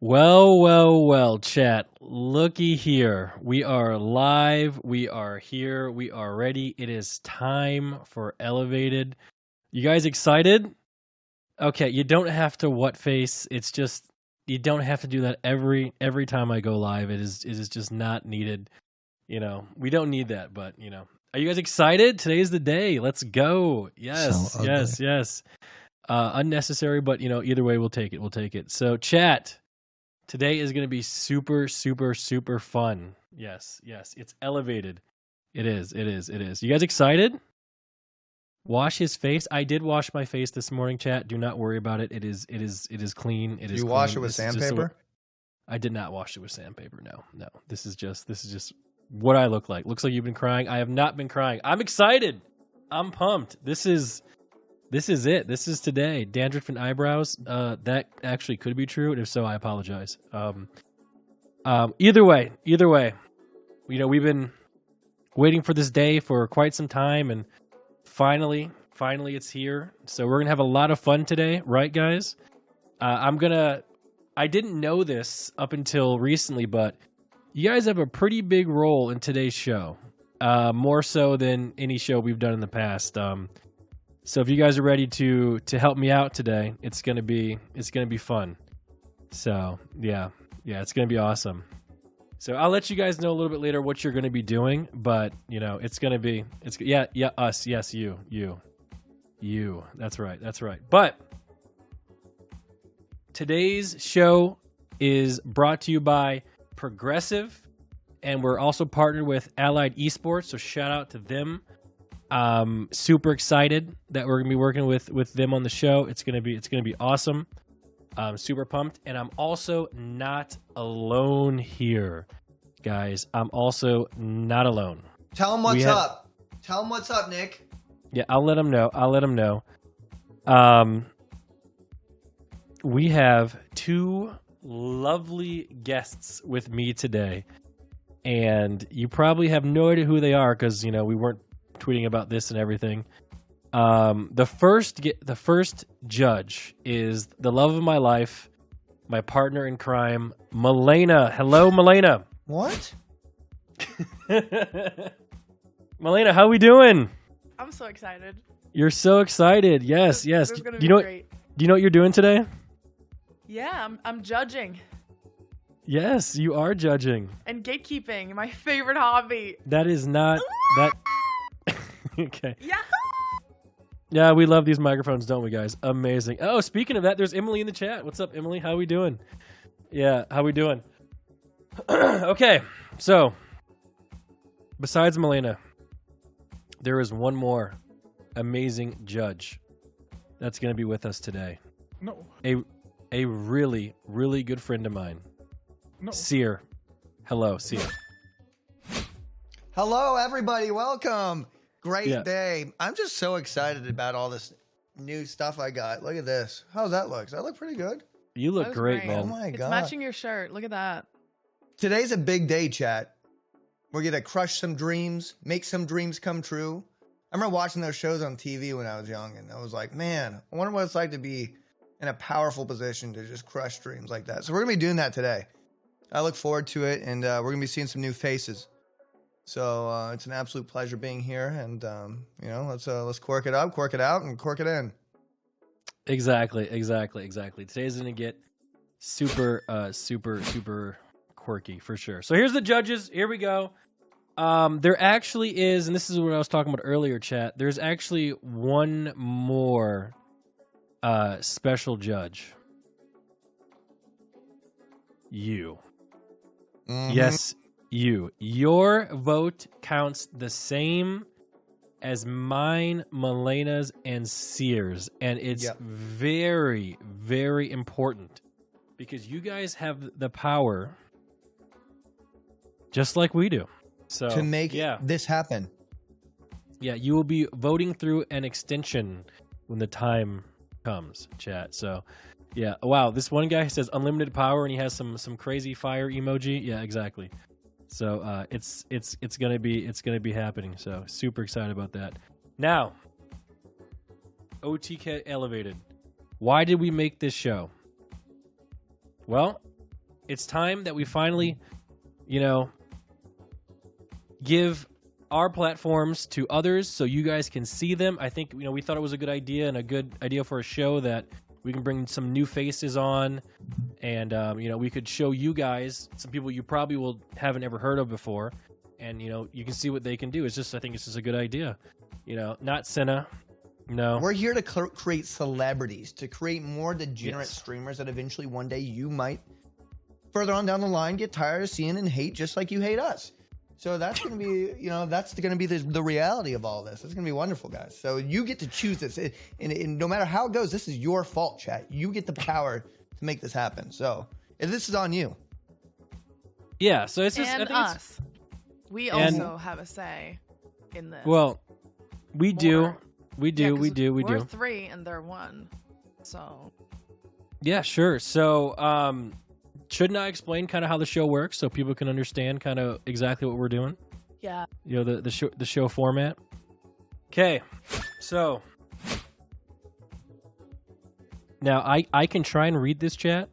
Well, chat. Looky here. We are live. We are here. We are ready. It is time for Elevated. You guys excited? Okay, you don't have to what face. It's just you don't have to do that every time I go live. It is just not needed. We don't need that, but Are you guys excited? Today's the day. Let's go. Yes, So yes. Unnecessary, but either way we'll take it. We'll take it. So chat. Today is going to be super fun. Yes. It's elevated. It is. You guys excited? Wash his face. I did wash my face this morning, chat. Do not worry about it. It is clean. It is you clean. wash it with sandpaper? I did not wash it with sandpaper. No. This is just what I look like. Looks like you've been crying. I have not been crying. I'm excited. I'm pumped. This is it. This is today. Dandruff and eyebrows. That actually could be true. And if so, I apologize. Either way, we've been waiting for this day for quite some time, and finally it's here. So we're gonna have a lot of fun today, right, guys? I didn't know this up until recently, but you guys have a pretty big role in today's show. More so than any show we've done in the past. So if you guys are ready to help me out today, it's gonna be fun. So yeah, it's gonna be awesome. So I'll let you guys know a little bit later what you're gonna be doing, but it's us, yes, you. That's right. But today's show is brought to you by Progressive, and we're also partnered with Allied Esports. So shout out to them. Super excited that we're gonna be working with them on the show. It's gonna be awesome. I'm super pumped, and I'm also not alone here, guys. I'm also not alone. Tell them what's up. Tell them what's up, Nick. Yeah, I'll let them know. We have two lovely guests with me today, and you probably have no idea who they are because we weren't tweeting about this and everything. The first judge is the love of my life, my partner in crime, Malena. Hello, Malena. What? Malena, how we doing? I'm so excited. You're so excited. Yes. This is gonna be great. Do you know what you're doing today? Yeah, I'm judging. Yes, you are judging. And gatekeeping, my favorite hobby. That is not that. Okay. Yeah. Yeah, we love these microphones, don't we, guys? Amazing. Oh, speaking of that, there's Emily in the chat. What's up, Emily? How we doing? Yeah, how we doing? Okay, so besides Malena, there is one more amazing judge that's going to be with us today. No. A really, really good friend of mine. No. Seer. Hello, Seer. Hello, everybody. Welcome. Great day. I'm just so excited about all this new stuff I got. Look at this. How's that look? Does that look pretty good? You look great, man. Oh, my It's God. matching your shirt. Look at that. Today's a big day, chat. We're going to crush some dreams, make some dreams come true. I remember watching those shows on TV when I was young, and I was like, man, I wonder what it's like to be in a powerful position to just crush dreams like that. So we're going to be doing that today. I look forward to it, and we're going to be seeing some new faces. So it's an absolute pleasure being here, and let's quirk it up, quirk it out, and quirk it in. Exactly. Today's gonna get super quirky for sure. So here's the judges. Here we go. There actually is, and this is what I was talking about earlier, chat. There's actually one more special judge. You. Mm-hmm. Yes. Your vote counts the same as mine, Malena's, and Sears, and it's very, very important because you guys have the power, just like we do, so to make this happen. Yeah, you will be voting through an extension when the time comes, chat. So, yeah. Wow, this one guy says unlimited power, and he has some crazy fire emoji. Yeah, exactly. So it's gonna be happening. So super excited about that. Now, OTK Elevated. Why did we make this show? Well, it's time that we finally, give our platforms to others so you guys can see them. I think, we thought it was a good idea and a good idea for a show that we can bring some new faces on, and, we could show you guys some people you probably haven't ever heard of before, and, you can see what they can do. I think it's just a good idea. Not Senna. No. We're here to create celebrities, to create more degenerate streamers that eventually one day you might, further on down the line, get tired of seeing and hate just like you hate us. So that's going to be, that's going to be the reality of all this. It's going to be wonderful, guys. So you get to choose this. And no matter how it goes, this is your fault, chat. You get the power to make this happen. So this is on you. Yeah, so it's just... And us. We also have a say in this. Well, we do. We do. We're 3 and they're 1. So... Yeah, sure. So, shouldn't I explain kind of how the show works so people can understand kind of exactly what we're doing? Yeah. The show format. Okay. So now I can try and read this chat.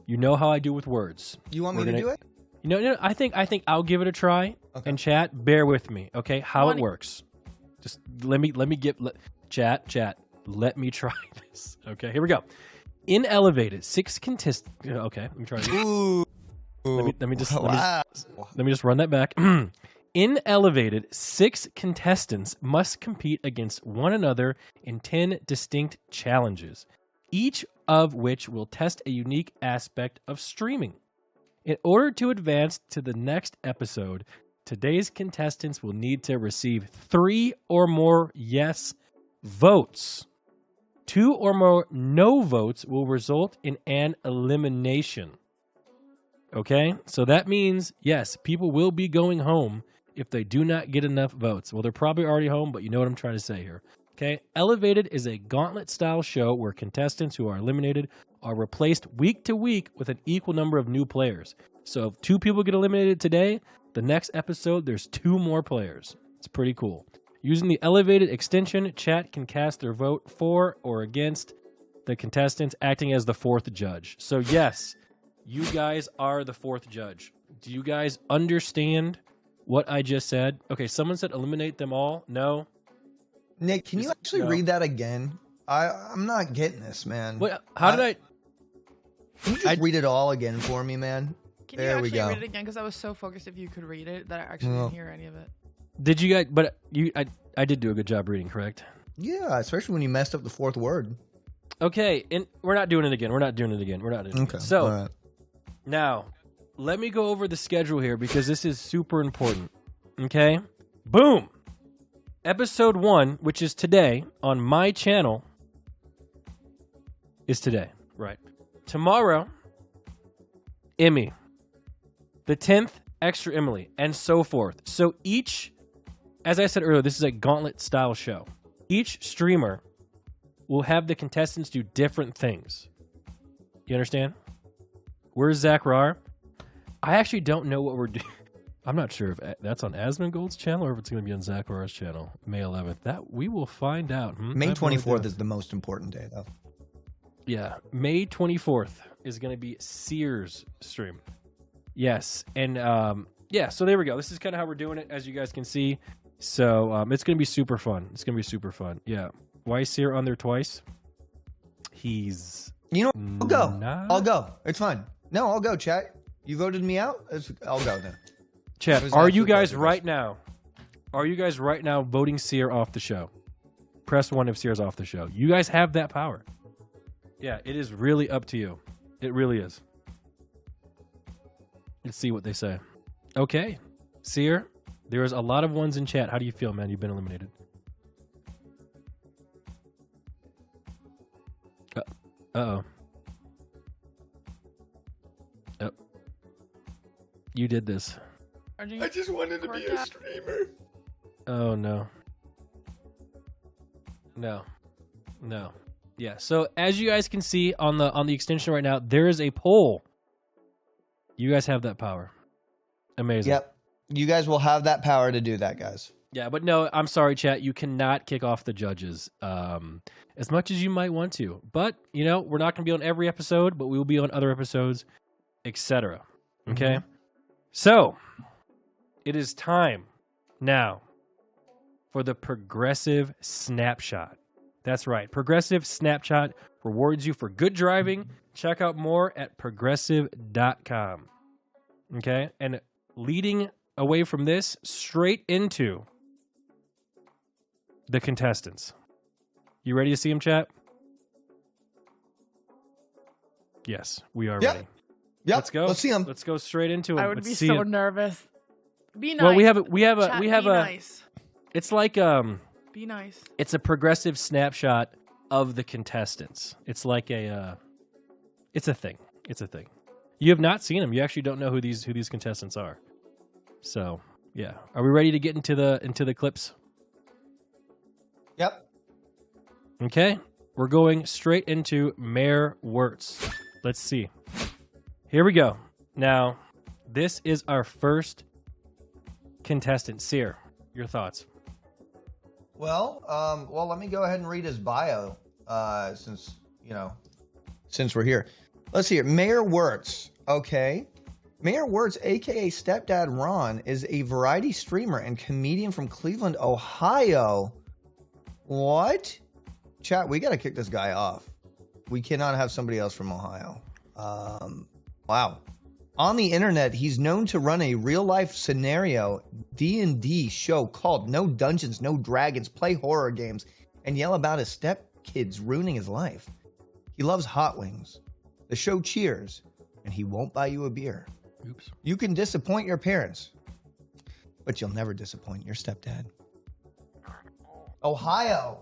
You know how I do with words. You want me to do it? No, I think I'll give it a try. Okay. And chat, bear with me, okay? How it works. Just let me get chat. Let me try this. Okay, here we go. In elevated, 6 contestants. Okay, let me try this. Ooh. Let me just run that back. In elevated, 6 contestants must compete against one another in 10 distinct challenges, each of which will test a unique aspect of streaming. In order to advance to the next episode, today's contestants will need to receive 3 or more yes votes. 2 or more no votes will result in an elimination. Okay? So that means, yes, people will be going home if they do not get enough votes. Well, they're probably already home, but you know what I'm trying to say here. Okay? Elevated is a gauntlet-style show where contestants who are eliminated are replaced week to week with an equal number of new players. So if 2 people get eliminated today, the next episode, there's 2 more players. It's pretty cool. Using the elevated extension, chat can cast their vote for or against the contestants, acting as the 4th judge. So yes, you guys are the 4th judge. Do you guys understand what I just said? Okay, someone said eliminate them all. No. Nick, can you actually read that again? I'm not getting this, man. What? How did I? Can you just read it all again for me, man? Can you actually read it again? Because I was so focused if you could read it that I actually didn't hear any of it. Did you guys? But I did do a good job reading, correct? Yeah, especially when you messed up the 4th word. Okay, and we're not doing it again. Okay. So now, let me go over the schedule here because this is super important. Okay, boom. Episode 1, which is today on my channel, is today. Right. Tomorrow, Emmy. The 10th, Extra Emily, and so forth. So each, as I said earlier, this is a gauntlet-style show. Each streamer will have the contestants do different things. You understand? Where's Zach Rar? I actually don't know what we're doing. I'm not sure if that's on Asmongold's channel or if it's going to be on Zach Rar's channel, May 11th. That we will find out. May 24th is the most important day, though. Yeah, May 24th is going to be Sears' stream. Yes, and yeah, so there we go. This is kind of how we're doing it, as you guys can see. So it's going to be super fun. Yeah. Why is Sear on there twice? He's... I'll go. It's fine. No, I'll go, chat. You voted me out? I'll go then. Chat, are you guys right now voting Sear off the show? Press 1 if Sear's off the show. You guys have that power. Yeah, it is really up to you. It really is. Let's see what they say. Okay. Sear, there's a lot of ones in chat. How do you feel, man? You've been eliminated. Uh-oh. Oh. You did this. I just wanted to be a streamer. Oh, no. No. Yeah, so as you guys can see on the extension right now, there is a poll. You guys have that power. Amazing. Yep. You guys will have that power to do that, guys. Yeah, but no, I'm sorry, chat. You cannot kick off the judges as much as you might want to. But, we're not going to be on every episode, but we will be on other episodes. etc. Okay? So, it is time now for the Progressive Snapshot. That's right. Progressive Snapshot rewards you for good driving. Check out more at progressive.com. Okay? And leading away from this, straight into the contestants. You ready to see them, chat? Yes, we are ready. Yep. Let's go. Let's see them. Let's go straight into them. I would Let's be see so 'em. nervous. Be nice. Well, we have nice. It's like Be nice. it's a progressive snapshot of the contestants. It's like it's a thing. It's a thing. You have not seen them. You actually don't know who these contestants are. So, yeah. Are we ready to get into the clips? Yep. Okay. We're going straight into Mayor Wirtz. Let's see. Here we go. Now, this is our first contestant. Seer, your thoughts? Well, let me go ahead and read his bio, since we're here. Let's see here. Mayor Wirtz. Okay. Mayor Wirtz, a.k.a. Stepdad Ron, is a variety streamer and comedian from Cleveland, Ohio. What? Chat, we got to kick this guy off. We cannot have somebody else from Ohio. Wow. On the internet, he's known to run a real-life scenario D&D show called No Dungeons, No Dragons, play horror games, and yell about his stepkids ruining his life. He loves hot wings. The show cheers, and he won't buy you a beer. Oops. You can disappoint your parents, but you'll never disappoint your stepdad. Ohio.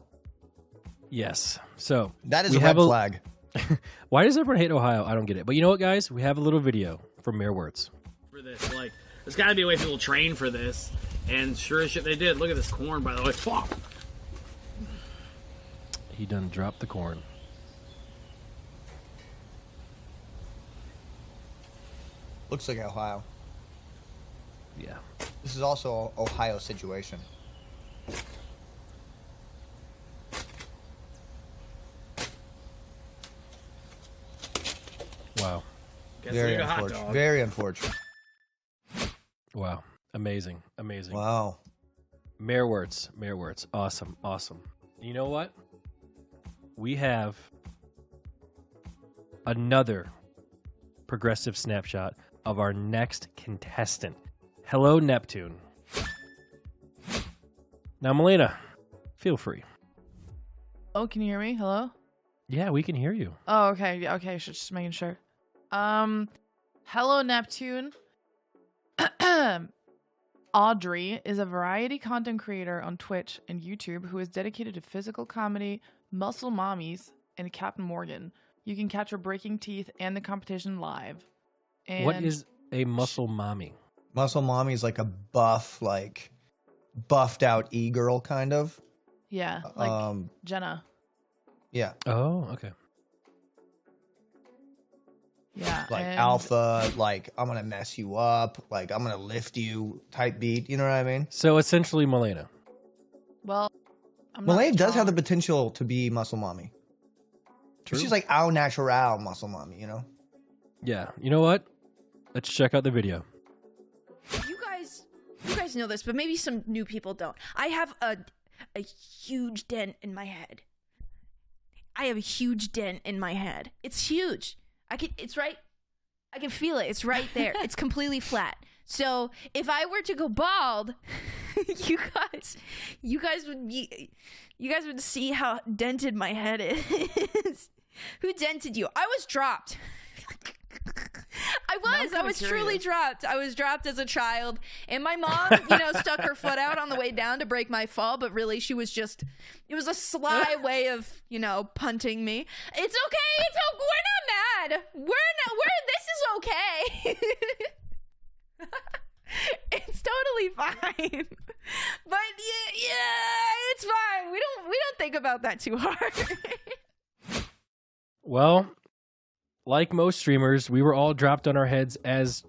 Yes. So That is we a have red flag. Why does everyone hate Ohio? I don't get it. But you know what, guys? We have a little video from Mayor Wirtz. For this, like, there's got to be a way people train for this, and sure as shit they did. Look at this corn, by the way. Fuck. He done dropped the corn. Looks like Ohio. Yeah. This is also an Ohio situation. Wow. Guess Very like a hot unfortunate. dog. Very unfortunate. Wow. Amazing. Amazing. Wow. Mayor Wirtz. Mayor Wirtz. Awesome. Awesome. You know what? We have another progressive snapshot of our next contestant. Hello, Neptune. Now, Malena, feel free. Oh, can you hear me? Hello? Yeah, we can hear you. Oh, okay. Yeah, okay. Just making sure. Hello, Neptune. Audrey is a variety content creator on Twitch and YouTube who is dedicated to physical comedy, muscle mommies, and Captain Morgan. You can catch her breaking teeth and the competition live. And What is a muscle mommy? Muscle mommy is like a buff, like buffed out e-girl kind of. Yeah, like Jenna. Yeah. Oh, okay. Yeah, Like and alpha, like I'm gonna mess you up, like I'm gonna lift you type beat. You know what I mean? So essentially, Malena. Well, I'm not Malena does have the strong. potential to be muscle mommy. True. She's like au natural muscle mommy, you know? Yeah. You know what? Let's check out the video. You guys know this, but maybe some new people don't. I have a huge dent in my head. I have a huge dent in my head. It's huge. It's right. I can feel it. It's right there. It's completely flat. So if I were to go bald, you guys would see how dented my head is. Who dented you? I was dropped. I was truly dropped. I was dropped as a child, and my mom, stuck her foot out on the way down to break my fall, but really it was a sly way of, punting me. It's okay. We're not mad. This is okay. It's totally fine. But yeah, it's fine. We don't think about that too hard. Well, like most streamers, we were all dropped on our heads as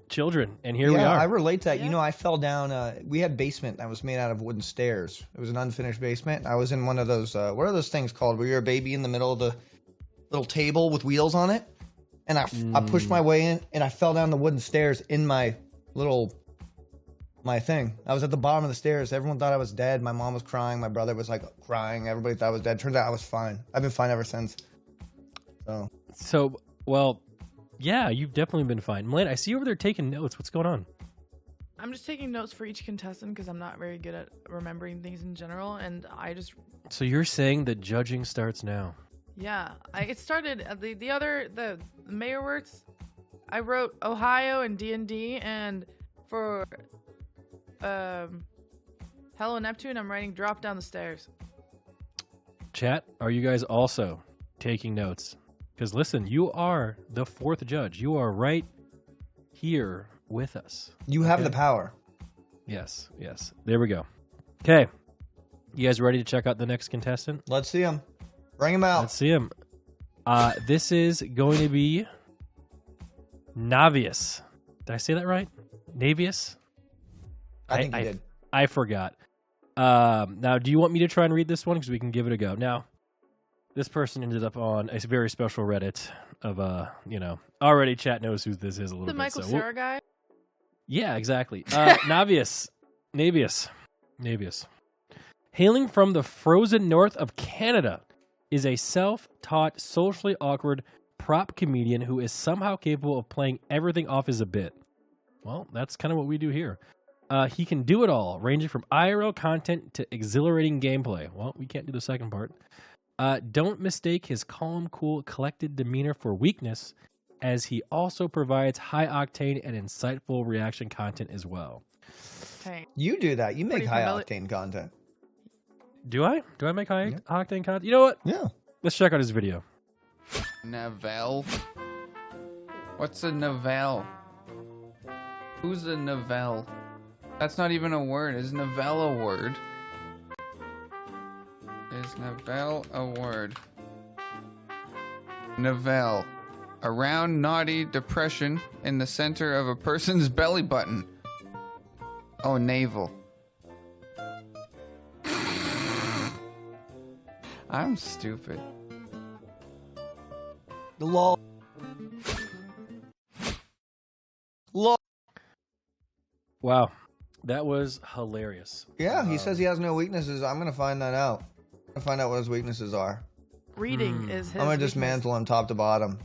children, and here we are. I relate to that. Yeah. I fell down. We had basement that was made out of wooden stairs. It was an unfinished basement. I was in one of those. What are those things called? Where you're a baby in the middle of the little table with wheels on it, and I pushed my way in, and I fell down the wooden stairs in my thing. I was at the bottom of the stairs. Everyone thought I was dead. My mom was crying. My brother was like crying. Everybody thought I was dead. Turns out I was fine. I've been fine ever since. So, well, yeah, you've definitely been fine. Malena, I see you over there taking notes. What's going on? I'm just taking notes for each contestant because I'm not very good at remembering things in general, and I just... So you're saying the judging starts now? Yeah, it started the mayor words. I wrote Ohio and D&D, and for Hello Neptune, I'm writing drop down the stairs. Chat, are you guys also taking notes? Because listen, you are the fourth judge. You are right here with us. You have the power. Yes. There we go. Okay. You guys ready to check out the next contestant? Let's see him. Bring him out. Let's see him. This is going to be Navius. Did I say that right? Navius? I think you did. I forgot. Now, do you want me to try and read this one? Because we can give it a go. Now, this person ended up on a very special Reddit of, already chat knows who this is a little The bit. Michael Cera guy? Yeah, exactly. Navius. Hailing from the frozen north of Canada, is a self-taught, socially awkward prop comedian who is somehow capable of playing everything off as a bit. Well, that's kind of what we do here. He can do it all, ranging from IRL content to exhilarating gameplay. Well, we can't do the second part. Don't mistake his calm, cool, collected demeanor for weakness, as he also provides high-octane and insightful reaction content as well. Hey. You do that. You make high-octane content. Do I? Do I make high-octane content? You know what? Yeah. Let's check out his video. Novelle? What's a novelle? Who's a novelle? That's not even a word. Is novelle a word? Is novelle a word? Novelle. A round, naughty depression in the center of a person's belly button. Oh, navel. I'm stupid. Lol. Wow. That was hilarious. Yeah, he says he has no weaknesses. I'm going to find that out. I'm going to find out what his weaknesses are. Reading is his I'm going to weakness. dismantle him top to bottom.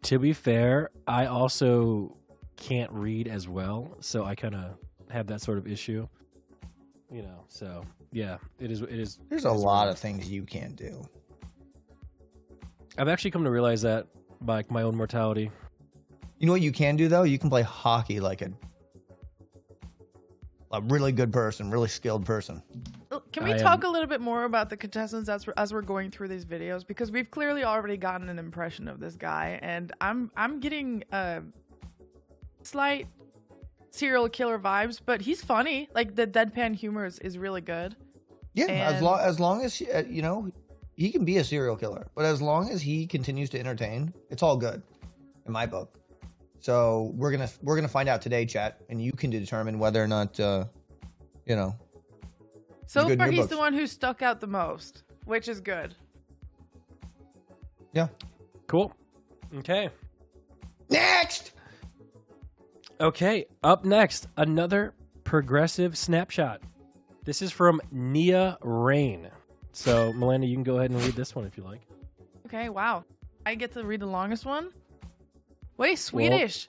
To be fair, I also can't read as well, so I kind of have that sort of issue. So yeah, it is. There's a lot of things you can't do. I've actually come to realize that by my own mortality. You know what you can do, though? You can play hockey like a really good person, really skilled person. Can we talk a little bit more about the contestants as we're going through these videos? Because we've clearly already gotten an impression of this guy, and I'm getting slight serial killer vibes, but he's funny. Like, the deadpan humor is really good. Yeah, And- as long as he can be a serial killer, but as long as he continues to entertain, it's all good in my book. So we're gonna find out today, chat, and you can determine whether or not So good in far, your he's books. the one who stuck out the most, which is good. Yeah. Cool. Okay. Next. Okay. Up next, another progressive snapshot. This is from Nia Rain. So, Malena, you can go ahead and read this one if you like. Okay, wow. I get to read the longest one? Wait, Swedish.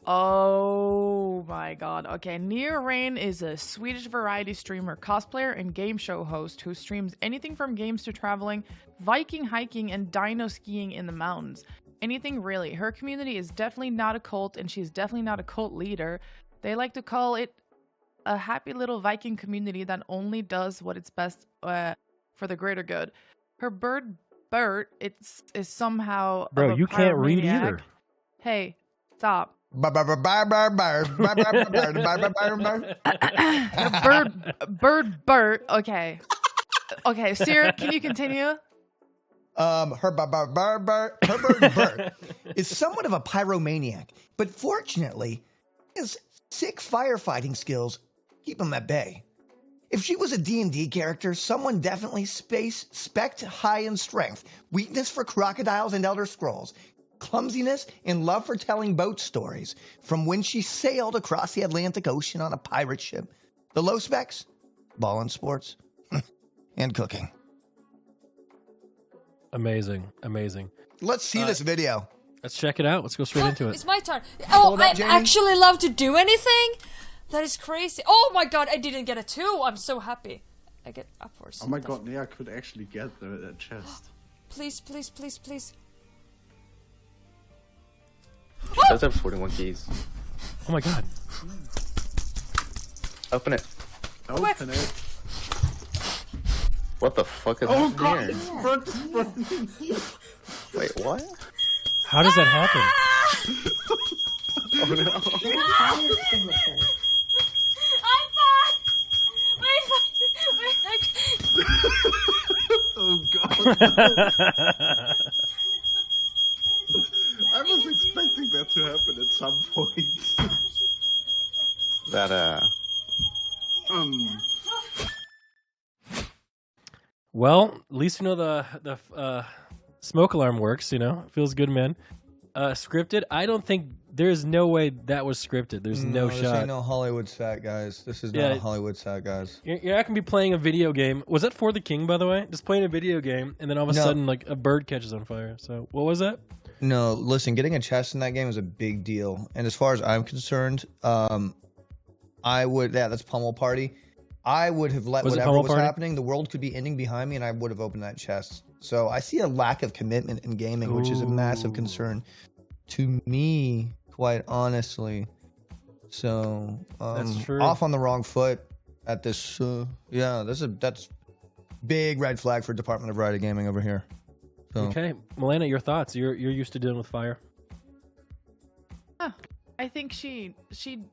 Oh my god. Okay, Nia Rain is a Swedish variety streamer, cosplayer, and game show host who streams anything from games to traveling, Viking hiking, and dino skiing in the mountains. Anything really. Her community is definitely not a cult, and she's definitely not a cult leader. They like to call it a happy little Viking community that only does what it's best for the greater good. Her bird, Bert, is somehow Bro, of a you can't read pyromaniac. either. Hey, stop. Bird, Bert. Okay. Okay, Sierra, can you continue? Her bird Bert is somewhat of a pyromaniac, but fortunately, his sick firefighting skills keep him at bay. If she was a D&D character, someone definitely spec'd high in strength, weakness for crocodiles and Elder Scrolls, clumsiness, and love for telling boat stories from when she sailed across the Atlantic Ocean on a pirate ship. The low specs, ball and sports, and cooking. Amazing. Amazing. Let's see this video. Let's check it out. Let's go straight into it. It's my turn. Oh, Hold up, I'm Jamie. actually allowed to do anything? That is crazy. Oh my god, I didn't get a 2. I'm so happy. I get upwards. Oh my god, Nia could actually get the chest. Please, please, please, please. She does have 41 keys. Oh my god. Open it. Open it. What the fuck is Oh happening god, here? Wait, what? How does that happen? Oh no. I'm fine! Wait, Oh god. I was expecting that to happen at some point. That Well, at least we know the smoke alarm works. You know, feels good, man. Scripted? I don't think there's no way that was scripted. There's no This shot. ain't no Hollywood set, guys. This is not Yeah. a Hollywood set, guys. You're not gonna be playing a video game. Was that For the King, by the way? Just playing a video game, and then all of a No. sudden, like a bird catches on fire. So what was that? No, listen, getting a chest in that game is a big deal. And as far as I'm concerned, I would, that's Pummel Party. I would have let Was it whatever Pummel was Party? happening, the world could be ending behind me, and I would have opened that chest. So I see a lack of commitment in gaming, which is a massive Ooh. concern to me, quite honestly. So That's true. off on the wrong foot at this. That's big red flag for Department of Variety Gaming over here. So. Okay, Malena, your thoughts? You're used to dealing with fire. I think she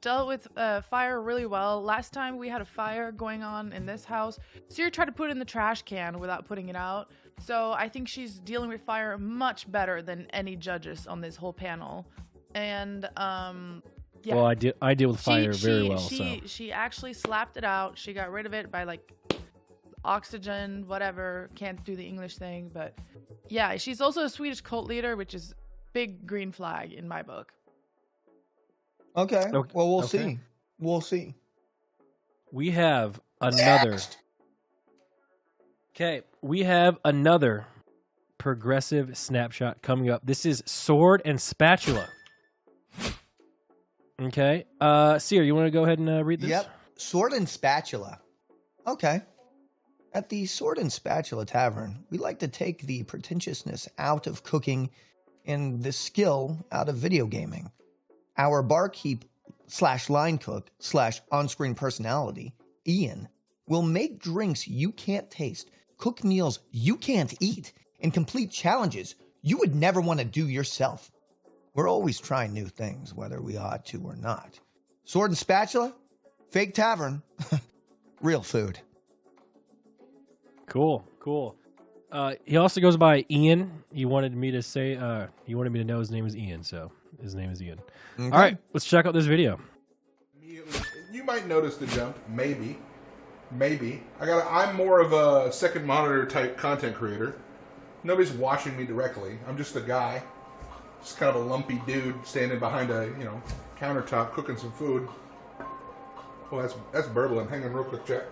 dealt with fire really well. Last time we had a fire going on in this house, Siri tried to put it in the trash can without putting it out. So I think she's dealing with fire much better than any judges on this whole panel. And yeah. Well, I deal with fire very well. She actually slapped it out. She got rid of it by like oxygen, whatever. Can't do the English thing, but yeah, she's also a Swedish cult leader, which is big green flag in my book. Okay. Okay. Well, we'll Okay. see. We'll see. We have another. Next. Okay, we have another progressive snapshot coming up. This is Sword and Spatula. Okay, Siri, you want to go ahead and read this? Yep. Sword and Spatula. Okay. At the Sword and Spatula Tavern, we like to take the pretentiousness out of cooking and the skill out of video gaming. Our barkeep / line cook / on-screen personality, Ian, will make drinks you can't taste, cook meals you can't eat, and complete challenges you would never want to do yourself. We're always trying new things, whether we ought to or not. Sword and Spatula, fake tavern, real food. Cool. He also goes by Ian. He wanted me to say, he wanted me to know his name is Ian, so his name is Ian. Okay. All right, let's check out this video. You might notice the jump, maybe. I'm more of a second monitor type content creator. Nobody's watching me directly. I'm just a guy, just kind of a lumpy dude standing behind a countertop cooking some food. Oh, that's burbling. Hang on, real quick, Jack.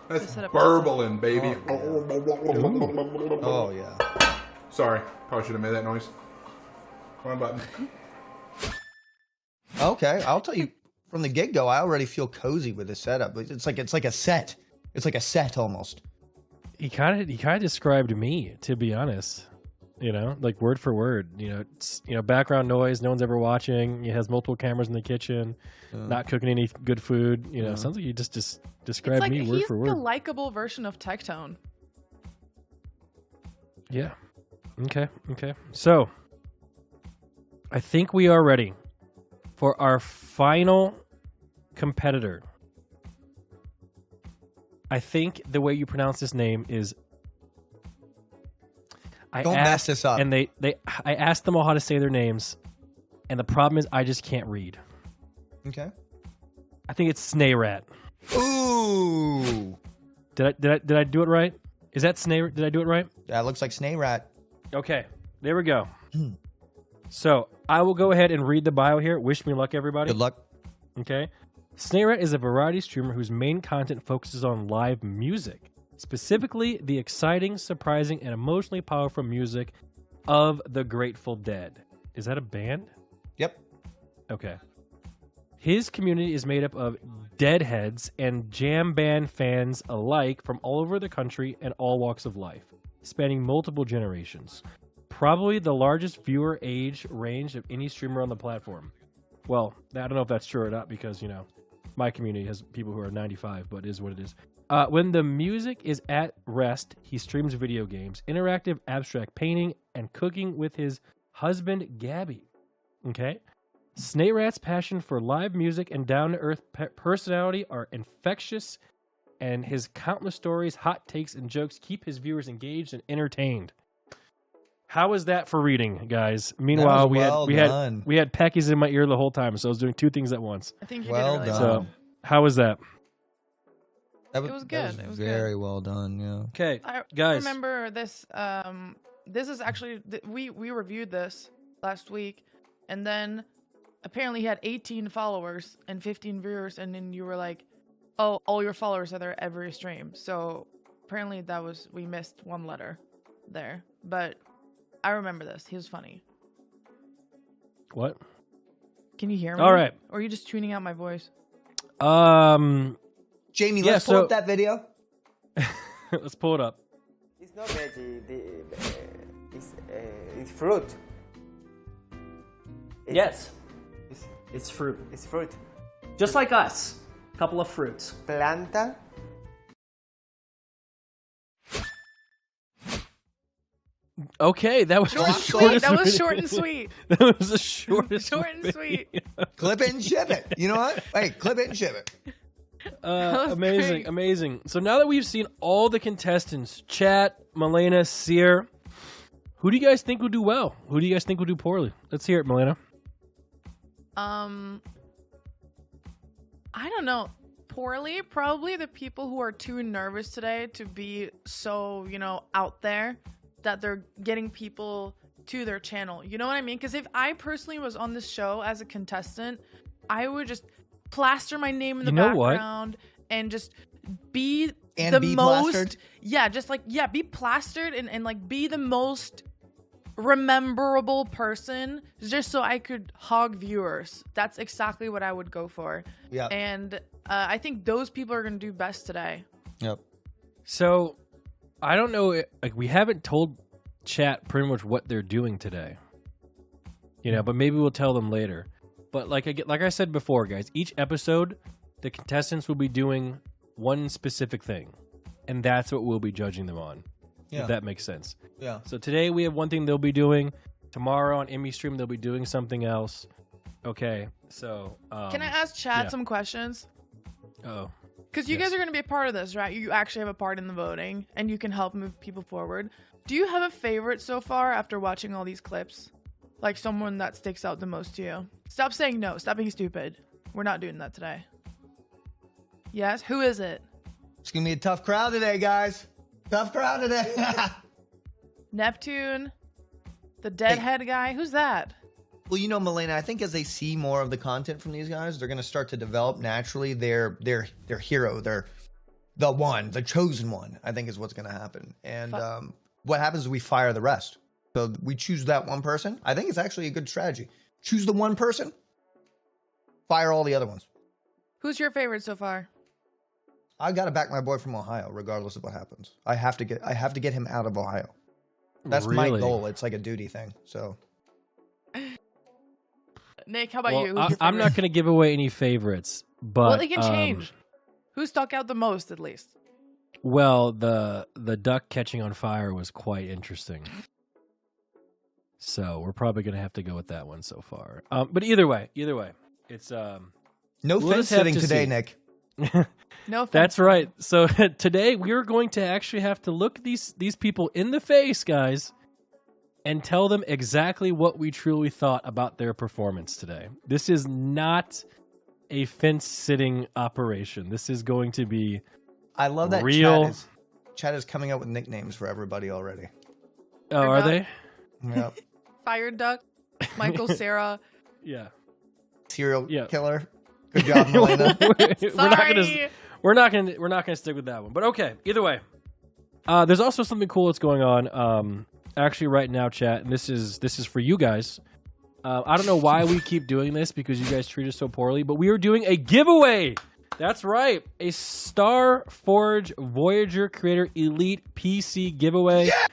That's Just set up- burbling, baby. Oh, yeah. Sorry, probably should have made that noise. Wrong button. Okay, I'll tell you from the get-go, I already feel cozy with the setup. It's like a set. It's like a set almost. He kind of described me, to be honest. You know, like word for word. It's background noise. No one's ever watching. He has multiple cameras in the kitchen. Not cooking any good food. Sounds like you just It's described like me word he's for the word. likable version of Tectone. Yeah. Okay. So, I think we are ready for our final competitor. I think the way you pronounce this name is. Don't mess this up. And I asked them all how to say their names, and the problem is I just can't read. Okay. I think it's Snayrat. Ooh, Did I do it right? Is that Snay? Did I do it right? that looks like Snayrat. Okay, there we go. So I will go ahead and read the bio here. Wish me luck, everybody. Good luck. Okay. Snakerat is a variety streamer whose main content focuses on live music, specifically the exciting, surprising, and emotionally powerful music of the Grateful Dead. Is that a band? Yep. Okay. His community is made up of Deadheads and jam band fans alike from all over the country and all walks of life, spanning multiple generations. Probably the largest viewer age range of any streamer on the platform. Well, I don't know if that's true or not because, you know, my community has people who are 95, but it is what it is. When the music is at rest, he streams video games, interactive abstract painting, and cooking with his husband, Gabby. Okay? Snakerat's passion for live music and down-to-earth personality are infectious, and his countless stories, hot takes, and jokes keep his viewers engaged and entertained. How was that for reading, guys? Meanwhile, we had peckies in my ear the whole time, so I was doing two things at once. I think you Well did really done. well. So, how was that? It was good. It was very well done. Yeah. Okay, I guys. remember this. This is actually we reviewed this last week, and then apparently he had 18 followers and 15 viewers, and then you were like, "Oh, all your followers are there every stream." So apparently we missed one letter there, but I remember this. He was funny. What? Can you hear me? All right. Or are you just tuning out my voice? Jamie, Yeah, let's pull up that video. Let's pull it up. It's not veggie. It's fruit. Yes. It's fruit. It's fruit. Just like us. A couple of fruits. Planta. Okay, that was Short and the sweet. shortest That was video. short and sweet. That was the shortest. Short and sweet. Clip it and ship it. You know what? Hey, clip it and ship it. Amazing, great. amazing. So now that we've seen all the contestants, Chat, Malena, Seer, who do you guys think will do well? Who do you guys think will do poorly? Let's hear it, Malena. I don't know. Poorly, probably the people who are too nervous today to be so, out there that they're getting people to their channel. You know what I mean? Because if I personally was on this show as a contestant, I would just plaster my name in the background and just be be plastered? Be plastered and like be the most rememberable person just so I could hog viewers. That's exactly what I would go for. Yeah. And I think those people are going to do best today. Yep. So I don't know. Like we haven't told Chat pretty much what they're doing today. But maybe we'll tell them later. But like I said before, guys, each episode, the contestants will be doing one specific thing, and that's what we'll be judging them on. Yeah. If that makes sense. Yeah. So today we have one thing they'll be doing. Tomorrow on Emmy Stream they'll be doing something else. Okay. So Can I ask Chad some questions? Oh. Because you guys are going to be a part of this, right? You actually have a part in the voting, and you can help move people forward. Do you have a favorite so far after watching all these clips? Like someone that sticks out the most to you? Stop saying no. Stop being stupid. We're not doing that today. Yes? Who is it? It's going to be a tough crowd today, guys. Tough crowd today. Neptune? The deadhead guy? Who's that? Well, Malena, I think as they see more of the content from these guys, they're going to start to develop naturally their hero, the chosen one, I think is what's going to happen. And what happens is we fire the rest. So we choose that one person. I think it's actually a good strategy. Choose the one person, fire all the other ones. Who's your favorite so far? I got to back my boy from Ohio, regardless of what happens. I have to get him out of Ohio. That's my goal. It's like a duty thing. So, Nick, how about you? I'm not going to give away any favorites, but well, they can change. Who stuck out the most, at least? Well, the duck catching on fire was quite interesting. So we're probably going to have to go with that one so far. But either way, it's no fence sitting today, Nick. No, that's right. So today we're going to actually have to look these people in the face, guys, and tell them exactly what we truly thought about their performance today. This is not a fence sitting operation. This is going to be I love that real. Chat is coming up with nicknames for everybody already. Oh, are they? Yep. Fire duck. Michael Cera. Yeah. Serial killer. Good job, Malena. we're not gonna stick with that one. But okay, either way. There's also something cool that's going on actually right now, chat, and this is for you guys. I don't know why we keep doing this because you guys treat us so poorly, but we are doing a giveaway. That's right, a Star Forge Voyager Creator Elite PC giveaway. Yeah!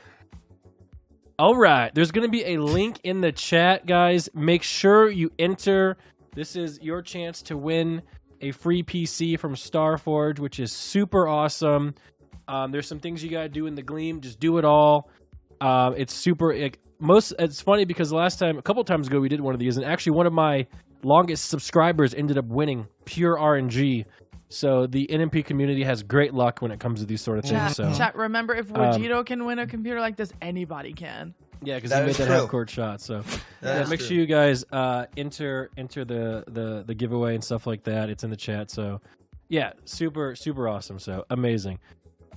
All right, there's going to be a link in the chat, guys. Make sure you enter. This is your chance to win a free PC from Star Forge, which is super awesome. There's some things you got to do in the Gleam. Just do it all. It's super. It's funny because a couple times ago, we did one of these, and actually one of my longest subscribers ended up winning pure RNG. So the NMP community has great luck when it comes to these sort of things. Chat, remember, if Vegito can win a computer like this, anybody can. Yeah, because he made that half-court shot. So make sure you guys enter the giveaway and stuff like that. It's in the chat. So yeah, super awesome. So amazing.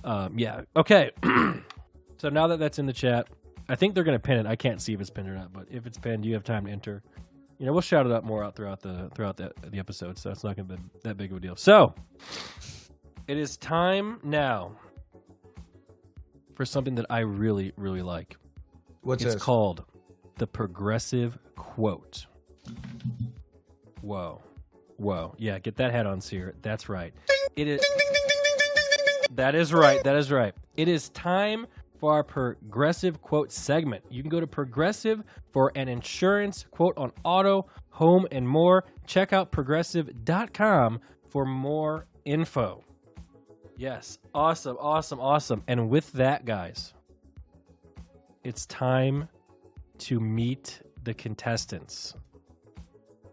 Yeah. Okay. So now that that's in the chat, I think they're gonna pin it. I can't see if it's pinned or not, but if it's pinned, you have time to enter. You know, we'll shout it out more throughout the episode, so it's not gonna be that big of a deal. So it is time now for something that I really, really like. What's it's this? called the progressive quote. Whoa. Yeah, get that head on, Seer. That's right. It is. That is right. It is time for our progressive quote segment. You can go to Progressive for an insurance quote on auto, home, and more. Check out progressive.com for more info. Yes, awesome. And with that, guys, it's time to meet the contestants.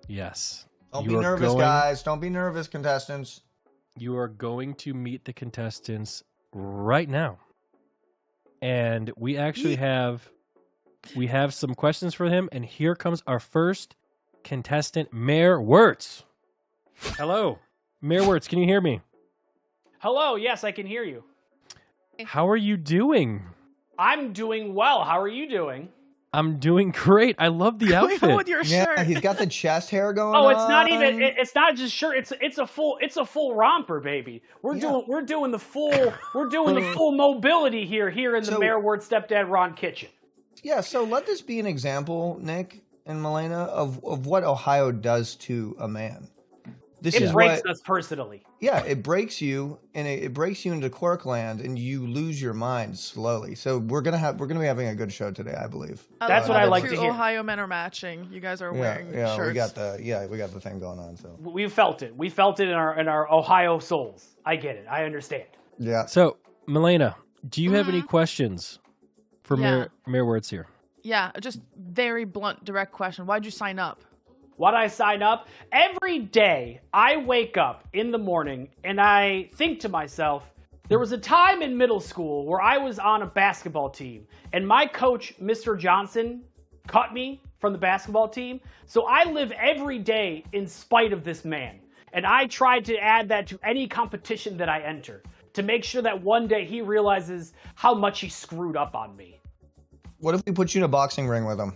Yes. Don't be nervous, guys. Don't be nervous, contestants. You are going to meet the contestants right now. And we actually have some questions for him, and here comes our first contestant, Mayor Wirtz. Hello. Mayor Wirtz, can you hear me? Hello, yes, I can hear you. How are you doing? I'm doing well. How are you doing? I'm doing great. I love the outfit. With your shirt. Yeah, he's got the chest hair going on. Oh, it's not even. It's not just shirt. It's a full romper, baby. We're doing the full mobility here in the Mayor Ward Stepdad Ron kitchen. Yeah. So let this be an example, Nick and Malena, of what Ohio does to a man. It breaks us personally. Yeah, it breaks you, and it breaks you into Quirkland, and you lose your mind slowly. So we're gonna be having a good show today, I believe. That's what I like to hear. Ohio men are matching. You guys are wearing shirts. we got the thing going on. So we felt it. We felt it in our Ohio souls. I get it. I understand. Yeah. So Malena, do you have any questions for Mayor Wirtz here? Yeah, just very blunt, direct question. Why'd you sign up? Why'd I sign up? Every day I wake up in the morning and I think to myself, there was a time in middle school where I was on a basketball team and my coach, Mr. Johnson, cut me from the basketball team. So I live every day in spite of this man. And I try to add that to any competition that I enter to make sure that one day he realizes how much he screwed up on me. What if we put you in a boxing ring with him?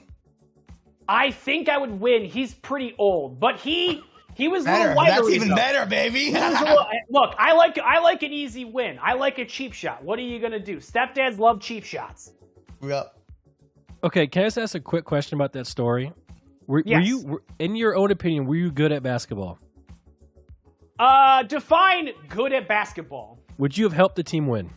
I think I would win. He's pretty old, but he was a little wiry. That's even better, baby. Look, I like an easy win. I like a cheap shot. What are you gonna do? Stepdads love cheap shots. Yep. Okay, can I just ask a quick question about that story? Were you, in your own opinion, were you good at basketball? Define good at basketball. Would you have helped the team win?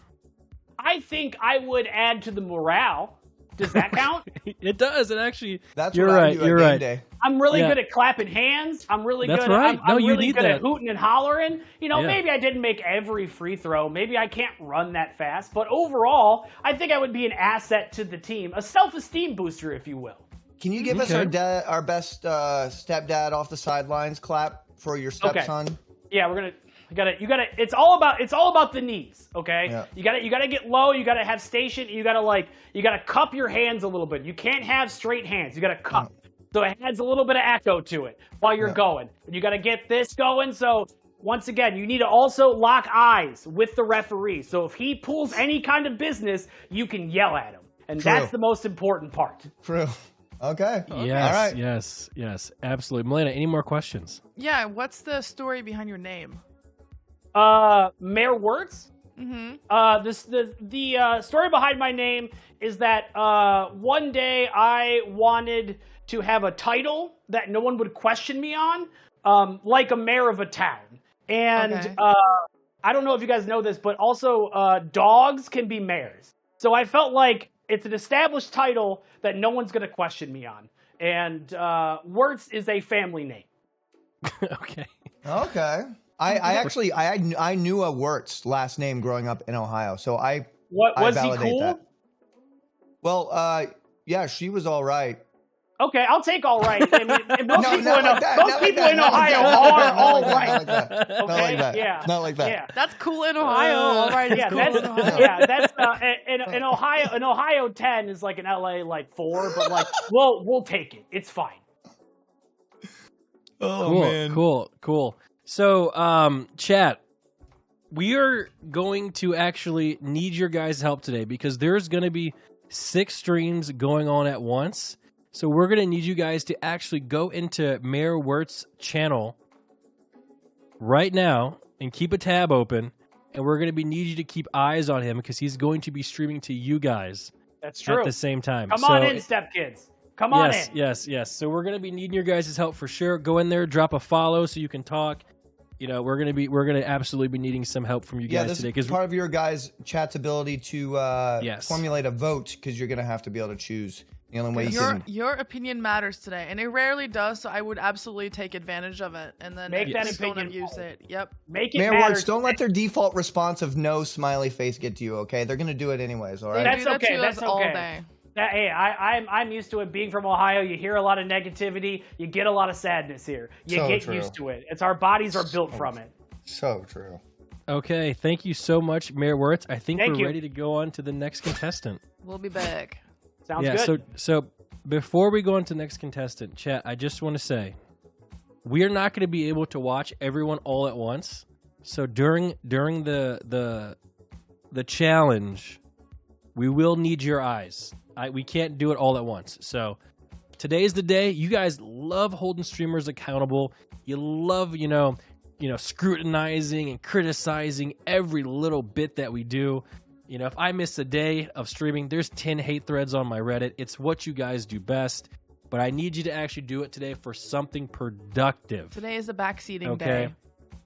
I think I would add to the morale. Does that count? It does. It actually. That's you're what right. I do at you're game right. day. I'm really good at clapping hands. I'm really That's good. Right. I'm you really need good that. at hooting and hollering. You know, maybe I didn't make every free throw. Maybe I can't run that fast. But overall, I think I would be an asset to the team, a self-esteem booster, if you will. Can you give us our best stepdad off the sidelines clap for your stepson? Okay. Yeah, you gotta. It's all about the knees. Okay. Yeah. You gotta get low. You gotta have station. You gotta cup your hands a little bit. You can't have straight hands. You gotta cup. So it adds a little bit of echo to it while you're going. And you gotta get this going. So once again, you need to also lock eyes with the referee. So if he pulls any kind of business, you can yell at him, and that's the most important part. True. Okay. Yes, All right. yes, absolutely. Malena, any more questions? Yeah, what's the story behind your name? Mayor Wirtz? Mm-hmm. The story behind my name is that one day I wanted to have a title that no one would question me on, like a mayor of a town. And Okay. I don't know if you guys know this, but also dogs can be mayors. So I felt like it's an established title that no one's going to question me on. And Wirtz is a family name. Okay. Okay. I knew a Wirtz last name growing up in Ohio, so I Was he validate cool? that. Well, yeah, she was all right. Okay, I'll take all right. I mean, most No, people not in, like that, most not like people that, in not like Ohio that, not are all like right. that, not like that, Okay, not like that, yeah, not like that. yeah. That's cool in Ohio. All right, Yeah, it's cool that's in Ohio. yeah, that's in Ohio. In Ohio, 10 is like in LA, like 4, but like we'll take it. It's fine. Oh, Cool. So, chat, we are going to actually need your guys' help today because there's going to be 6 streams going on at once. So we're going to need you guys to actually go into Mayor Wirtz's channel right now and keep a tab open. And we're going to need you to keep eyes on him because he's going to be streaming to you guys That's true. at the same time. Come on in, step kids. Come on in. Yes. So we're going to be needing your guys' help for sure. Go in there, drop a follow so you can talk. You know, we're gonna absolutely be needing some help from you Yeah, guys this today is because part of your guys' chat's ability to Yes. formulate a vote because you're going to have to be able to choose. The only way you can... Your opinion matters today, and it rarely does. So I would absolutely take advantage of it, and then Make that just don't opinion abuse it. Yep. Make it Mayor matter. Wirtz, don't let their default response of no smiley face get to you, okay? They're going to do it anyways, all right? That's okay. That's all okay. day. Hey, I'm used to it. Being from Ohio, you hear a lot of negativity. You get a lot of sadness here. You So get true. used to it. It's our bodies are built from it. So true. Okay, thank you so much, Mayor Wirtz. I think Thank we're you. ready to go on to the next contestant. We'll be back. Sounds yeah, good. so before we go on to the next contestant, chat, I just want to say we are not going to be able to watch everyone all at once. So during the challenge, we will need your eyes. We can't do it all at once. So today's the day. You guys love holding streamers accountable. You love, scrutinizing and criticizing every little bit that we do. You know, if I miss a day of streaming, there's 10 hate threads on my Reddit. It's what you guys do best. But I need you to actually do it today for something productive. Today is the backseating Okay? day.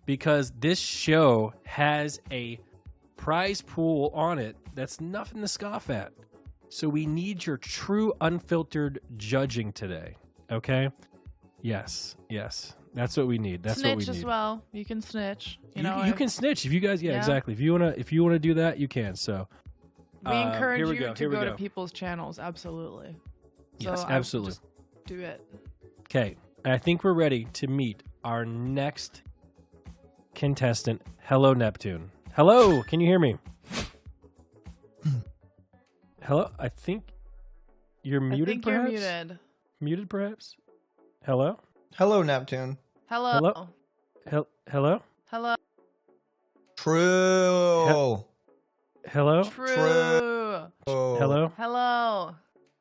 Because this show has a prize pool on it that's nothing to scoff at. So we need your true, unfiltered judging today. Okay? Yes. That's what we need. That's snitch what we need. as well. You can snitch. You can snitch if you guys. Yeah, Yeah. exactly. If you wanna do that, you can. So We encourage here we you go, to here we go to go. people's channels. Absolutely. Yes, So I would absolutely. just do it. Okay, I think we're ready to meet our next contestant. Hello, Neptune. Hello, can you hear me? Hello, I think you're muted. I think perhaps? you're muted. Muted, perhaps. Hello. Hello, Neptune. Hello. Hello? Hello. Hello. True. Hello. True. Hello. Hello.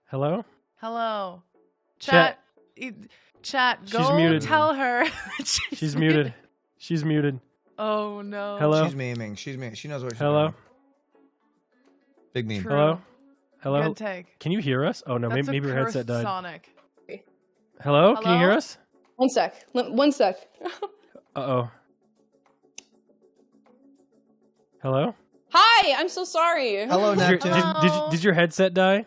Hello. Hello. Chat. Chat. She's Go muted. tell her. She's muted. She's muted. Oh no. Hello. She's memeing. She knows what she's Hello. doing. Big meme. True. Hello. Hello. Good take. Can you hear us? Oh no, That's maybe your headset died. Sonic. Hello. Can you hear Hello? us? One sec. Uh-oh. Hello? Hi, I'm so sorry. Hello, Did your, Neptune. did your headset die?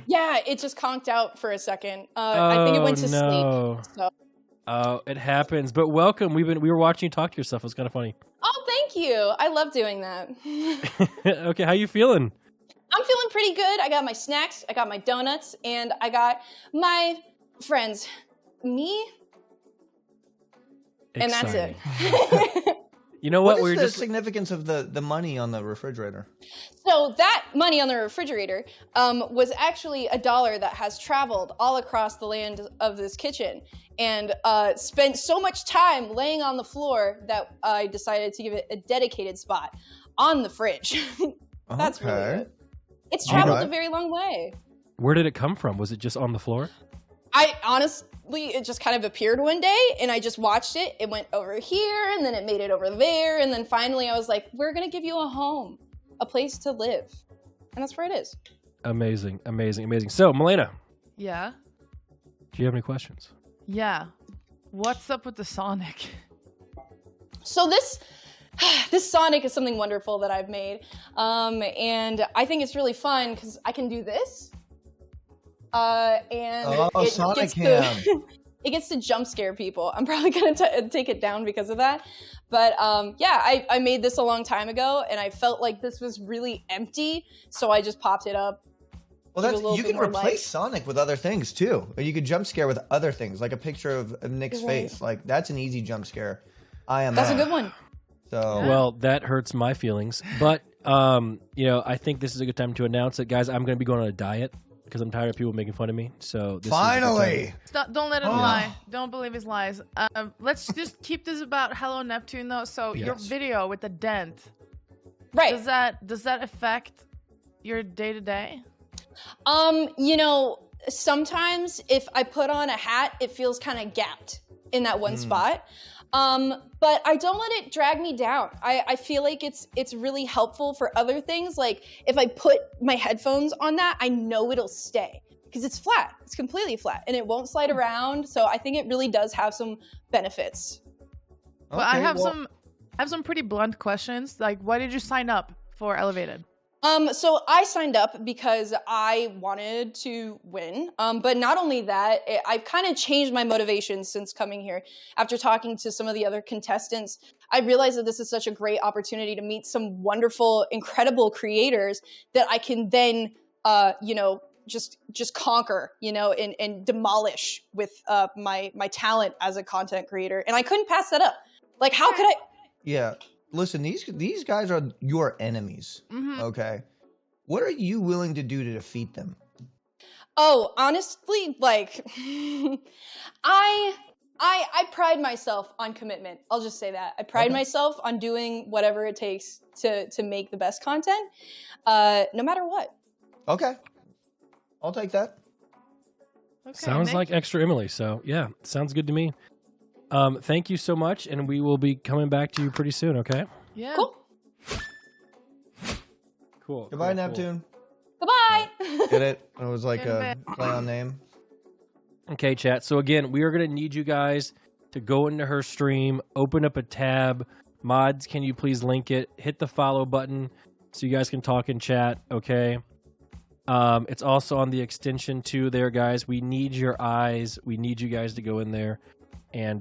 Yeah, it just conked out for a second. I think it went to no. sleep. So. Oh, it happens. But welcome. We were watching you talk to yourself. It was kind of funny. Oh, thank you. I love doing that. Okay, how you feeling? I'm feeling pretty good. I got my snacks, I got my donuts, and I got my friends. Me? And that's it. You know what? What We're is the just significance of the money on the refrigerator? So that money on the refrigerator was actually $1 that has traveled all across the land of this kitchen and spent so much time laying on the floor that I decided to give it a dedicated spot on the fridge. That's really Okay. it. It's traveled Alright. a very long way. Where did it come from? Was it just on the floor? I honestly, it just kind of appeared one day, and I just watched it. It went over here, and then it made it over there, and then finally I was like, we're gonna give you a home, a place to live, and that's where it is. Amazing, amazing, amazing. So, Malena, Yeah. do you have any questions? Yeah. What's up with the Sonic? So this Sonic is something wonderful that I've made, and I think it's really fun because I can do this, and it Sonic gets to, it gets to jump scare people. I'm probably gonna take it down because of that, but yeah, I made this a long time ago, and I felt like this was really empty, so I just popped it up. Well, you can replace Sonic with other things too. Or you could jump scare with other things, like a picture of Nick's face. Like that's an easy jump scare. That's a good one. So well, that hurts my feelings, but I think this is a good time to announce that, guys. I'm going to be going on a diet because I'm tired of people making fun of me. So this finally, Don't let him lie. Don't believe his lies. Let's just keep this about Hello Neptune though. So your video with the dent, right? Does that affect your day to day? Sometimes if I put on a hat, it feels kind of gapped in that one spot. But I don't let it drag me down. I feel like it's really helpful for other things. Like if I put my headphones on that, I know it'll stay because it's flat. It's completely flat and it won't slide around. So I think it really does have some benefits. Well, I have some pretty blunt questions. Like, why did you sign up for Elevated? So I signed up because I wanted to win. But not only that, I've kind of changed my motivation since coming here. After talking to some of the other contestants, I realized that this is such a great opportunity to meet some wonderful, incredible creators that I can then, just conquer, and demolish with my talent as a content creator. And I couldn't pass that up. Like, how could I? Yeah. Listen, these guys are your enemies. Okay. What are you willing to do to defeat them? Oh, honestly, like I pride myself on commitment. I'll just say that. I pride myself on doing whatever it takes to make the best content, no matter what. Okay. I'll take that. Okay, sounds like extra Emily. So yeah, sounds good to me. Thank you so much, and we will be coming back to you pretty soon, okay? Yeah. Cool. Goodbye, Neptune. Goodbye. Get it? It was like a play on name. Okay, chat. So again, we are going to need you guys to go into her stream, open up a tab. Mods, can you please link it? Hit the follow button so you guys can talk and chat, okay? It's also on the extension too there, guys. We need your eyes. We need you guys to go in there and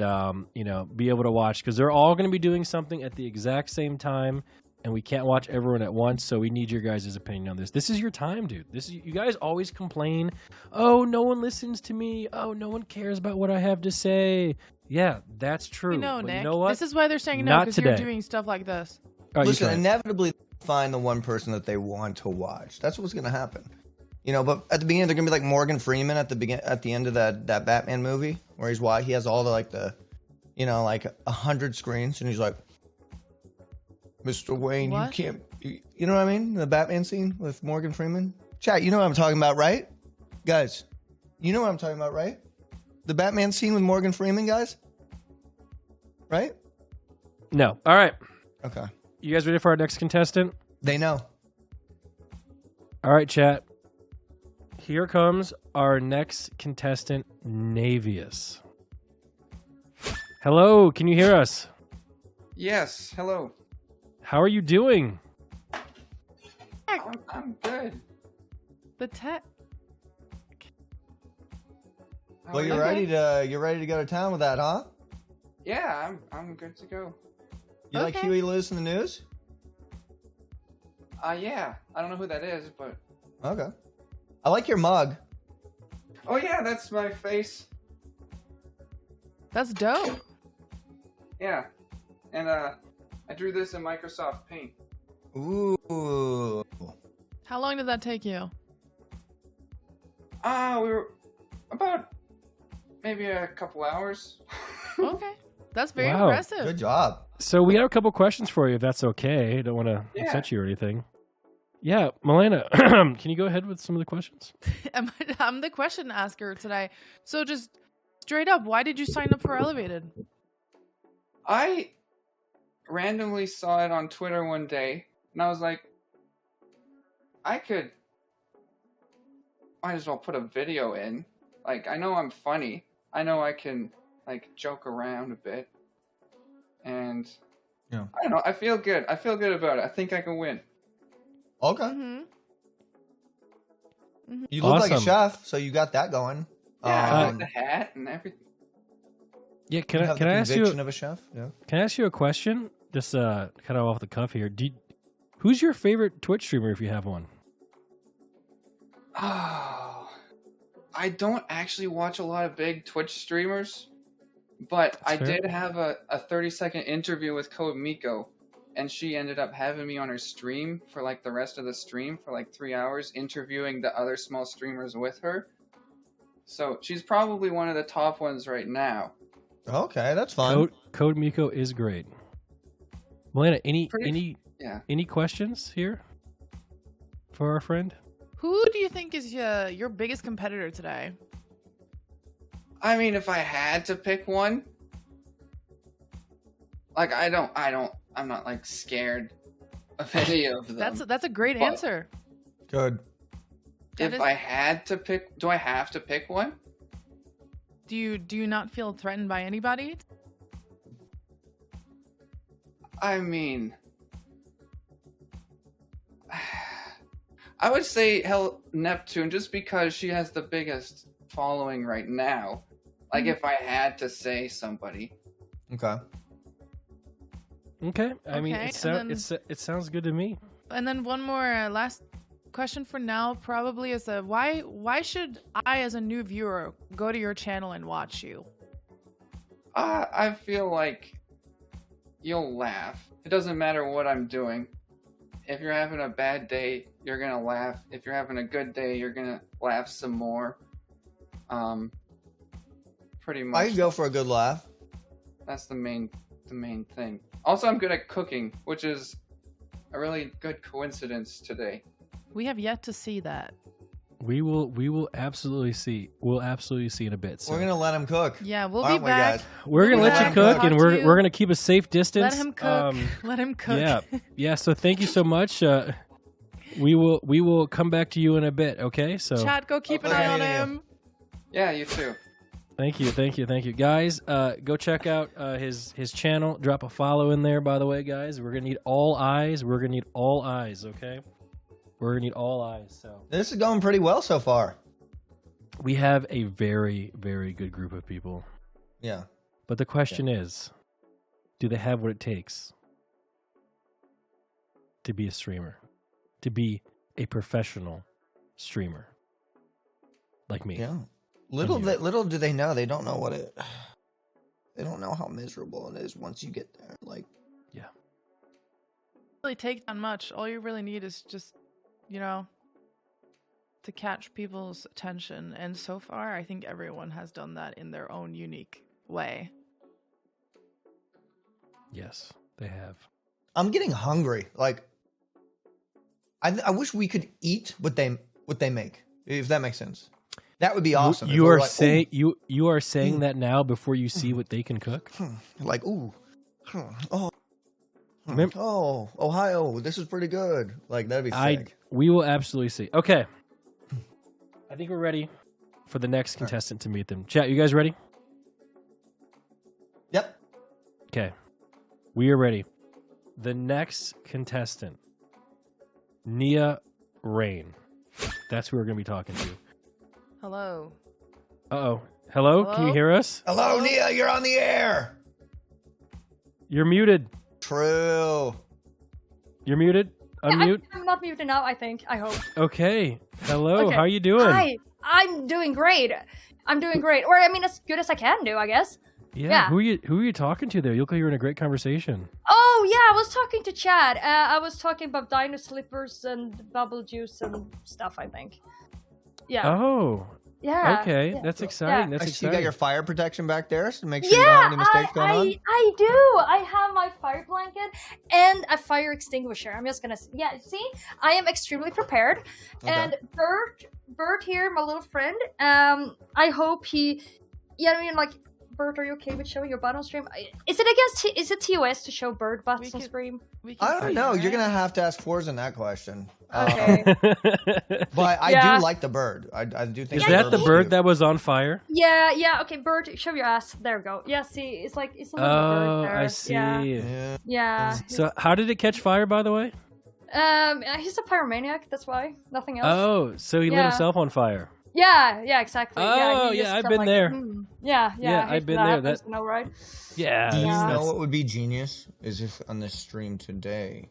be able to watch, because they're all going to be doing something at the exact same time, and we can't watch everyone at once, so we need your guys' opinion on this. This is your time, dude. You guys always complain, oh, no one listens to me, oh, no one cares about what I have to say. Yeah, that's true. We know, but Nick. you know what? This is why they're saying no, because you're doing stuff like this. Listen, inevitably find the one person that they want to watch. That's what's going to happen. But at the beginning, they're gonna be like Morgan Freeman at the end of that Batman movie, where he has all the 100 screens, and he's like, Mr. Wayne, you can't, you know what I mean? The Batman scene with Morgan Freeman. Chat, you know what I'm talking about, right? Guys, you know what I'm talking about, right? The Batman scene with Morgan Freeman, guys? Right? No. All right. Okay. You guys ready for our next contestant? They know. All right, chat. Here comes our next contestant, Navius. Hello, can you hear us? Yes, hello. How are you doing? I'm good. The tech. Well, you're ready to go to town with that, huh? Yeah, I'm good to go. You like Huey Lewis in the News? Yeah. I don't know who that is, but okay. I like your mug. Oh yeah, that's my face. That's dope. Yeah. And I drew this in Microsoft Paint. Ooh. How long did that take you? We were about maybe a couple hours. Okay. That's very Wow. impressive. Good job. So we have a couple questions for you, if that's okay. I don't want to upset you or anything. Yeah, Malena, can you go ahead with some of the questions? I'm the question asker today. So just straight up, why did you sign up for Elevated? I randomly saw it on Twitter one day, and I was like, might as well put a video in. Like, I know I'm funny. I know I can, like, joke around a bit. And, yeah. I don't know, I feel good. I feel good about it. I think I can win. Okay. Mm-hmm. You look like a chef, so you got that going. Yeah, I got the hat and everything. Yeah, can I ask you of a chef? Yeah. Can I ask you a question? Just kind of off the cuff here. Who's your favorite Twitch streamer if you have one? Oh, I don't actually watch a lot of big Twitch streamers, but I did have a 30-second interview with Code Miko, and she ended up having me on her stream for like the rest of the stream for like 3 hours, interviewing the other small streamers with her. So she's probably one of the top ones right now. Okay, that's fun. Code Miko is great. Malena, any questions here for our friend? Who do you think is your biggest competitor today? I mean, if I had to pick one, like I'm not like scared of any of them. That's a great answer. Good. If I had to pick, do I have to pick one? Do you not feel threatened by anybody? I mean, I would say Neptune, just because she has the biggest following right now. Like, if I had to say somebody. Okay. Okay. I mean, Okay, it sounds good to me. And then one more last question for now probably is why should I, as a new viewer, go to your channel and watch you? I feel like you'll laugh. It doesn't matter what I'm doing. If you're having a bad day, you're gonna laugh. If you're having a good day, you're gonna laugh some more. Pretty much. I can go for a good laugh. That's the main thing. Also, I'm good at cooking, which is a really good coincidence today. We have yet to see that. We will absolutely see. We'll absolutely see in a bit. So. We're gonna let him cook. Yeah, we'll be back. We're gonna let you cook, and we're gonna keep a safe distance. Let him cook. Let him cook. Yeah. So thank you so much. We will come back to you in a bit. Okay. So Chat, go keep an eye on him. Yeah, you too. Thank you, guys. Go check out his channel. Drop a follow in there, by the way, guys. We're gonna need all eyes. Okay. We're gonna need all eyes. So this is going pretty well so far. We have a very, very good group of people. Yeah. But the question is, do they have what it takes to be a streamer, to be a professional streamer like me? Yeah. Little do they know, they don't know they don't know how miserable it is once you get there. Like, yeah. Really take that much. All you really need is just, to catch people's attention. And so far, I think everyone has done that in their own unique way. Yes, they have. I'm getting hungry. Like, I wish we could eat what they make, if that makes sense. That would be awesome. You are saying you are saying that now before you see what they can cook. Like, Ohio, this is pretty good. Like, that'd be sick. We will absolutely see. Okay, I think we're ready for the next contestant to meet them. Chat, you guys ready? Yep. Okay, we are ready. The next contestant, Nia Rain. That's who we're going to be talking to. Hello. Uh-oh. Hello? Can you hear us? Hello, Nia, you're on the air. You're muted. True. You're muted? Unmute? I'm not muted now, I think. I hope. Okay. Hello. Okay. How are you doing? Hi. I'm doing great. Or, I mean, as good as I can do, I guess. Yeah. Who are you talking to there? You look like you're in a great conversation. Oh, yeah, I was talking to Chad. I was talking about dino slippers and bubble juice and stuff, I think. Yeah. Oh. Yeah. Okay, yeah. that's exciting. I That's see you got exciting. your fire protection back there to make sure you don't have any mistakes going on. I do. I have my fire blanket and a fire extinguisher. I'm just gonna, see, I am extremely prepared. Okay. And Bert here, my little friend. I hope he, Bert, are you okay with showing your butt on stream? Is it TOS to show Bert butts on stream? I don't know. You're gonna have to ask Forza that question. Okay. But I do like the bird. I do think. Is that the bird that was on fire? Yeah. Okay, Bert, show your ass. There we go. Yeah, see, it's a little bird there. I see. Yeah. So how did it catch fire, by the way? He's a pyromaniac. That's why. Nothing else. Oh, so he lit himself on fire. Yeah, exactly. Oh, he just I've felt been like, there. Yeah, I've been there. That no, right? Yeah. Do you know what would be genius? Is if on this stream today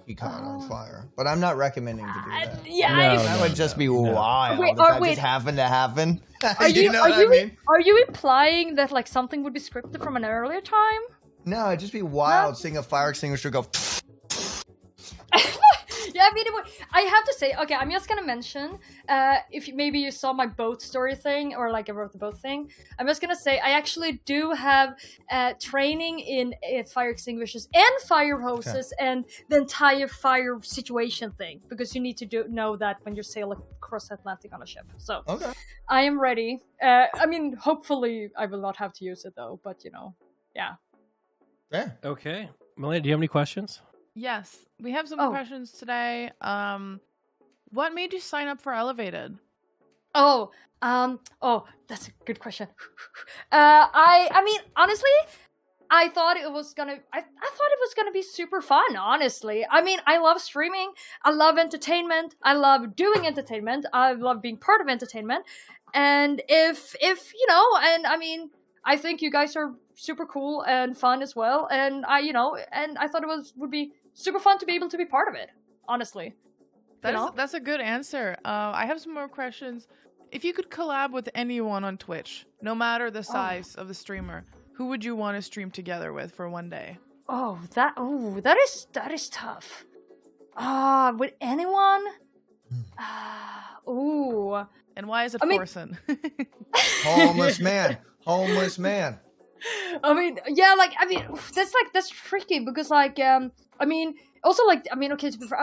he caught on fire. But I'm not recommending to do that. That would just be wild. Wait, if that wait. just happened to happen. Are you, know what I mean? Are you implying that like something would be scripted from an earlier time? No, it'd just be wild seeing a fire extinguisher go. Yeah, I mean, I have to say, okay, I'm just gonna mention, if maybe you saw my boat story thing, or like I wrote the boat thing, I'm just gonna say I actually do have training in fire extinguishers and fire hoses and the entire fire situation thing, because you need to know that when you sail across the Atlantic on a ship. So I am ready. I mean, hopefully I will not have to use it though, but yeah. Okay. Malena, do you have any questions? Yes, we have some questions today. What made you sign up for Elevated? Oh, that's a good question. I mean, honestly, I thought it was gonna be super fun, honestly. I mean, I love streaming, I love entertainment, I love doing entertainment, I love being part of entertainment, and if and I mean, I think you guys are super cool and fun as well, and I thought it would be super fun to be able to be part of it, honestly. That's a good answer. I have some more questions. If you could collab with anyone on Twitch, no matter the size of the streamer, who would you want to stream together with for one day? That is tough. With anyone? And why is it Forsen? Homeless man. I mean, that's tricky because okay, I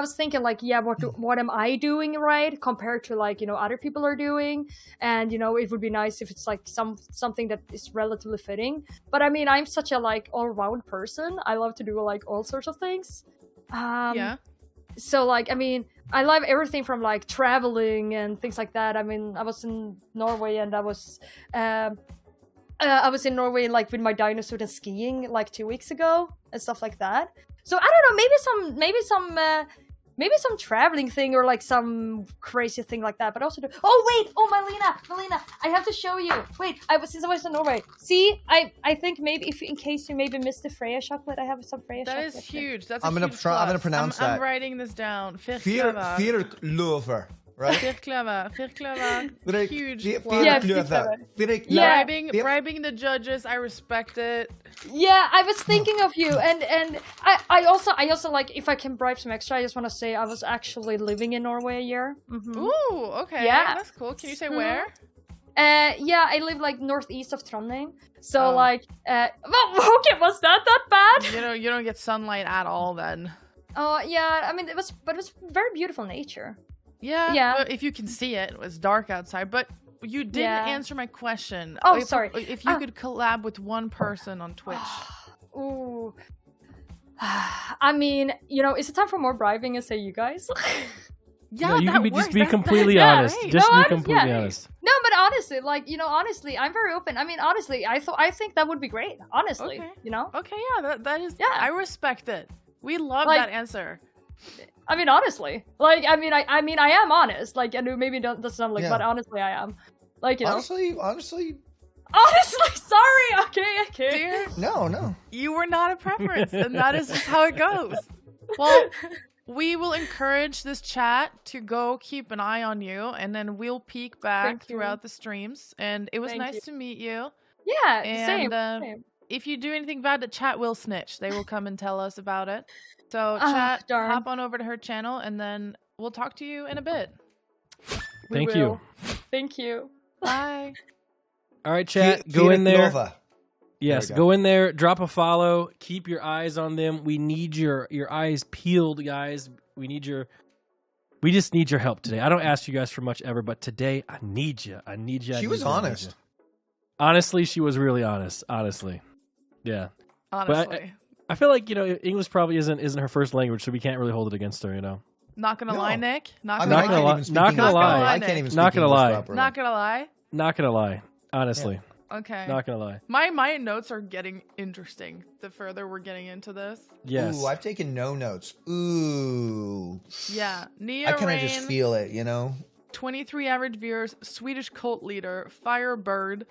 was thinking what am I doing right compared to other people are doing, and it would be nice if it's like something that is relatively fitting. But I mean, I'm such a all-round person. I love to do all sorts of things. So I mean, I love everything from traveling and things like that. I mean, I was in Norway and I was in Norway with my dinosaur and skiing 2 weeks ago and stuff like that. So I don't know, maybe some traveling thing or some crazy thing like that. But also Malena, I have to show you. Wait, since I was in Norway, see, I think maybe in case you maybe missed the Freya chocolate, I have some Freya chocolate. That is huge. That's I'm gonna pronounce that. I'm writing this down. Firklöver. Right? Firklöver. Huge plus. Bribing the judges, I respect it. Yeah, I was thinking of you, and I also if I can bribe some extra, I just want to say I was actually living in Norway a year. Mm-hmm. Ooh, okay, yeah, that's cool. Can you say where? Yeah, I live northeast of Trondheim. So okay, was that bad? You don't get sunlight at all then. Oh yeah, I mean it was very beautiful nature. Yeah. But if you can see it, it was dark outside. But you didn't answer my question. Oh, sorry. If you could collab with one person on Twitch. Ooh. I mean, is it time for more bribing and say you guys? Yeah, you can just be completely honest. Right. Just be completely honest. No, but honestly, honestly, I'm very open. I mean, honestly, I think that would be great. Honestly, Okay, yeah, that is. Yeah, I respect it. We love that answer. I mean, honestly, I mean, I am honest. And maybe doesn't sound but honestly, I am. Honestly. Sorry. Okay. Dear, no. You were not a preference, and that is just how it goes. Well, we will encourage this chat to go keep an eye on you, and then we'll peek back throughout the streams. And it was nice to meet you. Yeah, and, same. If you do anything bad, the chat will snitch. They will come and tell us about it. So chat, hop on over to her channel, and then we'll talk to you in a bit. Thank you. Thank you. Bye. All right, chat. Fiat Go in there. Nova. Yes, There we go. go in there. Drop a follow. Keep your eyes on them. We need your eyes peeled, guys. We just need your help today. I don't ask you guys for much ever, but today I need you. I need you. She was honest. Honestly, she was really honest. Honestly, yeah. Honestly. But I feel like English probably isn't her first language, so we can't really hold it against her. Not gonna lie, Nick. Not gonna lie. Not gonna lie. I can't even speak Not gonna English lie. properly. Not gonna lie. Not gonna lie. Honestly. Okay. Not gonna lie. My notes are getting interesting the further we're getting into this. Yes. Ooh, I've taken no notes. Ooh. Yeah. Nia I kind of Rain, just feel it, 23 average viewers, Swedish cult leader, Firebird,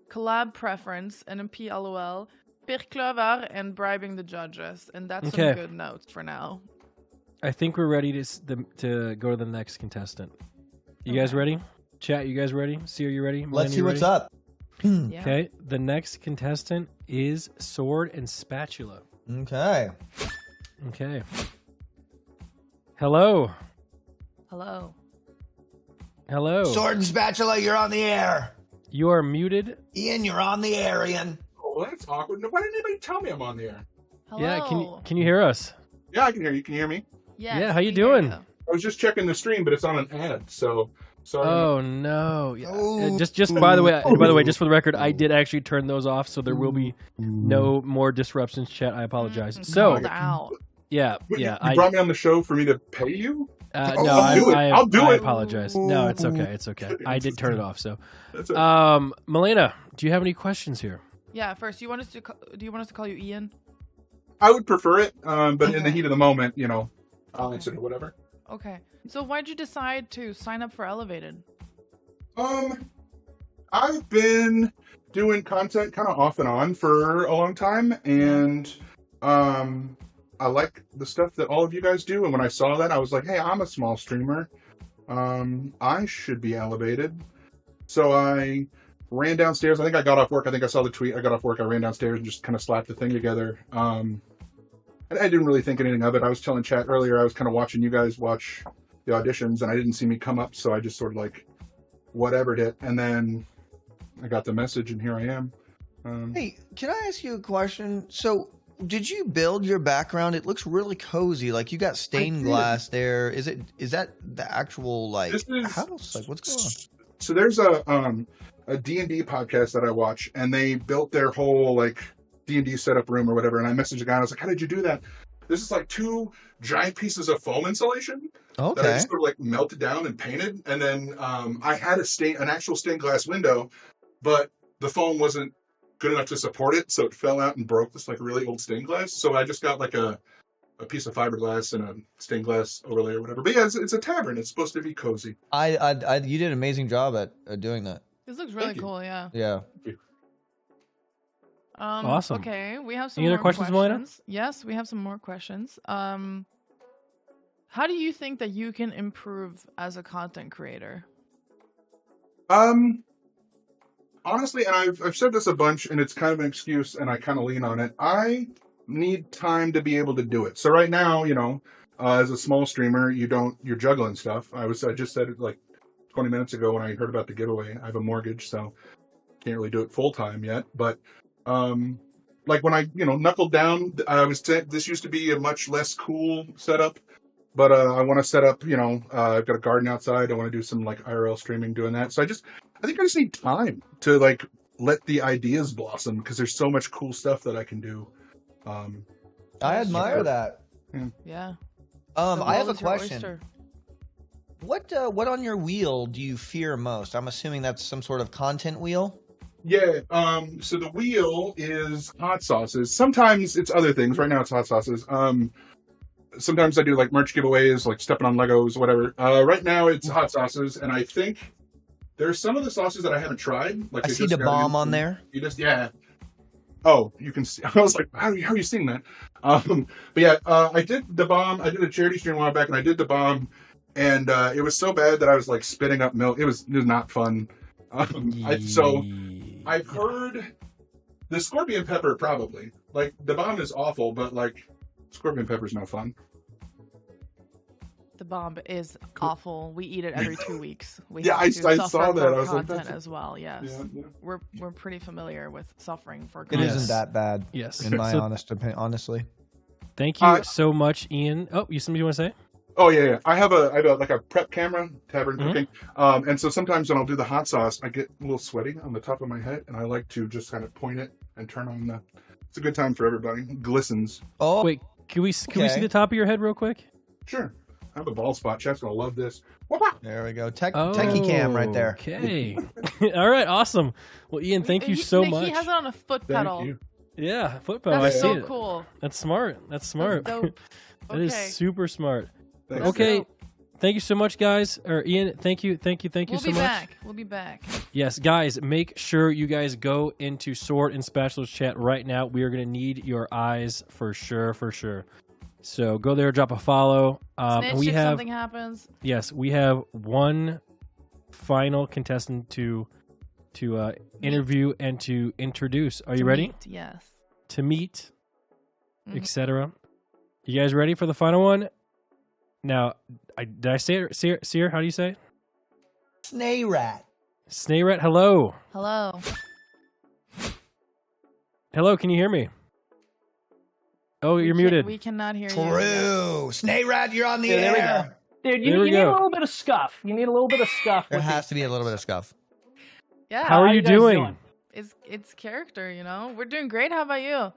collab preference, Nmplol, Pirklöver, and bribing the judges. And that's Okay. some good notes for now. I think we're ready to go to the next contestant. You guys ready? Chat, you guys ready? See, are you ready? Let's Malena, see you what's ready? up. Yeah. Okay, the next contestant is Sword and Spatula. Okay. Okay. Hello. Hello. Hello. Sword and Spatula, you're on the air. You are muted. Ian, you're on the air, Ian. Oh, that's awkward. Why didn't anybody tell me I'm on the air? Hello. Yeah, can you hear us? Yeah, I can hear you. Can you hear me? Yes, Yeah, how you we hear doing? you. I was just checking the stream, but it's on an ad, so sorry. Oh no! Yeah. Oh. Just by the way, just for the record, I did actually turn those off, so there will be no more disruptions. Chat, I apologize. So Called out. yeah, Wait, yeah. You brought me on the show for me to pay you? No, I'll do it. I'll do I it. apologize. No, it's okay. It's okay. I did turn it off. So, That's it. Malena, do you have any questions here? Yeah. First, do you want us to call you Ian? I would prefer it, but in the heat of the moment, I'll answer to whatever. Okay. So why'd you decide to sign up for Elevated? I've been doing content kind of off and on for a long time, and I like the stuff that all of you guys do. And when I saw that, I was like, hey, I'm a small streamer. I should be elevated. So I ran downstairs. I think I got off work. I think I saw the tweet. I got off work. I ran downstairs and just kind of slapped the thing together. And I didn't really think anything of it. I was telling chat earlier, I was kind of watching you guys watch the auditions, and I didn't see me come up, so I just sort of like whatevered it. And then I got the message, and here I am. Hey, can I ask you a question? So, did you build your background? It looks really cozy. Like you got stained glass there. Is that the actual house? Like what's going on? So there's a D&D podcast that I watch, and they built their whole like D&D setup room or whatever. And I messaged a guy, and I was like, "How did you do that?" This is like 2 giant pieces of foam insulation that I just sort of like melted down and painted, and then I had an actual stained glass window, but the foam wasn't good enough to support it, so it fell out and broke this like really old stained glass. So I just got like a piece of fiberglass and a stained glass overlay or whatever. But yeah, it's a tavern. It's supposed to be cozy. You did an amazing job at doing that. This looks really cool. Yeah. Yeah. Awesome. Okay, we have some Any more other questions, Malena? Yes, we have some more questions. How do you think that you can improve as a content creator? Honestly, and I've said this a bunch, and it's kind of an excuse, and I kind of lean on it. I need time to be able to do it. So right now, as a small streamer, you're juggling stuff. I just said it like 20 minutes ago when I heard about the giveaway. I have a mortgage, so can't really do it full time yet. But like when I knuckled down, this used to be a much less cool setup. But I want to set up, I've got a garden outside. I want to do some like IRL streaming doing that. So I think I just need time to like let the ideas blossom because there's so much cool stuff that I can do. I admire that. Yeah. I have a question. What on your wheel do you fear most? I'm assuming that's some sort of content wheel. Yeah. So the wheel is hot sauces. Sometimes it's other things. Right now it's hot sauces. Sometimes I do like merch giveaways, like stepping on Legos, whatever. Right now it's hot sauces, and I think there's some of the sauces that I haven't tried. Like I see the bomb on there. Yeah. Oh, you can see. I was like, how are you seeing that? But yeah, I did the bomb. I did a charity stream a while back, and I did the bomb, and it was so bad that I was like spitting up milk. It was not fun. So I've heard the scorpion pepper probably. Like the bomb is awful, but like scorpion pepper's no fun. The bomb is awful. We eat it every 2 weeks. We Yeah, have I to saw suffer that. for I was like, content that's- as well. Yes, Yeah. we're pretty familiar with suffering for It content. isn't that bad. Yes. In my So- honest opinion, honestly. Thank you so much, Ian. Oh, you something you want to say? Oh yeah. I have a like a prep camera, tavern Mhm. cooking, and so sometimes when I'll do the hot sauce, I get a little sweaty on the top of my head, and I like to just kind of point it and turn on the. It's a good time for everybody. Glistens. Oh wait, can we see okay. the top of your head real quick? Sure. I have a bald spot. Chat's gonna love this. There we go. Techie cam right there. Okay. All right. Awesome. Well, Ian, thank you so much. He has it on a foot pedal. Yeah, foot pedal. That's I so see it. cool. That's smart. That's smart. dope. That is Okay. super smart. Thanks. Okay. Thank you so much, guys. Or Ian, thank you We'll so be much. back. We'll be back. Yes, guys, make sure you guys go into Sword and Spatulas chat right now. We are going to need your eyes for sure, for sure. So go there, drop a follow. Snitch And we if have something happens. yes, we have one final contestant to interview and to introduce. Are you To ready? meet, yes. To meet, Mhm. etc. You guys ready for the final one? Now, did I say it? Seer, how do you say it? Snay rat. Snayrat, hello. Hello. Hello, can you hear me? Oh, you're muted. We cannot hear you. True. Snay rat, you're on the Yeah, there we air. Dude, There you we need a go. little bit of scuff. You need a little bit of scuff. There with has these to be a little bit of scuff. Yeah. How are you guys doing? It's character, you know. We're doing great. How about you?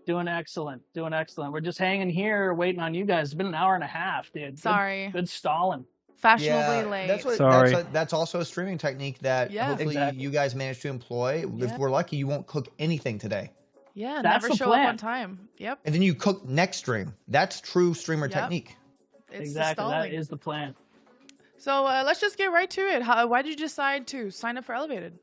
Doing excellent. Doing excellent. We're just hanging here waiting on you guys. It's been an hour and a half, dude. Good- Sorry. Good stalling. Fashionably late. That's what. Sorry. That's also a streaming technique that Yeah. hopefully Exactly. you guys manage to employ. Yeah. If we're lucky, you won't cook anything today, Yeah, That's never the show plan. up on time. Yep. and then you cook next stream. That's true streamer Yep. technique. It's Exactly. the That stalling. is the plan. So let's just get right to it. Why did you decide to sign up for Elevated?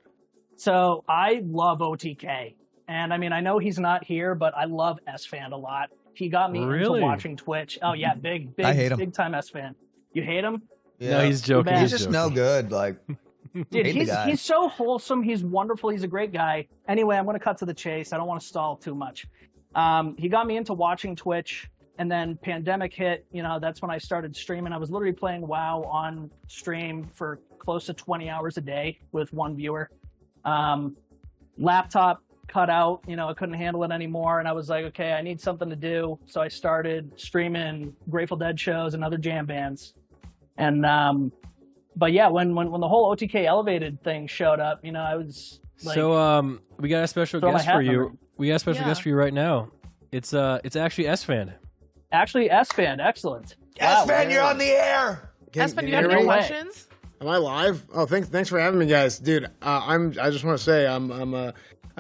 So I love OTK. And I mean, I know he's not here, but I love S-Fan a lot. He got me Really? into watching Twitch. Oh yeah, big I hate him. big time S-Fan. You hate him? No, he's joking. bad. He's just no good. Like, Dude, hate the guy. he's so wholesome. He's wonderful. He's a great guy. Anyway, I'm going to cut to the chase. I don't want to stall too much. He got me into watching Twitch, and then pandemic hit. You know, that's when I started streaming. I was literally playing WoW on stream for close to 20 hours a day with one viewer. Laptop cut out. You know, I couldn't handle it anymore, and I was like, okay, I need something to do. So I started streaming Grateful Dead shows and other jam bands. And but yeah, when the whole OTK Elevated thing showed up, you know, I was like, So we got a special throw my guest hat for in the you. ring. We got a special Yeah. guest for you right now. It's actually S-Fan. actually S-Fan, excellent. S-Man, you're on the air. Espen, can you you have hear any me? questions? Am I live? Oh, thanks for having me, guys, dude. I just want to say I'm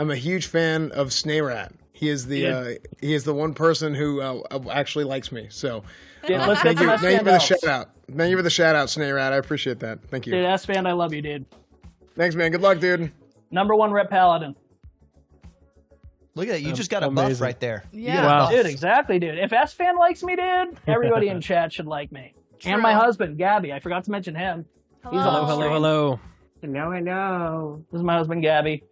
a huge fan of Snayrat. He is the one person who actually likes me. So Dude, let's get thank you, some thank you for S-Fan the belts. shout out. Thank you for the shout out, Snayrat. I appreciate that. Thank you. Dude, S-Fan, I love you, dude. Thanks, man. Good luck, dude. #1 rep Paladin. Look at that. You just got a buff Amazing. right there. You Yeah. got a Wow. buff. Dude, exactly, dude. If S-Fan likes me, dude, everybody in chat should like me. And my True. husband, Gabby. I forgot to mention him. He's Hello. on Hello, stream. hello. Hello. This is my husband, Gabby.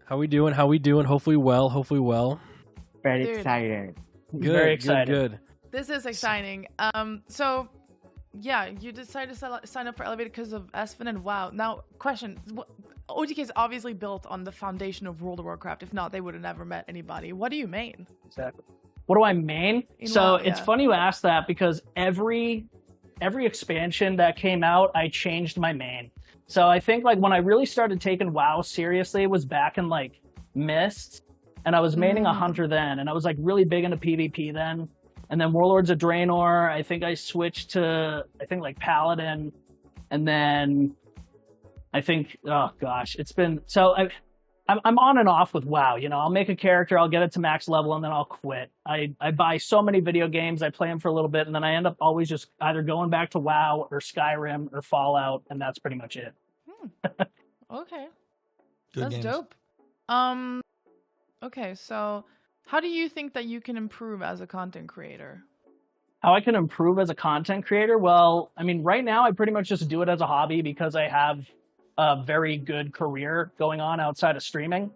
How we doing? Hopefully well. Very Dude. excited. Good, Very excited. Good. This is exciting. So, yeah, you decided to sign up for Elevated because of Espen and WoW. Now, question: OTK is obviously built on the foundation of World of Warcraft. If not, they would have never met anybody. What do you main? Exactly. What do I main? In So WoW, it's yeah. funny you asked that because every expansion that came out, I changed my main. So I think like when I really started taking WoW seriously was back in like Mist, and I was maining a hunter then, and I was like really big into PvP then. And then Warlords of Draenor, I think I switched to like Paladin, and then I think oh gosh, it's been so I'm on and off with WoW. You know, I'll make a character, I'll get it to max level, and then I'll quit. I buy so many video games, I play them for a little bit, and then I end up always just either going back to WoW or Skyrim or Fallout, and that's pretty much it. Okay, Good that's games. dope. Okay, so how do you think that you can improve as a content creator? How I can improve as a content creator? Well, I mean, right now I pretty much just do it as a hobby because I have a very good career going on outside of streaming.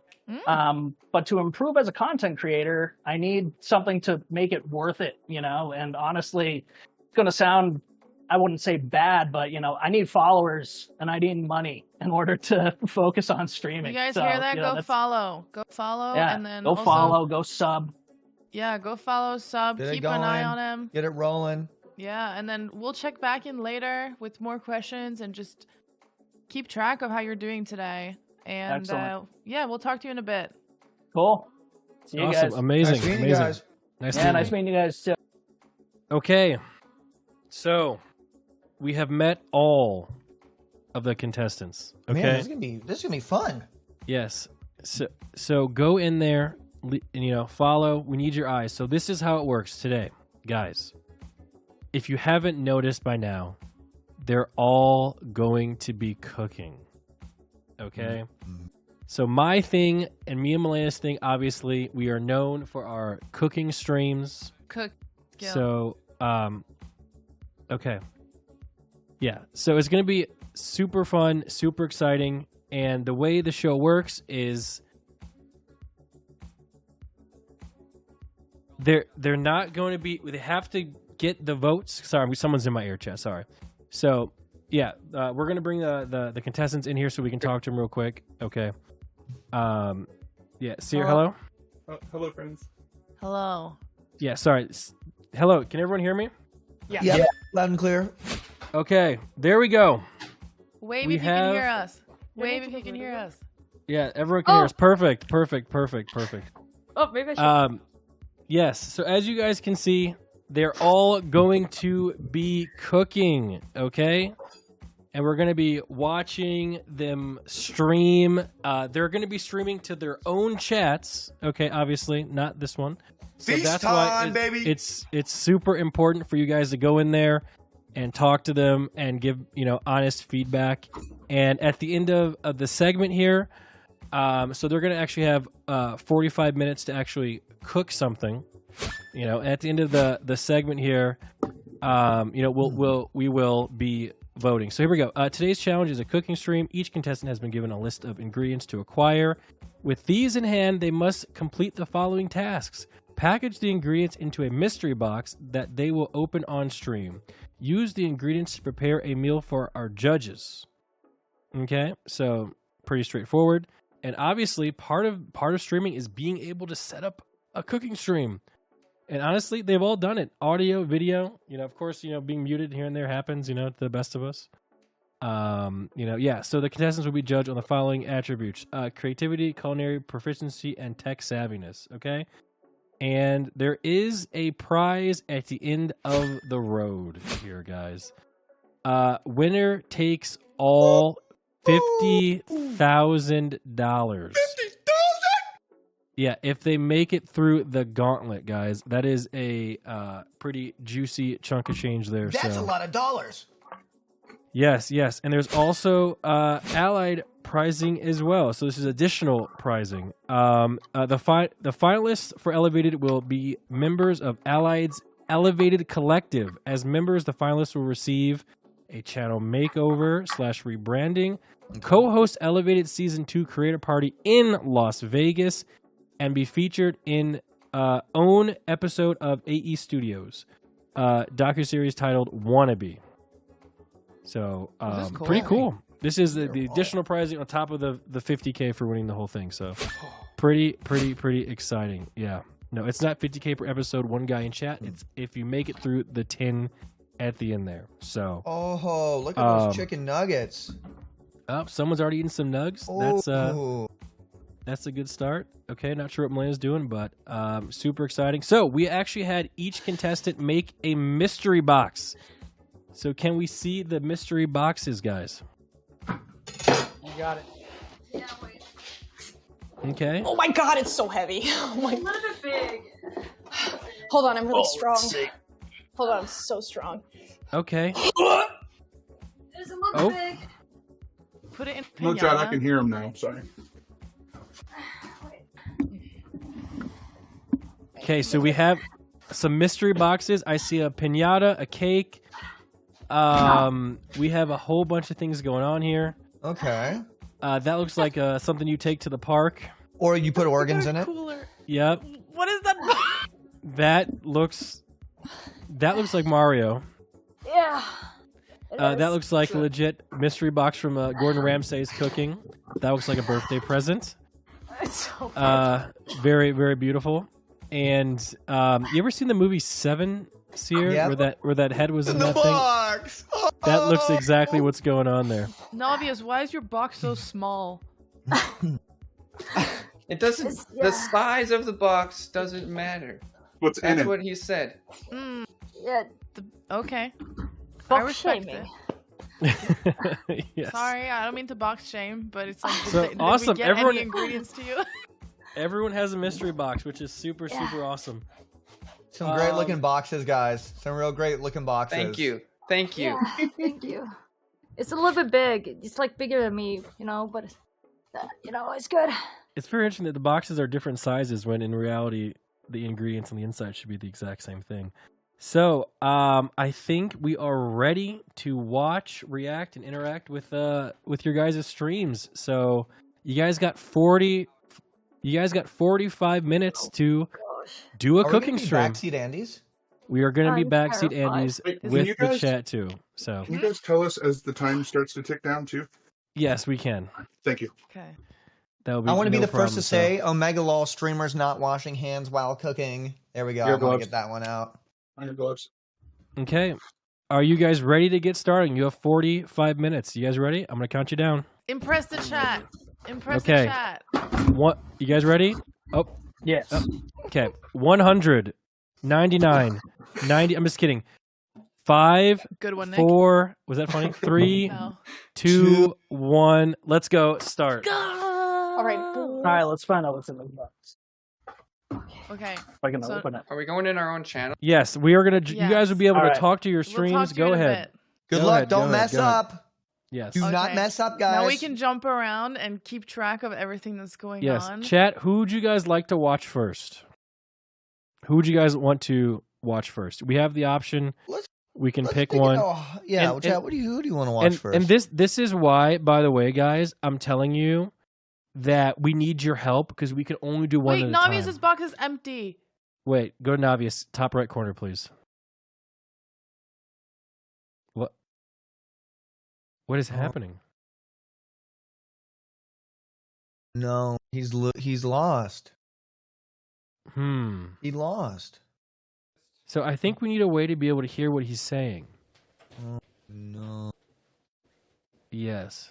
But to improve as a content creator, I need something to make it worth it, you know? And honestly, it's going to sound I wouldn't say bad, but I need followers and I need money in order to focus on streaming. You guys So, hear that? Go that's- follow. Go follow. Yeah, And then go also, follow, go sub. Yeah, go follow, sub, Get it keep an eye going. on him. Get it rolling. Yeah, and then we'll check back in later with more questions and just keep track of how you're doing today. And Excellent. yeah, we'll talk to you in a bit. Cool. See you Awesome. guys. Amazing. Nice meeting you Amazing. guys. Nice Yeah, meeting nice you. meeting you guys too. Okay. So we have met all of the contestants. Okay. Man, this is gonna be fun. Yes. So go in there and follow. We need your eyes. So this is how it works today, guys. If you haven't noticed by now, they're all going to be cooking. Okay? So my thing and me and Malena's thing, obviously, we are known for our cooking streams. Cook. Skill. So okay. Yeah. So it's going to be super fun, super exciting, and the way the show works is they're not going to be, they have to get the votes. Sorry, someone's in my ear chat. Sorry. So, yeah, we're going to bring the contestants in here so we can talk to them real quick. Okay. Yeah, Seer, hello? Hello, friends. Hello. Yeah, sorry. Hello, can everyone hear me? Yeah. Loud and clear. Okay, there we go. Wave We if you can have- hear us. Wave if you can hear us. Yeah, everyone can hear us. Perfect. Oh, maybe I should. Yes, so as you guys can see, they're all going to be cooking, okay? And we're going to be watching them stream. They're going to be streaming to their own chats, okay? Obviously, not this one. So Feast that's time, why baby. it's super important for you guys to go in there and talk to them and give honest feedback. And at the end of the segment here, so they're going to actually have 45 minutes to actually cook something. At the end of the segment here, we will be voting. So here we go. Today's challenge is a cooking stream. Each contestant has been given a list of ingredients to acquire. With these in hand, they must complete the following tasks. Package the ingredients into a mystery box that they will open on stream. Use the ingredients to prepare a meal for our judges. Okay, so pretty straightforward. And obviously, part of streaming is being able to set up a cooking stream. And honestly, they've all done it. Audio, video, of course, being muted here and there happens, to the best of us. Yeah, so the contestants will be judged on the following attributes: creativity, culinary proficiency, and tech savviness, okay? And there is a prize at the end of the road here, guys. Winner takes all $50,000. $50,000? Yeah, if they make it through the gauntlet, guys, that is a pretty juicy chunk of change there. That's a lot of dollars. Yes, and there's also allied prizing as well. So this is additional prizing. The finalists for Elevated will be members of Allied's Elevated Collective. As members, the finalists will receive a channel makeover / rebranding, co-host Elevated Season 2 Creator Party in Las Vegas, and be featured in own episode of AE Studios docuseries titled Wannabe. So cool. pretty cool. This is the additional prizing on top of the $50K for winning the whole thing. So pretty exciting. Yeah. No, it's not $50K per episode, one guy in chat. It's if you make it through the 10 at the end there. So Oh, look at those chicken nuggets. Oh, someone's already eating some nugs. That's a good start. Okay, not sure what Malena's doing, but super exciting. So we actually had each contestant make a mystery box. So can we see the mystery boxes, guys? You got it. Yeah, wait. Okay. Oh my god, it's so heavy. Oh my. A little bit big. Hold on, I'm really strong. sick. Hold on, I'm so strong. Okay. Does it look Oh. big? Put it in No, Chad, I can hear him now. Sorry. Okay, so we have some mystery boxes. I see a piñata, a cake. We have a whole bunch of things going on here. Okay. That looks like something you take to the park. Or you put organs in it. Cooler. Yep. What is that? That looks like Mario. Ew. Yeah. It That is. looks like a legit mystery box from Gordon Ramsay's cooking. That looks like a birthday present. It's so Very, very beautiful. And you ever seen the movie Seven, Seer, Yep. where that head was in the that thing? box. That looks exactly what's going on there. Navius, why is your box so small? It doesn't. The size of the box doesn't matter. What's in That's it? what he said. Yeah. Okay. I Box respect shaming. it. Yes. Sorry, I don't mean to box shame, but it's like, So, did awesome. we get Everyone- any ingredients to you? Everyone has a mystery box, which is super, super awesome. Some great looking boxes, guys. Some real great looking boxes. Thank you. Thank you. Yeah, thank you. It's a little bit big. It's like bigger than me, you know, but it's good. It's very interesting that the boxes are different sizes when in reality the ingredients on the inside should be the exact same thing. So I think we are ready to watch, react, and interact with your guys' streams. So you guys got 45 minutes to do a Are we cooking gonna be stream. Backseat Andes? We are going to be I'm backseat terrified. Andes Wait, can with you the guys- chat too. So Can you guys tell us as the time starts to tick down too? yes, we can. Thank you. Okay. That will be I want to be no the first problem, to so- say Omega Law streamers not washing hands while cooking. There we go. Your I'm gonna gloves. get that one out. On your gloves. Okay. Are you guys ready to get started? You have 45 minutes. You guys ready? I'm going to count you down. Impress the chat. Impress Okay. the chat. What? You guys ready? Oh, Yes. okay. 100, 99, 90. I'm just kidding. 5, Good one, Nick. 4. Was that funny? 3, No. 2, 1. Let's go. Start. All right. All right, let's find out what's in the box. Okay. If I can So- open it. Are we going in our own channel? Yes, we are going to. You guys will be able All to right. talk to your We'll talk streams. to you Go in a ahead. bit. Good Go luck. ahead, Don't go ahead, mess go ahead. up. Yes. Do not Okay. mess up, guys. Now we can jump around and keep track of everything that's going Yes. on. Chat, who would you guys like to watch first? Who would you guys want to watch first? We have the option. We can pick one. Yeah, And- chat. and- Who do you want to watch first? And this is why, by the way, guys, I'm telling you that we need your help because we can only do one Wait, at a time. Navius' box is empty. Wait, go to Navius, top right corner, please. What? What is happening? No, he's lost. He lost. So I think we need a way to be able to hear what he's saying. Oh, no. Yes.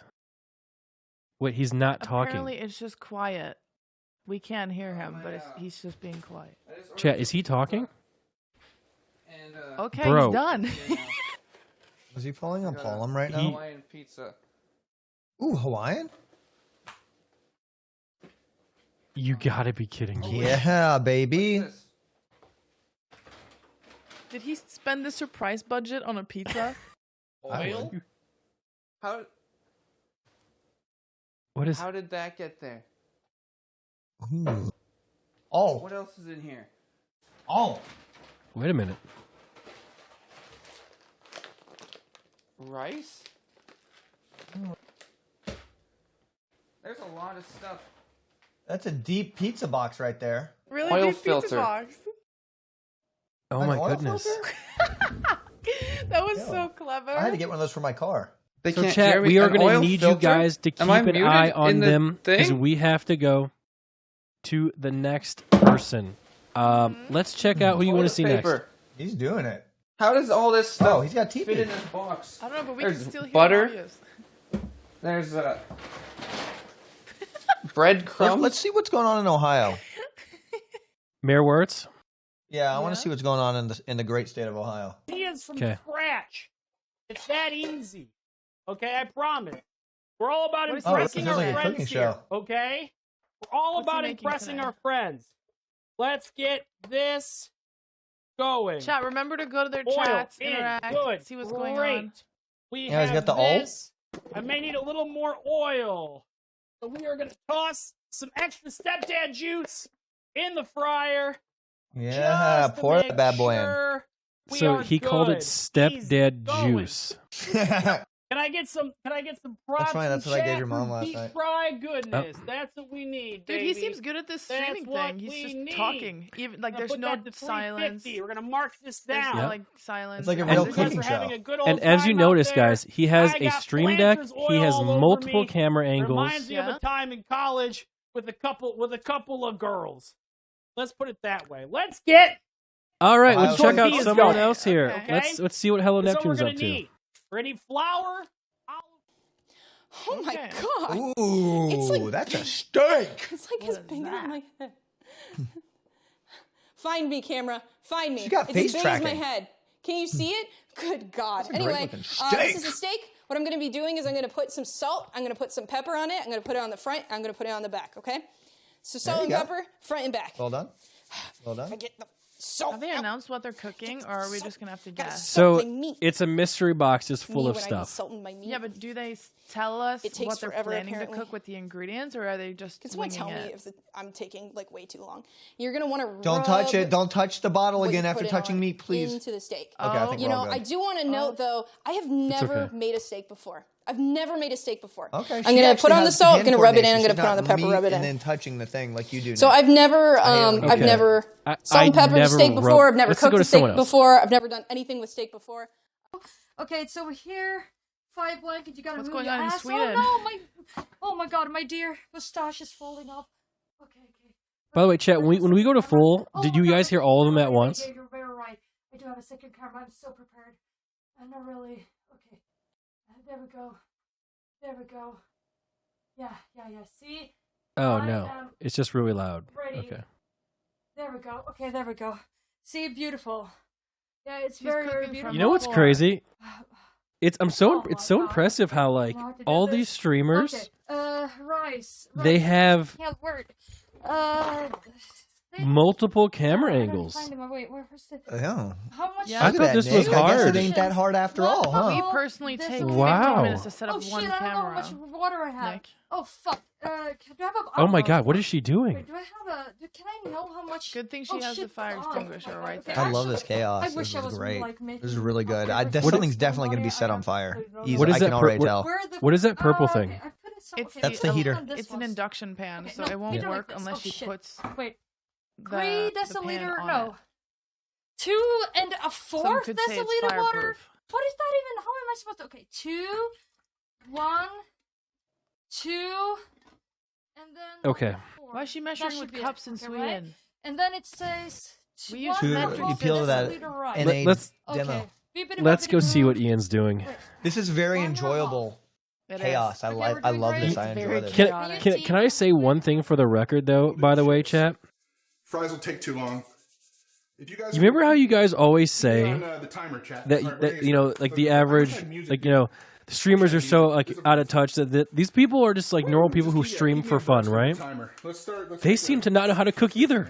Wait, he's not talking. Apparently, it's just quiet. We can't hear him, but he's just being quiet. Chat, is he talking? Okay, Bro. he's done. Is he falling on Paulum right now? Hawaiian pizza. Ooh, Hawaiian? You gotta be kidding me. Yeah, baby. Did he spend the surprise budget on a pizza? Oil? How? What is? How did that get there? Ooh. Oh. What else is in here? Oh. Wait a minute. Rice? There's a lot of stuff. That's a deep pizza box right there. Really Oil deep filter. pizza box. Oh An my oil goodness. filter? That was Yo, so clever. I had to get one of those for my car. They So can't chat, hear me. we are An going to oil need filter? you guys to keep Am I an muted eye in on the them because thing? we have to go to the next person. Let's check out who you want to see next. Paper. He's doing it. How does all this stuff Oh, he's got teeth fit in in this box? I don't know, but we There's can still hear butter. Navius. There's Let's breadcrumbs. see what's going on in Ohio. Mayor Wirtz? Yeah, I want to see what's going on in the great state of Ohio. Ideas from Okay. scratch. It's that easy. Okay, I promise. We're all about What is he impressing making? our Sounds like a cooking friends here. show. Okay? We're all What's he about making impressing today? our friends. Let's get this going. Chat, remember to go to their Oil chats, in. interact, Good. see what's Great. going on. We Yeah, he's have got the old? this. I may need a little more oil. So we are going to toss some extra stepdad juice in the fryer. Yeah, just to pour make that bad boy sure we So are he called it good. stepdad He's going. juice. in. Can I get some props? That's fine. That's in what I chat gave your mom for last deep night. fry goodness. That's what we need, Dude, baby. he seems good at this That's streaming what thing. He's we just need. talking. Even like I'm gonna there's put no that to silence. 350. We're gonna mark this There's down. no like silence. It's like a or real anything. You guys cooking are having show. a good old And as you time out notice, there. guys, he has I a got stream deck. Planters He oil has all over multiple me. camera angles. Reminds me of a time in college with a couple of girls. Let's put it that way. Let's get. All right, let's check out tortillas someone going. else here. Okay. Let's see what Hello This is what we're Neptune's gonna up to. need. We're gonna need flour. Oh my god. Ooh, It's like that's a steak. It's like his finger on my head. Find me, camera. Find me. She got it's face as big as my tracking. head. Can you see it? Good God. That's a great Anyway, looking this steak. is a steak. What I'm going to be doing is I'm going to put some salt. I'm going to put some pepper on it. I'm going to put it on the front. I'm going to put it on the back. Okay. So There salt you and go. pepper, front and back. Well done. Well done. I get the salt. Have they announced what they're cooking, or are we just gonna have to guess? So it's a mystery box just full of stuff. Yeah, but do they tell us It takes what they're forever, planning apparently. to cook with the ingredients, or are they just It's going to winging tell me it? if I'm taking like way too long. You're going to want to Don't touch it. Don't touch the bottle again after touching meat, please. into the steak. Okay, I think you we're know, all good. I do want to note though, I have never okay. made a steak before. I've never made a steak before. Okay. I'm she going to actually put on the has salt, hand going to rub it in, I'm coordination. going to put on the She's pepper, not rub it meat in. And then touching the thing like you do. So now. I've never, Okay. I've never salt and pepper never steak rub- before. I've never Let's go cooked to a steak someone else. before. I've never done anything with steak before. Okay, so here, 5 blanket, you gotta What's move going your on in ass. Sweden? Oh my god, my dear mustache is falling off. By the way, chat, when we go to full, did you guys hear all of them at once? Yeah, you're very right. I do have a second camera. I'm so prepared. I'm not really. Okay. There we go. There we go. Yeah. See? Oh I no, am it's just really loud. ready. Okay. There we go. Okay, there we go. See, beautiful. Yeah, it's She's very, very cooking beautiful. You know what's crazy? It's so impressive how like all these streamers Okay. Rice. they have Can't word. multiple camera angles. Find him. Wait, where's the? Yeah. How much? Yeah. I thought this was Nick. I guess hard. it ain't that hard after all, huh? We personally This take is- 15 Wow. minutes to set up Oh shit! one I don't know how camera. much water I have. Nick. Oh fuck. Do I have a? Oh my god, what is she doing? Wait, do I have a? Can I know how much? Good thing she has the fire extinguisher right there. I love this chaos. I This wish I is was great. like me. This is really good. What Something's definitely going to be set on fire. Easy. What is I that? can already what- tell. what is that purple thing? It's That's the heater. It's an induction pan, so it won't heater like work this. unless Oh, she shit. puts Wait. the 3 pan deciliter? on No. it. 2 and a Some fourth could say it's deciliter water. fireproof. What is that even? How am I supposed to? Okay, 2, 1, 2, and then. Okay. Why is she measuring should with be it. cups in Okay, Sweden? right? And then it says. We use Two- metric you peel that deciliter rice. in a Let's- demo. Let's go see what Ian's doing. This is very enjoyable chaos. I love this. I enjoy this. Can I say one thing for the record though? By the way, chat. Fries will take too long. If you guys You remember how you guys always say on, the timer chat. that, Alright, that we're you know, like the average, like you know, the streamers are so like out of touch that these people are just like normal people who stream for fun, right? Let's They seem to not know how to cook either.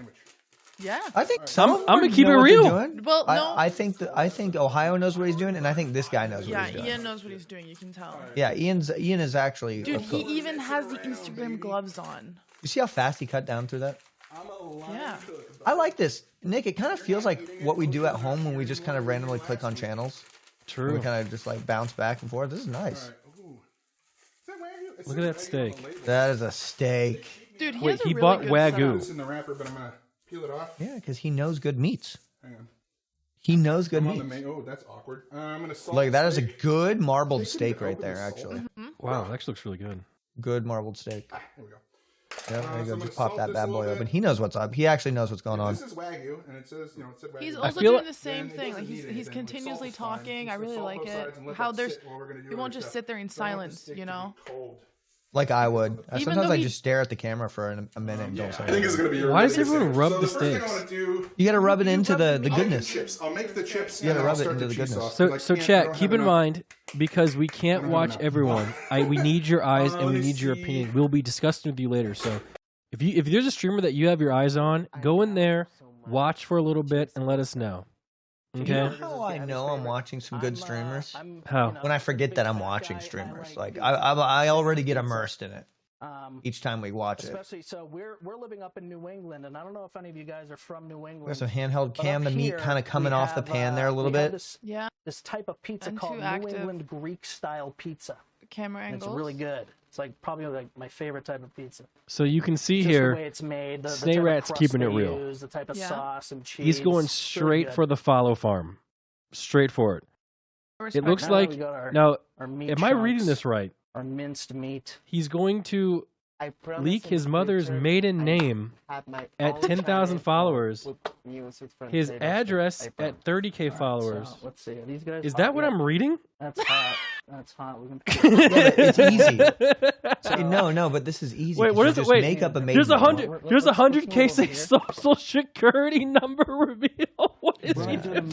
Yeah. I think some of them I'm gonna keep know it what they're real. doing. Well, no. I think Ohio knows what he's doing, and I think this guy knows what Yeah, he's doing. Ian knows what he's doing. You can tell. Yeah, Ian is actually Dude, a he cook. even has the Instagram gloves on. You see how fast he cut down through that? Yeah. I like this, Nick. It kind of feels like what we do at home when we just kind of randomly click on channels. True. We kind of just like bounce back and forth. This is nice. Look at that steak. That is a steak. Dude, he Wait, has a he really bought good Wagyu. This in the wrapper, but I'm gonna peel it off. Yeah, because he knows good meats. Hang on. He knows good I'm on the meats. oh, that's awkward. I'm gonna salt Look, that is a steak. good marbled steak right there, actually. Wow, that actually looks really good. Good marbled steak. Here we go. Yeah, there you so go. I'm gonna Just pop salt that this bad a little boy bit. open. He knows what's up. He actually knows what's going on. This is Wagyu, and it says, it said Wagyu. He's I also feel doing like- the same Then it thing. doesn't Like he's need anything. The salt continuously is fine. talking. Just I really salt like both it. sides and let How that there's sit while we're gonna do he won't other just stuff. sit there in Don't want the silence. steak You to be know. cold. Like I would. Even Sometimes though I he- just stare at the camera for a minute and don't say I think it's anything. gonna be. a Why does really good everyone steak. rub So the first thing I steaks? wanna do, You got to rub it into the I'll make the goodness. chips. I'll make the chips. You gotta and rub I'll it start into the cheese goodness. sauce, So, 'cause I so can't- I chat, don't keep have in enough. mind, because we can't watch everyone. We need your eyes and we need your opinion. We'll be discussing with you later. So, if there's a streamer that you have your eyes on, go in there, watch for a little bit, and let us know. You know Okay. how I know I'm watching some good streamers? How? When I forget that I'm watching streamers. Like I already get immersed in it. each time we watch it. Especially, so we're living up in New England, and I don't know if any of you guys are from New England. There's a handheld but cam, up the meat here, kind of coming we off the have, pan there a little we have bit. This type of pizza And called too New active. England Greek style pizza. Camera And angles. it's really good. It's like probably like my favorite type of pizza. So you can see Just here, the way it's made, the type Snake of Rat's crust keeping it they real. use, the type of sauce and cheese. He's going It's straight really for the follow farm. Straight for it. It Respect looks that. like, we got our- now, our meat am I reading chunks, this right? Our minced meat. He's going to promise leak in his the mother's future, maiden I name have my at own 10,000 channel followers, with music from his Taylor Swift. address I at promise. 30K Alright, followers. so let's see. Are these guys Is hot that what yet? I'm reading? That's hot. That's hot. We can Yeah, but it's easy. So- No, but this is easy. Wait, 'cause what you is it? just Wait, make up a here's maiden a name. hundred. Here's a 100K social security number reveal. What is he doing?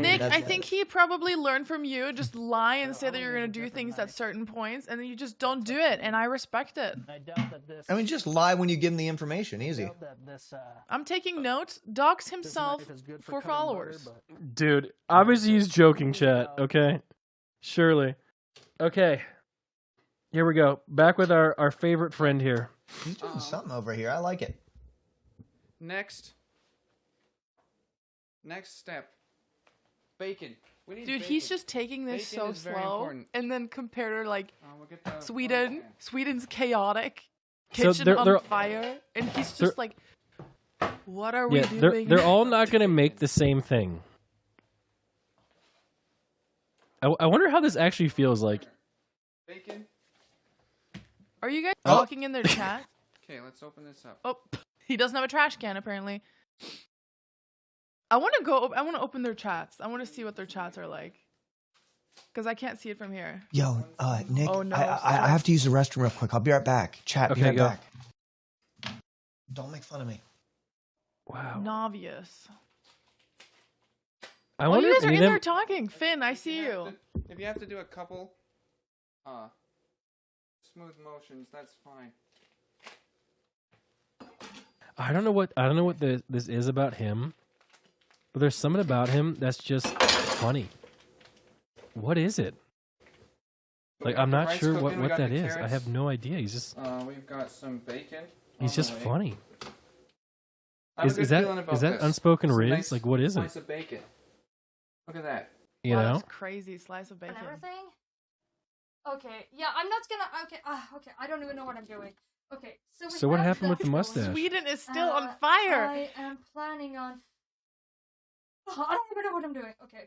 Nick, I think he probably learned from you. Just lie and say that you're gonna do things at certain points, and then you just don't do it. And I respect it. I doubt that this. I mean, just lie when you give him the information. Easy. I'm taking notes. Dox himself for followers. Dude, obviously he's joking, chat. Okay, surely. Okay, here we go. Back with our favorite friend here. He's doing something over here. I like it. Next step. Bacon. We need Dude, bacon. he's just taking this Bacon so is very slow, important. and then compared to like We'll get the- Sweden. okay. Sweden's chaotic, So kitchen they're- on fire, and he's they're- just like, "What are we Yeah, doing?" they're all not gonna make the same thing. I wonder how this actually feels like. Bacon. Are you guys Oh. talking in their chat? Okay, let's open this up. Oh, he doesn't have a trash can apparently. I want to go. I want to open their chats. I want to see what their chats are like, because I can't see it from here. Yo, Nick, Oh, no, I have to use the restroom real quick. I'll be right back. Chat, be Okay, right go. back. Don't make fun of me. Wow. Novious. I Oh, wonder you if guys are any in of there them. talking. Finn, I see you. If you have to do a couple smooth motions, that's fine. I don't know what this is about him, but there's something about him that's just funny. What is it? Like, I'm not rice sure cooking, we what got that the is. I carrots. have no idea. He's just We've got some bacon. he's on just the way. funny. I have a Is good that feeling about this. unspoken It's a riz? nice Like, what is it? Slice of bacon. Look at that. You Wow, know? that's crazy slice of bacon. And everything. Okay, yeah, I'm not gonna. Okay, okay, I don't even know what I'm doing. Okay, so. So what happened with the mustache? Sweden is still on fire. I am planning on. Oh, I don't even know what I'm doing. Okay.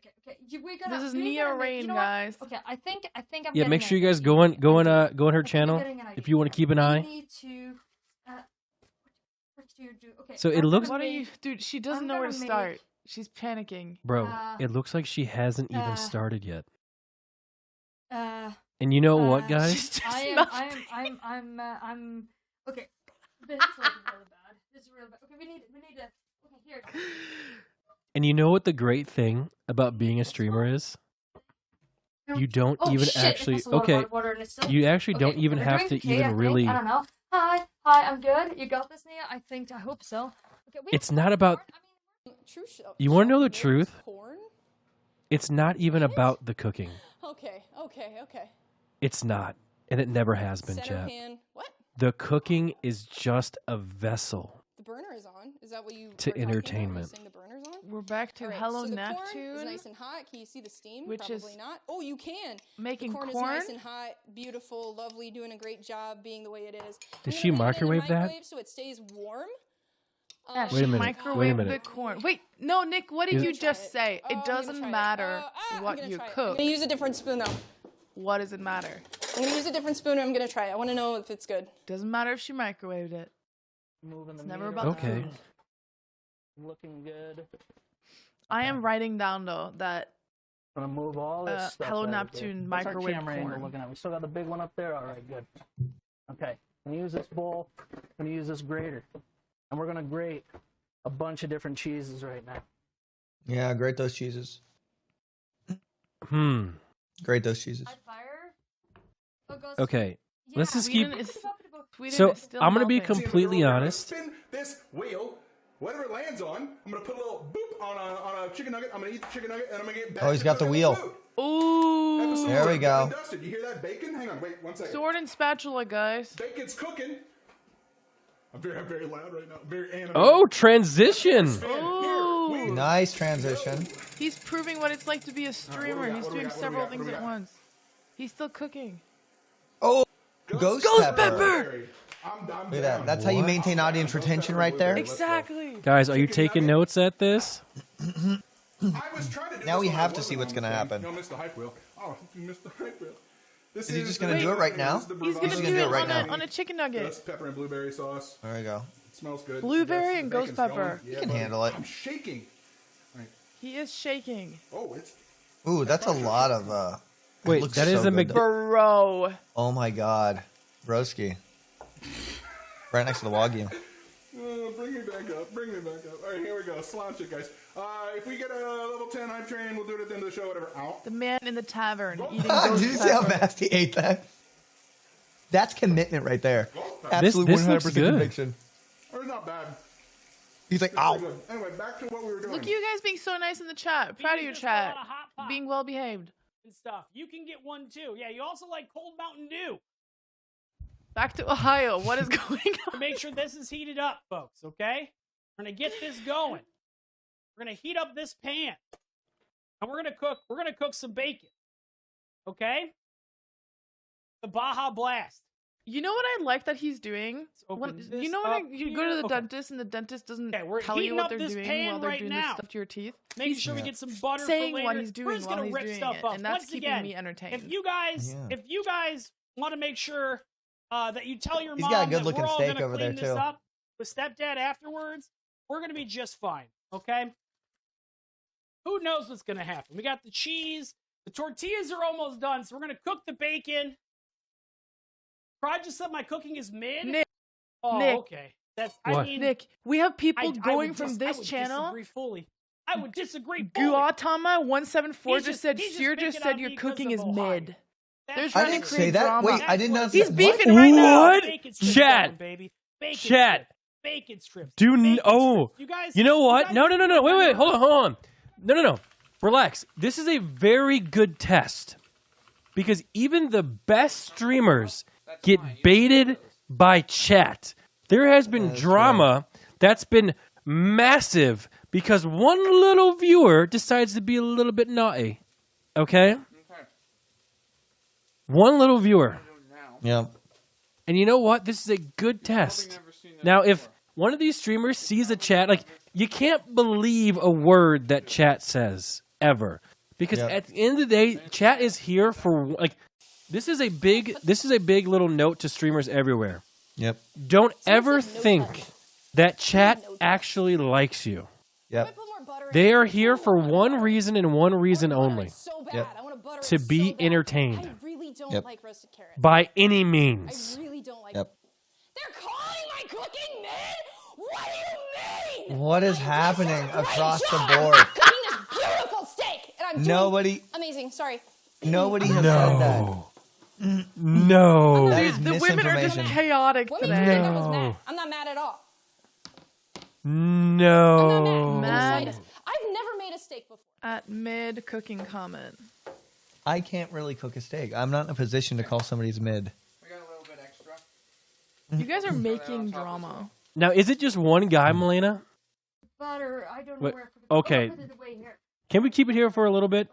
We gotta. This is we Nia gotta make- Rain, you know what? guys. Okay, I think I'm. Yeah, getting make sure it. you guys go on her channel getting an idea. if you want to keep an We eye. need to. What do you do? Okay. So it I'm looks- gonna What are you, make- dude? She doesn't I'm know where to gonna start. make- She's panicking. Bro, it looks like she hasn't even uh, started yet. Uh. And you know what, guys? I'm. Okay. This is looking really bad. This is real bad. Okay, we need to. Okay, here. And you know what the great thing about being a streamer is? You don't Oh, even shit, actually that's a lot of okay. water and it's still- You actually don't Okay, even we're have doing to okay, I even think. really. I don't know. Hi, I'm good. You got this, Nia? I hope so. Okay, we It's not about. True show. You want to know the truth? Corn? It's not even about the cooking. Okay. It's not, and it never has been, Center chat. pan. What? The cooking is just a vessel The burner is on. Is that what you to were talking about when you entertainment. saying the burner's on? We're back to Alright, Hello so the Neptune. corn is nice and hot. Can you see the steam? Which Probably is not. Oh, you can. making the corn corn? is nice and hot, beautiful, lovely, doing a great job being the way it is. Did I'm she gonna leave it in the microwave that? microwave so it stays warm. Yeah, Wait she a minute, wait a microwaved minute. the corn. Wait, no, Nick, what did Is- you just say? Oh, It I'm gonna doesn't try it. matter I'm what gonna you try it. I'm cook. gonna use a different spoon though. What does it matter? I'm gonna use a different spoon and I'm gonna try it. I want to know if it's good. Doesn't matter if she microwaved it. Moving the It's never meat about the Okay. food. Looking good. I am writing down though that Gonna move all this stuff. Hello out of here. Neptune What's our microwave camera angle corn. looking at? We still got the big one up there. All right, good. Okay, I'm gonna use this bowl. I'm gonna use this grater, and we're gonna grate a bunch of different cheeses right now. Yeah, grate those cheeses. Grate those cheeses. Okay, let's just keep. Sweden is, Sweden So is still I'm gonna be melting. completely honest. Spin this wheel. Whatever it lands on, I'm gonna put a little boop on a chicken nugget. I'm gonna eat the chicken nugget and I'm gonna get back Oh, he's to got the cooking wheel. food. Ooh. There we go. Dustin, you hear that bacon? Hang on, wait 1 second. Sword and spatula, guys. Bacon's cooking. I'm very loud right now. Very animated. Oh, transition. Ooh. Nice transition. He's proving what it's like to be a streamer. He's doing several things at once. He's still cooking. Oh, Ghost Pepper. Look at that. That's how you maintain audience retention right there. Exactly. Guys, are you taking notes at this? Now we have to see what's going to happen. Don't miss the hype wheel. Oh, you missed the hype wheel. Is he just going to do it right now? He's going to do it right now on a chicken nugget. Ghost pepper and blueberry sauce. There we go. It smells good. Blueberry and ghost pepper. You can handle it. I'm shaking. Right. He is shaking. Oh, it's. Ooh, that's a lot of. Wait, that is a Bro. Oh my God, Broski. Right next to the Wagyu. Bring me back up. Bring me back up. All right, here we go. Slant it, guys. If we get a level 10 hype train, we'll do it at the end of the show. Whatever. Ow. The man in the tavern eating Did you see how fast he ate that? That's commitment right there. Absolute 100% conviction. Or not bad. He's like, ow. Anyway, back to what we were doing. Look at you guys being so nice in the chat. Proud of your chat. Being well behaved. And stuff. You can get one too. Yeah, you also like cold Mountain Dew. Back to Ohio. What is going on? Make sure this is heated up, folks, okay? We're going to get this going. We're going to heat up this pan. And we're going to cook some bacon. Okay? The Baja Blast. You know what I like that he's doing? You know when you go to the dentist and the dentist doesn't tell you what they're doing while they're doing this stuff to your teeth? Make sure we get some butter saying for later. what he's doing while he's doing it, and that's keeping me entertained. If you guys want to make sure that you tell your He's mom got a that good-looking we're all steak going to over clean there, this too. up with stepdad afterwards, we're going to be just fine, okay? Who knows what's going to happen? We got the cheese. The tortillas are almost done, so we're going to cook the bacon. Pride just said my cooking is mid? Nick. Oh, Nick. okay. Nick, we have people going from I this would channel. Disagree fully. I would disagree fully. Guatama174 just said Sear just said your cooking is mid. They're trying I didn't to say create that. drama. Wait, I did not say He's what? beefing right now. What? Chat. Chat. Bacon strips. Oh, you know what? No. Wait. Hold on. No. Relax. This is a very good test because even the best streamers get baited by chat. There has been drama that's been massive because one little viewer decides to be a little bit naughty. Okay? One little viewer. Yeah. And you know what? This is a good test. Now, if one of these streamers sees a chat, like, you can't believe a word that chat says, ever. Because at the end of the day, chat is here for, like, this is a big little note to streamers everywhere. Yep. Don't ever think that chat actually likes you. Yep. They are here for one reason and one reason only. Yep. To be entertained. I really don't like roasted carrots. By any means. I really don't like Yep. They're calling my cooking mid? What do you mean? What is happening across the board? I'm cooking this beautiful steak, and I'm doing Nobody- amazing. Sorry. Nobody has said that. No. That is The women are just misinformation. chaotic Women today. think I was mad. I'm not mad at all. No. Mad I've never made a steak before. at mid cooking comment. I can't really cook a steak. I'm not in a position to call somebody's mid. We got a little bit extra. You guys are making drama. Now, is it just one guy, Malena? Butter, I don't know Wait, where. okay. Put it away here. Can we keep it here for a little bit?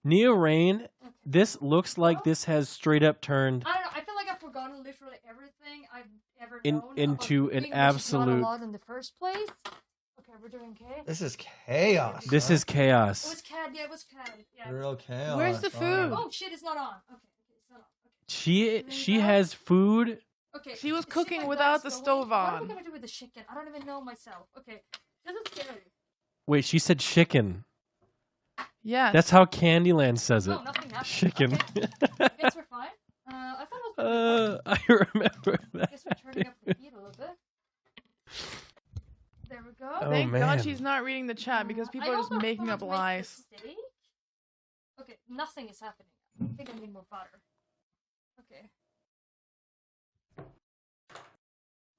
Neo Rain, this looks like this has straight up turned I don't know. I feel like I've forgotten literally everything I've ever In- known into about an cooking, which is not a absolute- lot in the first place. Okay, we're doing okay. This is chaos. This is It chaos. was CAD. Yeah, it was CAD. Yeah. Real chaos. Where's the food? Oh shit! It's not on. Okay, it's not on. She has food. Okay. She was see cooking my without glass the going? stove What are we on. gonna do with the chicken? I don't even know myself. Okay, this is scary. Wait, she said chicken. Yes. That's how Candyland says it. Oh, nothing happened. Chicken. Guess we're fine. I thought it was. I remember that. Guess we're turning up the heat a little bit. There we go. Oh, Thank man. God she's not reading the chat because people I are just also making up forgot to make the lies. steak. Okay, nothing is happening. I think I need more butter. Okay.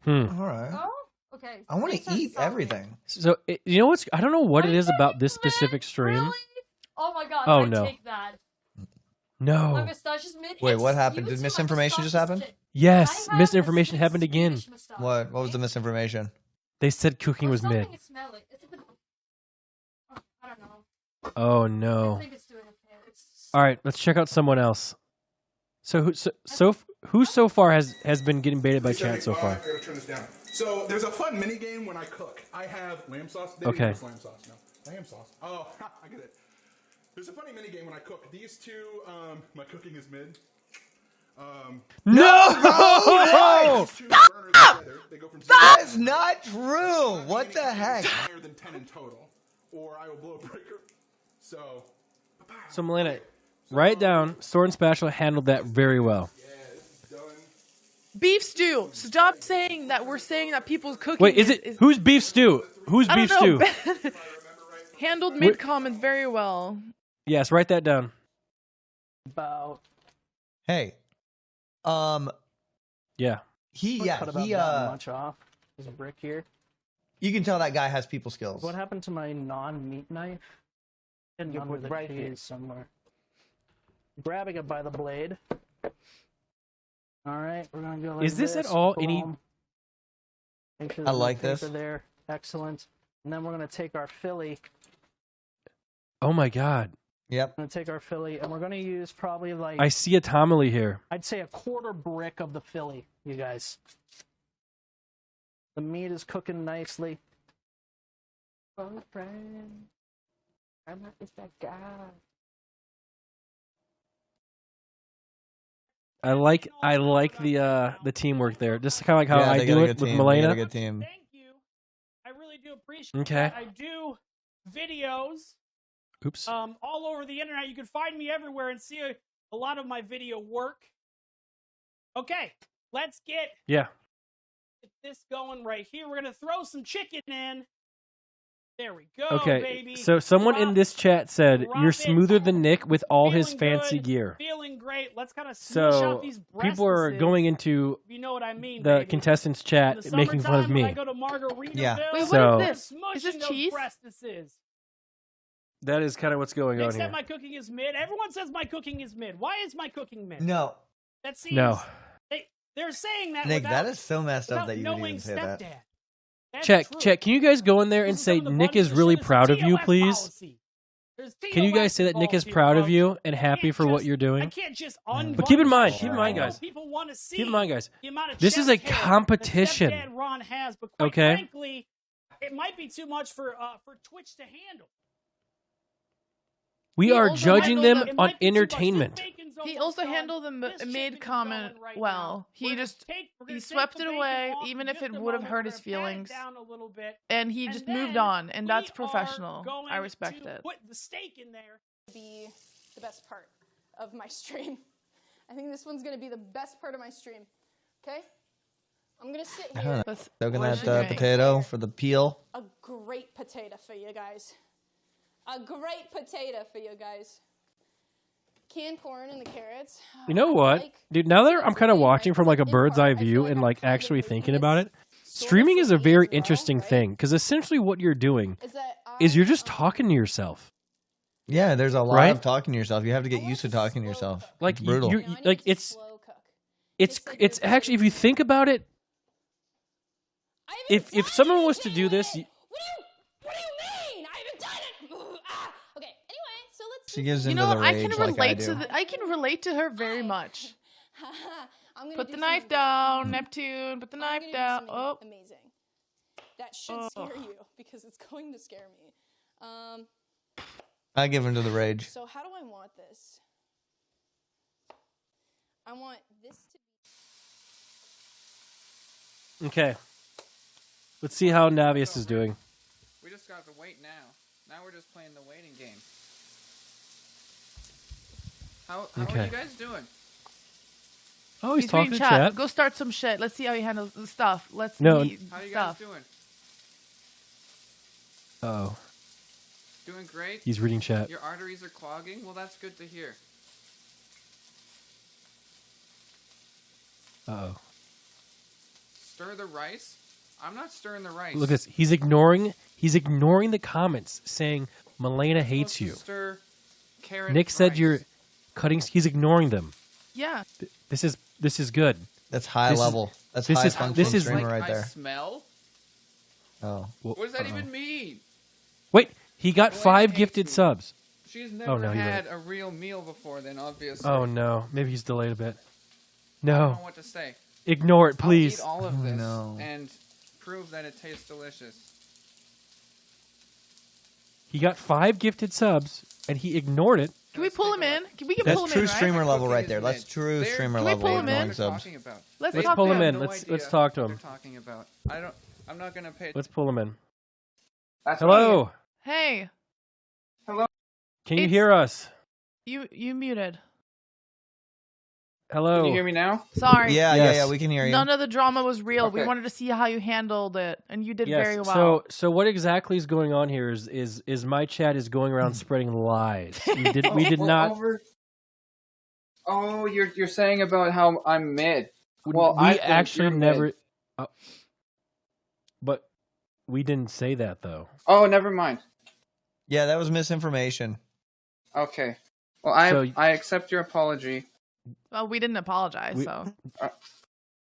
Hmm. All right. Oh, okay. I want Things to are eat solid. everything. So, you know what's... I don't know what it is about this specific stream. Really? Oh my god, Oh, I no. take that. No. My mustache is mid. Wait, It's- what you happened? would Did say my misinformation mustache just is happen? thick. Yes, I have misinformation a happened again. Swedish mustache. What was the misinformation? They said cooking Or was mid. something, it's smelly. It's a bit... I don't know. Oh I no. think it's doing okay. It's... All right, let's check out someone else. So who so far has been getting baited by chat so far? I gotta turn this down. So there's a fun mini game when I cook. I have lamb sauce. They Okay. use lamb sauce. No, lamb sauce. Oh, I get it. There's a funny mini game when I cook. These two, my cooking is mid. No! That's not true. What the heck? Higher than 10 in total, or I will blow a breaker. So Malena, write it down. Sword and Spatula handled that very well. Beef stew. Stop saying that we're saying that people's cooking. Wait, is it who's beef stew? Who's I beef don't stew? know. Handled mid comments very well. Yes, write that down. About Hey, yeah. cut about that much off. There's a brick here. You can tell that guy has people skills. What happened to my non-meat knife? Hidden You under put the right here. cheese somewhere. Grabbing it by the blade. All right, we're gonna go like Is this at this. all any- Boom. Make sure I there's no like this. paper there. Excellent. And then we're gonna take our Philly. Oh my god. Yep. We're gonna take our Philly, and we're gonna use probably like I see a homily here. I'd say a quarter brick of the Philly, you guys. The meat is cooking nicely. Oh, friend, I'm not just that guy. I like the teamwork there. Just kind of like how Yeah, I they got do a it good with team. They got a Malena. good team. I really do appreciate Okay. that. I do videos Oops. all over the internet. You can find me everywhere and see a lot of my video work. Okay, let's get Yeah. this going right here. We're gonna throw some chicken in. There we go, Okay. baby. So someone in this chat said drop you're it. smoother than Nick with all his Feeling fancy good, gear. Feeling great. Let's kind of smush So out these people are going into You know what I mean, the baby. contestants' chat In the making fun of summertime, when I me. go to Margaritaville, Yeah. Wait, So- what is this? Is smushing this those cheese? breastises. That is kind of what's going Nick on said here. my cooking is mid. Everyone says my cooking is mid. Why is my cooking mid? No. That seems No. They're saying that Nick, without, that is so messed up without that you would knowing even say stepdad. that. That's Check, true. check. Can you guys go in there and say Nick is really proud of you, TOS please? policy. There's Can you TOS guys say that Nick is involved here, proud of folks. you and happy for what you're I doing? can't just But keep in mind, unbutton guys. People want to see Keep in mind, guys. the amount of This is a chest hair competition. that stepdad Ron has, but quite Okay. frankly, it might be too much for Twitch to handle. We He are also judging handled them the- on entertainment. He also handled the mid comment well. He just he swept it away, even if it would have hurt his feelings. And he just moved on, and that's professional. I respect it. Put the steak in there. Be the best part of my stream. I think this one's gonna be the best part of my stream. Okay? I'm gonna sit I here. don't know. Soaking that potato for the peel. A great potato for you guys. A great potato for you guys. Canned corn and the carrots. You know what, dude? Now that I'm kind of watching from like a bird's eye view and like actually thinking about it, streaming is a very interesting thing because essentially what you're doing is you're just talking to yourself. Yeah, there's a lot Right? of talking to yourself. You have to get used to talking to yourself. Like It's brutal. you like it's actually if you think about it, if someone was to do this, She gives You into know, the I rage can like relate I do. I can relate to her very much. Put the knife down, Neptune. Put the knife down. Oh, amazing. That should scare you because it's going to scare me. I give into the rage. So how do I want this? I want this to okay. Let's see how Navius is doing. We just got to wait now. Now we're just playing the waiting game. How are Okay. you guys doing? Oh, he's talking reading to chat. Go start some shit. Let's see how he handles the stuff. Let's No. see How you guys stuff. doing? Oh, Doing great? he's reading chat. Your arteries are clogging? Well, that's good to hear. Oh, Stir the rice? I'm not stirring the rice. look at this. He's ignoring the comments saying Malena hates you. Stir carrot Nick said rice. you're cutting. He's ignoring them. Yeah. This is good. That's high level. That's this high is functioning this is streamer like, right there. I smell? Oh. What does that even mean? Wait, he got 5 gifted subs. She's never no, you're had right. a real meal before then, obviously. Oh no, maybe he's delayed a bit. I don't No, know what to say. ignore it, please. I'll eat all of this no. and prove that it tastes delicious. He got 5 gifted subs, and he ignored it. Can we pull him in? We can That's pull him true in, right? streamer level right there. That's true streamer Can we level pull of him in? ignoring subs. Let's Let's talk pull to him him. in. No Let's idea talk to what him. they're talking about. I'm not gonna pay. Let's pull him in. That's Hello. Hey, Can you It's- hear us? you muted. Hello. Can you hear me now? Sorry. Yeah, we can hear you. None of the drama was real. We Okay. wanted to see how you handled it, and you did Yes. very well. So what exactly is going on here is my chat is going around spreading lies. We did We're not. Oh, you're saying about how I'm mid. Well, we I think actually you're never. mid. But we didn't say that though. Oh, never mind. Yeah, that was misinformation. Okay. Well, I So- I accept your apology. Well, we didn't apologize, We- so.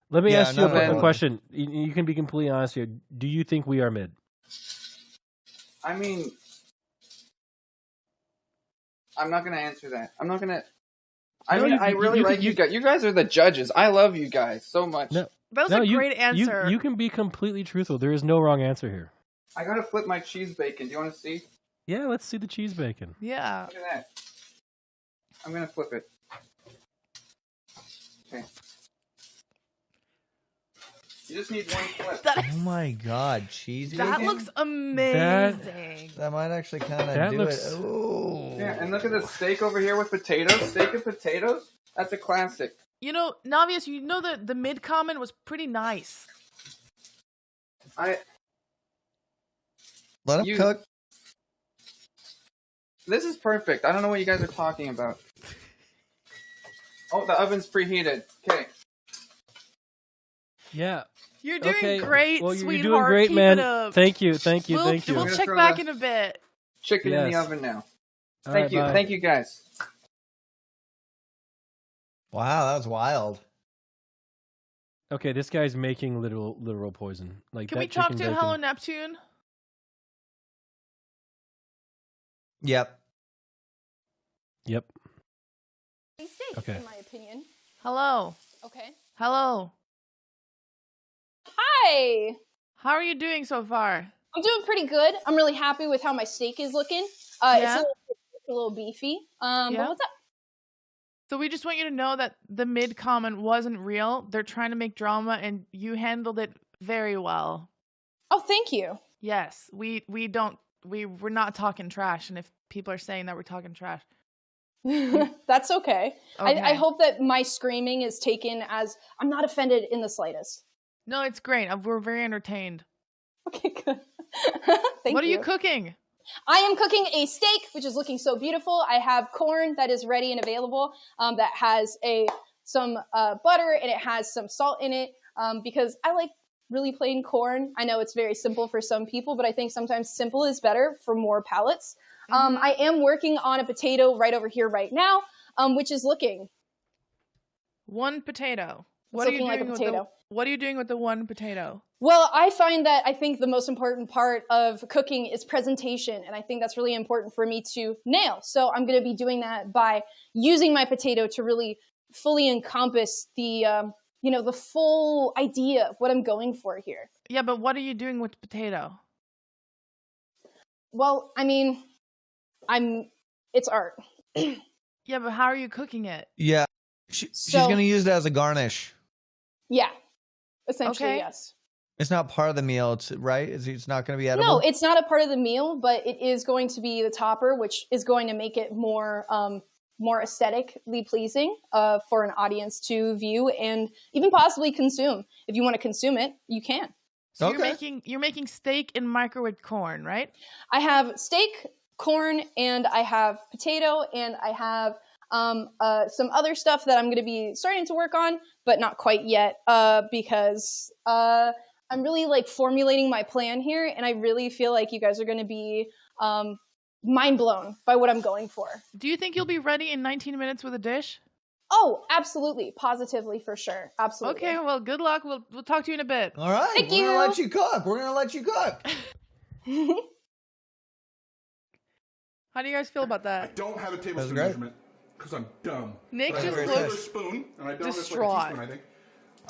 Let me Yeah, ask you no, a no. question. You can be completely honest here. Do you think we are mid? I mean, I'm not gonna answer that. I'm not gonna. I No, mean, you- I you- really you- like you- you guys. You guys are the judges. I love you guys so much. No. That was No, a you- great answer. You can be completely truthful. There is no wrong answer here. I gotta flip my cheese bacon. Do you want to see? Yeah, let's see the cheese bacon. Yeah. Look at that. I'm gonna flip it. Okay. You just need one flip. Oh my god, cheesy That bacon? looks amazing. That might actually kind of That do looks- it. Ooh. Yeah, and look at the steak over here with potatoes. Steak and potatoes. That's a classic. You know, Navius, you know that the mid comment was pretty nice. Let him You- cook. This is perfect. I don't know what you guys are talking about. Oh, the oven's preheated. Okay. Yeah. You're doing Okay. great, Well, you're sweetheart. doing great, Keep man. It up. Thank you. Thank you. We'll, Thank you. We'll gonna check throw back the- in a bit. Chicken in the Yes. oven now. All Thank right, you. bye. Thank you guys. Wow, that was wild. Okay, this guy's making literal poison. Like Can that we talk to chicken Hello bacon. Neptune? Yep. Yep. Steak, Okay. in my opinion. Hello. Okay. Hello. Hi. How are you doing so far? I'm doing pretty good. I'm really happy with how my steak is looking. Yeah? It's a little beefy. But Yeah? what's up? So we just want you to know that the mid comment wasn't real. They're trying to make drama, and you handled it very well. Oh, thank you. Yes, we're not talking trash, and if people are saying that we're talking trash, That's okay. Okay. I hope that my screaming is taken as I'm not offended in the slightest. no, it's great. We're very entertained. Okay, good. Thank What are you you cooking? I am cooking a steak, which is looking so beautiful. I have corn that is ready and available. That has some butter and it has some salt in it. Because I like really plain corn. I know it's very simple for some people, but I think sometimes simple is better for more palates. I am working on a potato right over here right now, which is looking One potato. What It's are you looking like a doing potato. What are you doing with the one potato? Well, I find that I think the most important part of cooking is presentation, and I think that's really important for me to nail. So I'm going to be doing that by using my potato to really fully encompass the, the full idea of what I'm going for here. Yeah, but what are you doing with potato? Well, I mean, it's art. Yeah, but how are you cooking it? Yeah. She's going to use it as a garnish. Yeah, essentially, Okay. yes. It's not part of the meal, right? It's not going to be edible? No, it's not a part of the meal, but it is going to be the topper, which is going to make it more aesthetically pleasing for an audience to view and even possibly consume. If you want to consume it, you can. So you're making steak in microwave corn, right? I have steak, corn, and I have potato, and I have some other stuff that I'm going to be starting to work on, but not quite yet because I'm really like formulating my plan here, and I really feel like you guys are going to be mind blown by what I'm going for. Do you think you'll be ready in 19 minutes with a dish? Oh, absolutely. Positively, for sure. Absolutely. Okay, well, good luck. We'll talk to you in a bit. All right. Thank We're you. going to let you cook. We're going to let you cook. How do you guys feel about I that? don't have a tablespoon great. measurement because I'm dumb. Nick But I just have a regular looks spoon, and I don't have distraught. like a teaspoon, I think.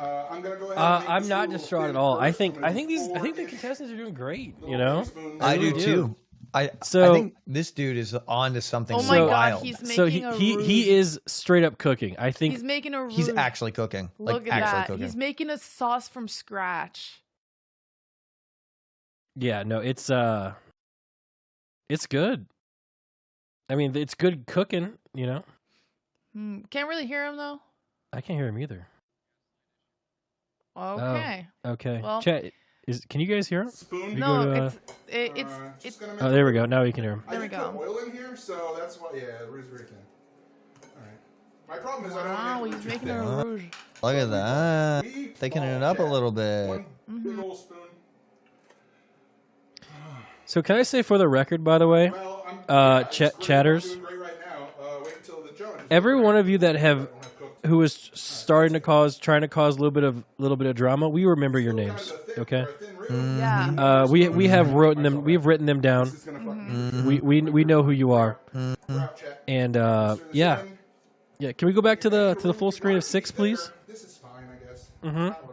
I'm gonna go ahead. And make I'm this not a little distraught thin at all. I first. think I'm gonna do the 4-ish contestants are doing great. You little know, tablespoons. I do really too. I So- think this dude is on to something Oh my wild. God, he's making So a he rouge. is straight up cooking. I think He's making a rouge. He's actually cooking. Look like at actually that. cooking. He's making a sauce from scratch. yeah, no, it's good. I mean, it's good cooking. You know, Can't really hear him though. I can't hear him either. Okay. Oh, okay. Well- Chat, can you guys hear him? Spoon? Can you No, go to, it's oh, there we go. Now we can hear him. There we I did go. put oil in here, so that's why. Yeah, the rouge is very thin. All right. My problem is I don't Wow, want he's to making make it a rouge. Look at that. Thickening it up a little bit. One big old spoon. So can I say for the record, by the way, Well, it's great. I'm chatters, doing great right now. Wait until the judge. every one of you that who is trying to cause a little bit of drama, we remember your names. Okay. Yeah. We have written them. We've written them down. We know who you are. And yeah. Can we go back to the full screen of 6, please? This is fine, I guess. Mm-hmm.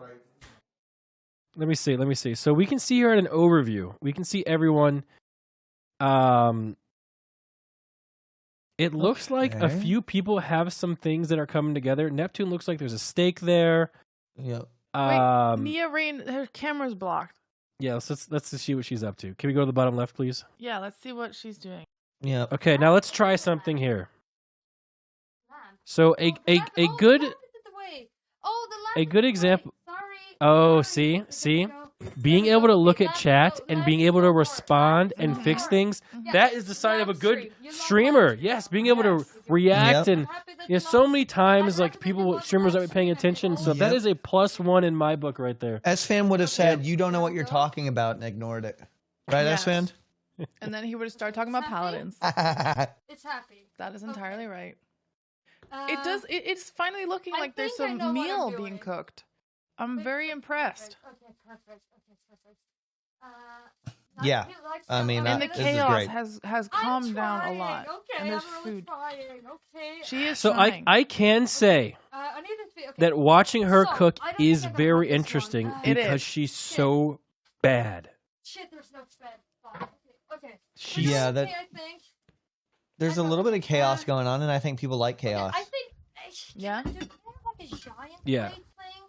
Let me see. So we can see here at an overview. We can see everyone. It looks like a Okay. few people have some things that are coming together. Neptune looks like there's a steak there. Yep. Wait, Nia Rain, her camera's blocked. Yeah, let's see what she's up to. Can we go to the bottom left, please? Yeah, let's see what she's doing. Yeah. Okay, now let's try something here. So a good example. Oh, see, being able to look at chat and being able to respond and fix things. That is the sign of a good streamer. Yes, being able to react and so many times like streamers aren't paying attention. So that is a +1 in my book right there. S-Fan would have said, "You don't know what you're talking about," and ignored it. Right, Yes. S-Fan? And then he would start talking about paladins. It's happy. That is entirely right. It does. It's finally looking like there's some meal being cooked. I'm very impressed. Okay, perfect. Yeah. I mean, And the this is chaos great. has calmed down a lot. Okay, And there's I'm really food. trying. Okay. She is So trying. I can say I need to be, okay. that watching her So, cook I don't is think I got very this one. interesting It because is. she's so bad. Shit, there's no spread. Fuck. Okay. She's- Yeah, that- I think. There's a little bit of chaos going on, and I think people like chaos. I think. Yeah. There's kind of like a giant Yeah. plate thing.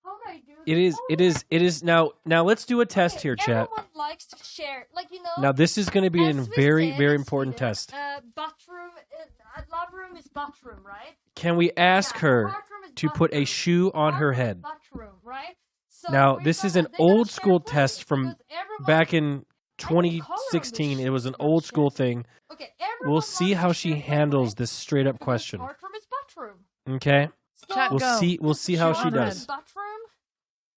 How do I do It this? is. It is. Now let's do a test here, chat. Everyone likes to share, like Now this is going to be a as we very, say very in important Sweden, test. Bathroom, lab room is bathroom, right? Can we ask Yeah, her bathroom is to put a shoe on her head? Bathroom, right? So Now we're this is gonna- an they're gonna old share school plates test from because everyone- back in 2016. It was an old school thing. Okay, We'll see how she handles this straight up question. bathroom is bathroom. Okay. Chat, We'll go. see how Shoe she on her does. head. Bathroom,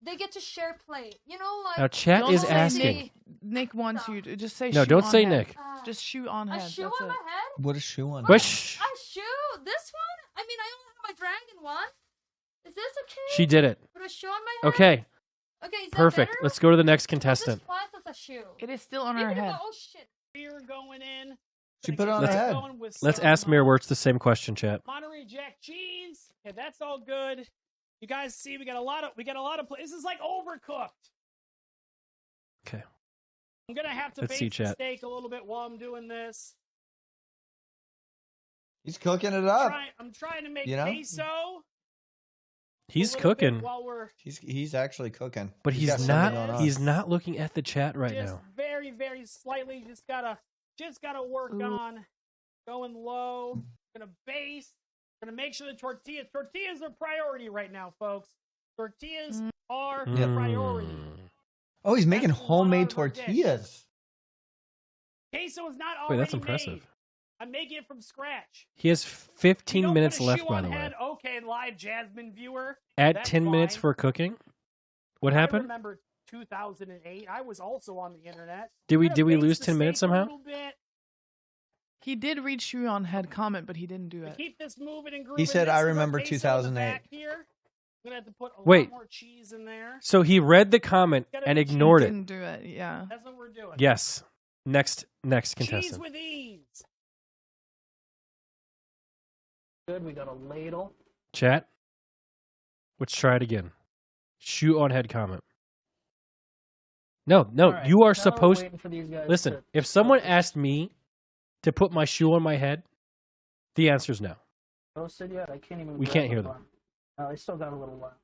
they get to share plate. You know, like Now chat Don't is say asking. Nick wants you to just say. No, shoe don't on say head. Nick. Just shoe on a head. shoe That's on it. my head. What a shoe on. Wish. A shoe? This one? I mean, I only have my dragon one. Is this okay? She did it. Put a shoe on my head. Okay. Okay, is that Perfect. better? Let's go to the next This contestant. class as a shoe. It is still on her Even if head. I- Oh shit. Beer going in. She put it on her Let's- head. Going with Let's some, ask Mirrorworks the same question, chat. Monterey Jack cheese. Okay, that's all good. You guys see, we got a lot of. This is like overcooked. Okay. I'm gonna have to Let's see, bake the chat. steak a little bit while I'm doing this. He's cooking it up. I'm trying to make You know? queso. He's a little bit cooking, while we're He's actually cooking. but got he's something not. going on. He's not looking at the chat right just now. very, very slightly. Just gotta work on going low. Gonna base. Gonna make sure the tortillas are priority right now, folks. Tortillas are the priority. Oh, he's making That's one homemade out of our dish. tortillas. Queso is not Wait, already that's impressive. made. I'm making it from scratch. He has You 15 don't minutes put a left, shoe by on the way. head. Okay, live Jasmine viewer. Add That's 10 minutes fine. for cooking. What I happened? remember 2008. I was also on the internet. Did we We're gonna lose baste the 10 minutes steak a somehow? little bit. He did read Shu on head comment, but he didn't do it. Keep this moving and grooving. He said, This "I is our remember queso in the 2008." back here. I'm gonna have to put a Wait. lot more cheese in there. So he read the comment and ignored it. Didn't do it. Yeah. That's what we're doing. Yes. Next Cheese contestant. with ease. Good. We got a ladle. Chat. Let's try it again. Shoot on head comment. No, All right, you now are we're supposed. waiting for these guys Listen, to- if someone asked me to put my shoe on my head, the answer is no. Roasted yet? I can't even. We grab can't the hear them. bun. Oh, they still got a little while.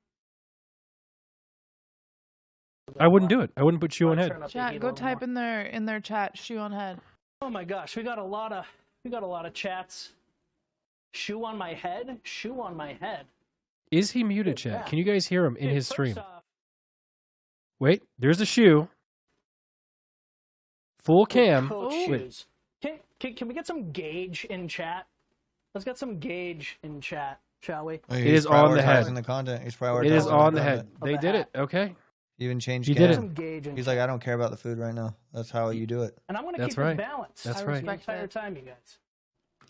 I wouldn't do it. I wouldn't put shoe on head. Turn up the Chat, heat a go little type in their chat Shu on head. Oh my gosh, we got a lot of chats. Shoe on my head. Shoe on my head. Is he muted, chat? Yeah. Can you guys hear him in Dude, his first stream? off, Wait, there's a shoe. Full cam. coat Wait, shoes. Can we get some gauge in chat? Let's get some gauge in chat, shall we? Oh, It he's is on the head. prioritizing the content. He's prioritizing It is the on the content. head. They did it. Okay. He even changed He did cam. it. Gauge in He's chat. like, I don't care about the food right now. That's how you do it. And I'm gonna That's keep right. this balanced. That's I right. respect the entire time, you guys.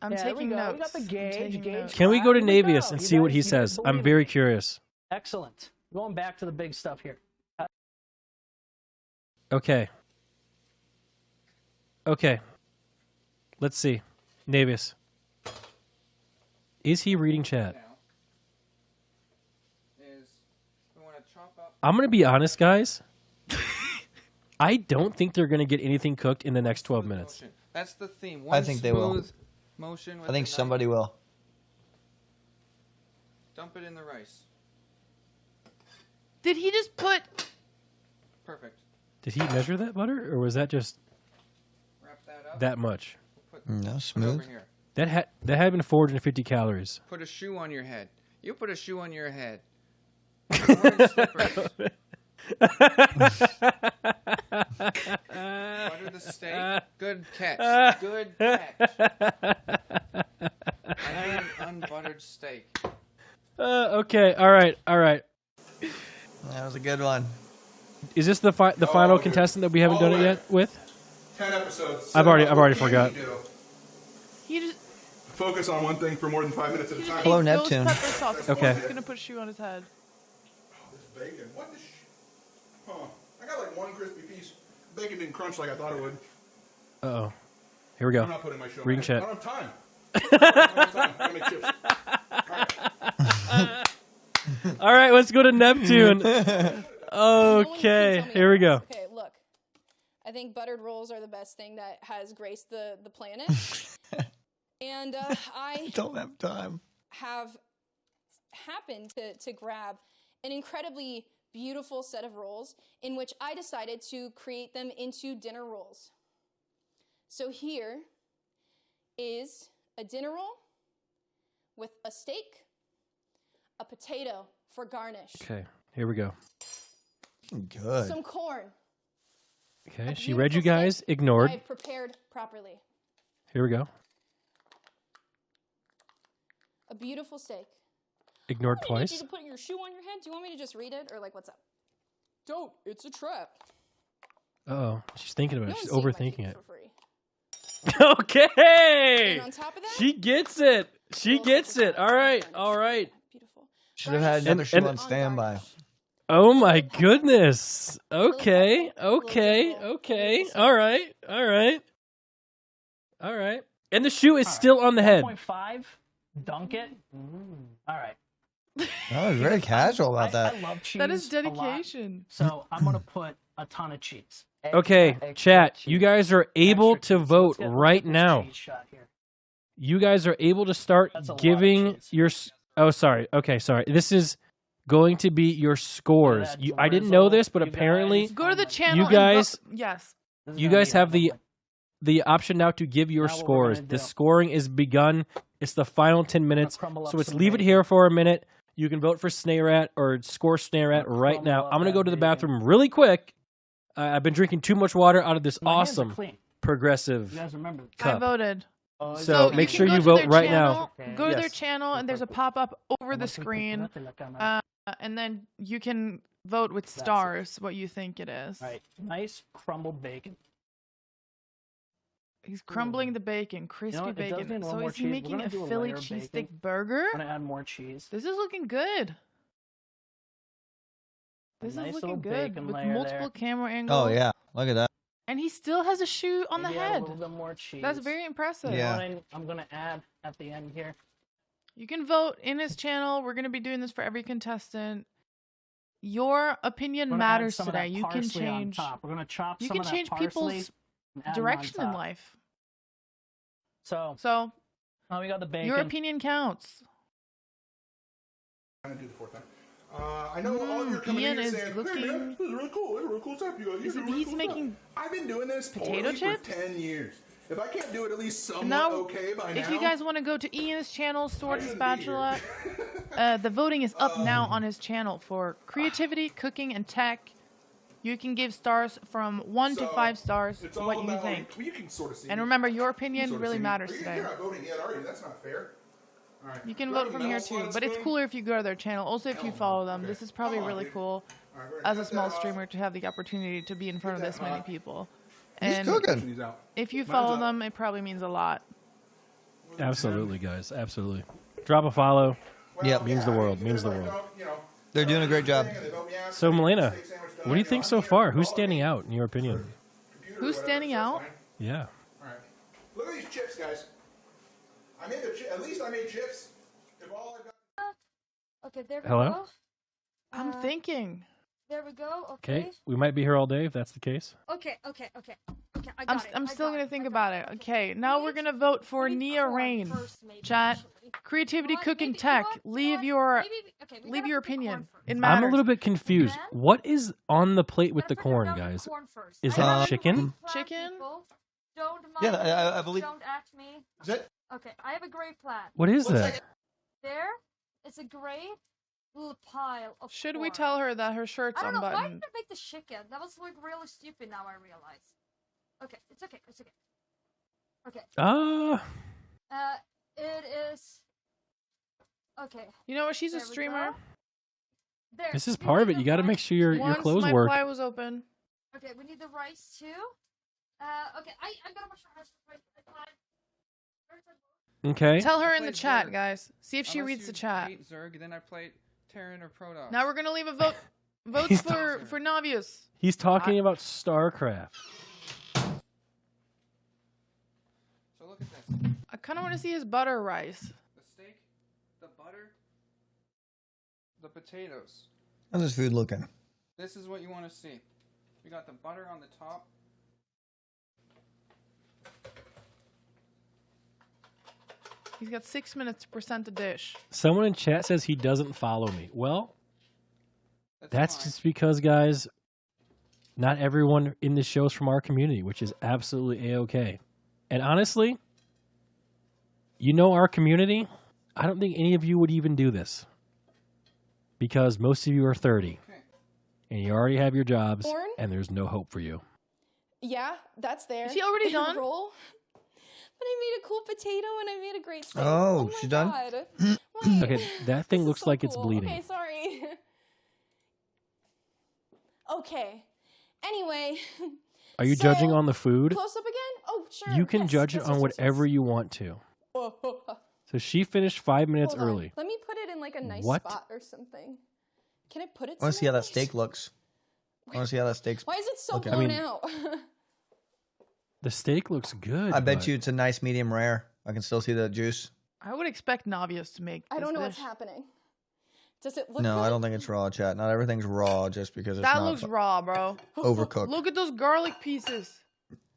I'm Yeah, there taking we go. notes. We got the I'm gauge. taking Gauge. notes. Can we go to Here we Navius go. and You see what guys- he you guys says? I'm believe very me. curious. Excellent. Going back to the big stuff here. Okay. Okay. Let's see. Navius. Is he reading chat? I'm going to be honest, guys. I don't think they're going to get anything cooked in the next 12 minutes. That's the theme. I think they will. Motion with I think the knife. somebody will. Dump it in the rice. Did he just put? Perfect. Did he measure that butter, or was that just Wrap that up. that much? No, Put smooth. over here. That had been 450 calories. Put a shoe on your head. You put a shoe on your head. You're wearing slippers. Butter the steak. Good catch. Good catch. I need an unbuttered steak. Okay. All right. That was a good one. Is this the final contestant that we haven't done it yet with? 10 episodes. I've already forgot. He just. Focus on one thing for more than 5 minutes at a time. Hello, ate ghost Neptune. pepper sauce. Of Okay. course he's gonna put Shu on his head. Bacon. What the Huh. I got like one crispy piece. Bacon didn't crunch like I thought it would. Uh-oh. Here we go. I'm not putting my shoe on Reading my chat. head. I don't have time. I don't have time. I gotta make chips. All right, let's go to Neptune. No one can Okay, tell me here we go. otherwise. Okay, look. I think buttered rolls are the best thing that has graced the planet. And I Don't have time. have happened to grab an incredibly beautiful set of rolls in which I decided to create them into dinner rolls. So here is a dinner roll with a steak, a potato for garnish, Okay, here we go. Good. some corn. Okay, a she read you beautiful guys, steak ignored. I've prepared properly. Here we go. A beautiful steak. Ignored Do you need twice. you to put your shoe on your head? Do you want me to just read it, or like what's up? Don't. It's a trap. Uh-oh, she's thinking about No it. She's one's seeing my overthinking feet it. for free. Okay. And on top of that, She gets it. She gets it. All right. Should have had another shoe on standby. Oh my goodness. Okay. All right. And the shoe is still on the head. 1.5. Dunk it. All right. I was very casual about that. I love cheese. That is a lot, dedication. so I'm gonna put a ton of cheese. Okay, chat, you guys are able to vote right now. Cheese shot here. You guys are able to start That's a lot of giving your. Oh, sorry. Okay, sorry. This is going to be your scores. I didn't know this, but apparently Go to the channel. you and guys, vote. Yes. you guys have the option now to give your Now what we're scores. gonna The do. scoring is begun. It's the final 10 minutes, crumble up so let's some leave it bacon. here for a minute. You can vote for Snareat or score Snareat right now. crumble up I'm gonna that go to the bacon. bathroom really quick. I've been drinking too much water out of this My hands are awesome clean. progressive You guys remember? I cup. voted. So make sure can you go to vote their right channel, now. Go to their Yes. channel, and there's a pop up over the screen, and then you can vote with stars what you think it is. All right. Nice crumbled bacon. He's crumbling the bacon, crispy what? It does bacon. need one So more is he cheese. We're making gonna a do a Philly layer of cheesesteak bacon. burger? I'm gonna add more cheese. This is looking good. This nice is little looking good bacon with layer multiple there. camera angles. Oh yeah, look at that. And he still has a shoe on Maybe the add head. a little bit more cheese. That's very impressive. You know Yeah. what I'm gonna add at the end here? You can vote in his channel. We're going to be doing this for every contestant. Your opinion We're gonna add matters some of today. that You can parsley on change. top. We're gonna chop You some can of that change parsley people's and add 'em on direction in top. life. So So we got the bacon. your opinion counts. I'm gonna do the fourth time. I know all of you are coming Ian in here is saying, looking- "Hey man, this is really cool. This is really cool stuff. You guys, Is you it do really he's cool making stuff." I've been doing this potato poorly chips? for 10 years. If I can't do it at least somewhat Now, okay by now, if you guys want to go to Ian's channel, Sword and shouldn't be Spatula, the voting is up now on his channel for creativity, cooking, and tech. You can give stars from 1 to 5 stars. it's all What you about, think. well, you can sort of see And me. remember, your You can opinion sort of really see me. matters You're today. not voting yet, are you? That's not fair. All right. You can Do I vote have a from here metal too, slotted but it's spoon? cooler if you go to their channel. Also, if you follow them, this is probably really cool as a small streamer to have the opportunity to be in front of this many people. He's And cooking. if you Mine's follow up. them, it probably means a lot. Absolutely, guys. Absolutely. Drop a follow. Yep. Means the world. Means the world. They're doing a great job. So, Malena, what do you think so far? Who's standing out, in your opinion? Who's standing out? Yeah. All right. Look at these chips, guys. I made at least I made chips. If all I've got. Okay, there we Hello? go. I'm thinking. There we go. Okay. Okay. We might be here all day if that's the case. Okay. Okay. I got it. I'm still gonna think about it. Okay, now we're gonna vote for Nia Rain. Chat, creativity, cooking, tech. Leave your opinion. It matters. I'm a little bit confused. What is on the plate with the corn, guys? Is that chicken? Chicken? Don't mind Yeah, me, I believe- Don't ask me. Is it? Okay, I have a great plan. What is that? There, it's a great little pile of. Should we corn. tell her that her shirt's I don't know why did unbuttoned? I make the chicken. That was like really stupid. Now I realize. Okay, it's okay. It's okay. Okay. It is. Okay. You know what? She's a There we streamer. go. There. This is we part of need it. You the got to make rice- sure your Once clothes my work. fly was open. Okay, we need the rice too. Okay, I'm gonna watch the rice. Okay. Tell her I in the played chat, Zerg. guys. See if she Unless reads you the chat. hate Zerg, then I played Terran or Protoss. Now we're gonna leave a vote. Votes He's for Navius. He's talking about StarCraft. So look at this. I kind of want to see his butter rice. The steak, the butter, the potatoes. How's this food looking? This is what you want to see. We got the butter on the top. He's got 6 minutes to present the dish. Someone in chat says he doesn't follow me. Well, that's just because, guys, not everyone in the show is from our community, which is absolutely A-okay. And honestly, you know our community, I don't think any of you would even do this. Because most of you are 30. And you already have your jobs, Corn? and there's no hope for you. Yeah, that's there. Is he already In the done? roll. But I made a cool potato and I made a great steak. Oh, my she's done? God. Okay, that thing looks like it's Cool. bleeding. Okay, sorry. Okay. Anyway. Are you so, judging on the food? Close up again? Oh, sure. You can yes, judge yes, it on yes, whatever you want to. yes. So she finished 5 minutes Hold on. early. Let me put it in like a nice What? spot or something. Can I put it I want to see how somewhere that steak looks. I want to see how that steak's. Why is it so looking. blown I mean, out? The steak looks good. I bet but- you it's a nice medium rare. I can still see the juice. I would expect Navius to make I this don't know dish. what's happening. Does it look No, good? I don't think it's raw, chat. Not everything's raw just because it's That not looks raw, bro. overcooked. Look at those garlic pieces.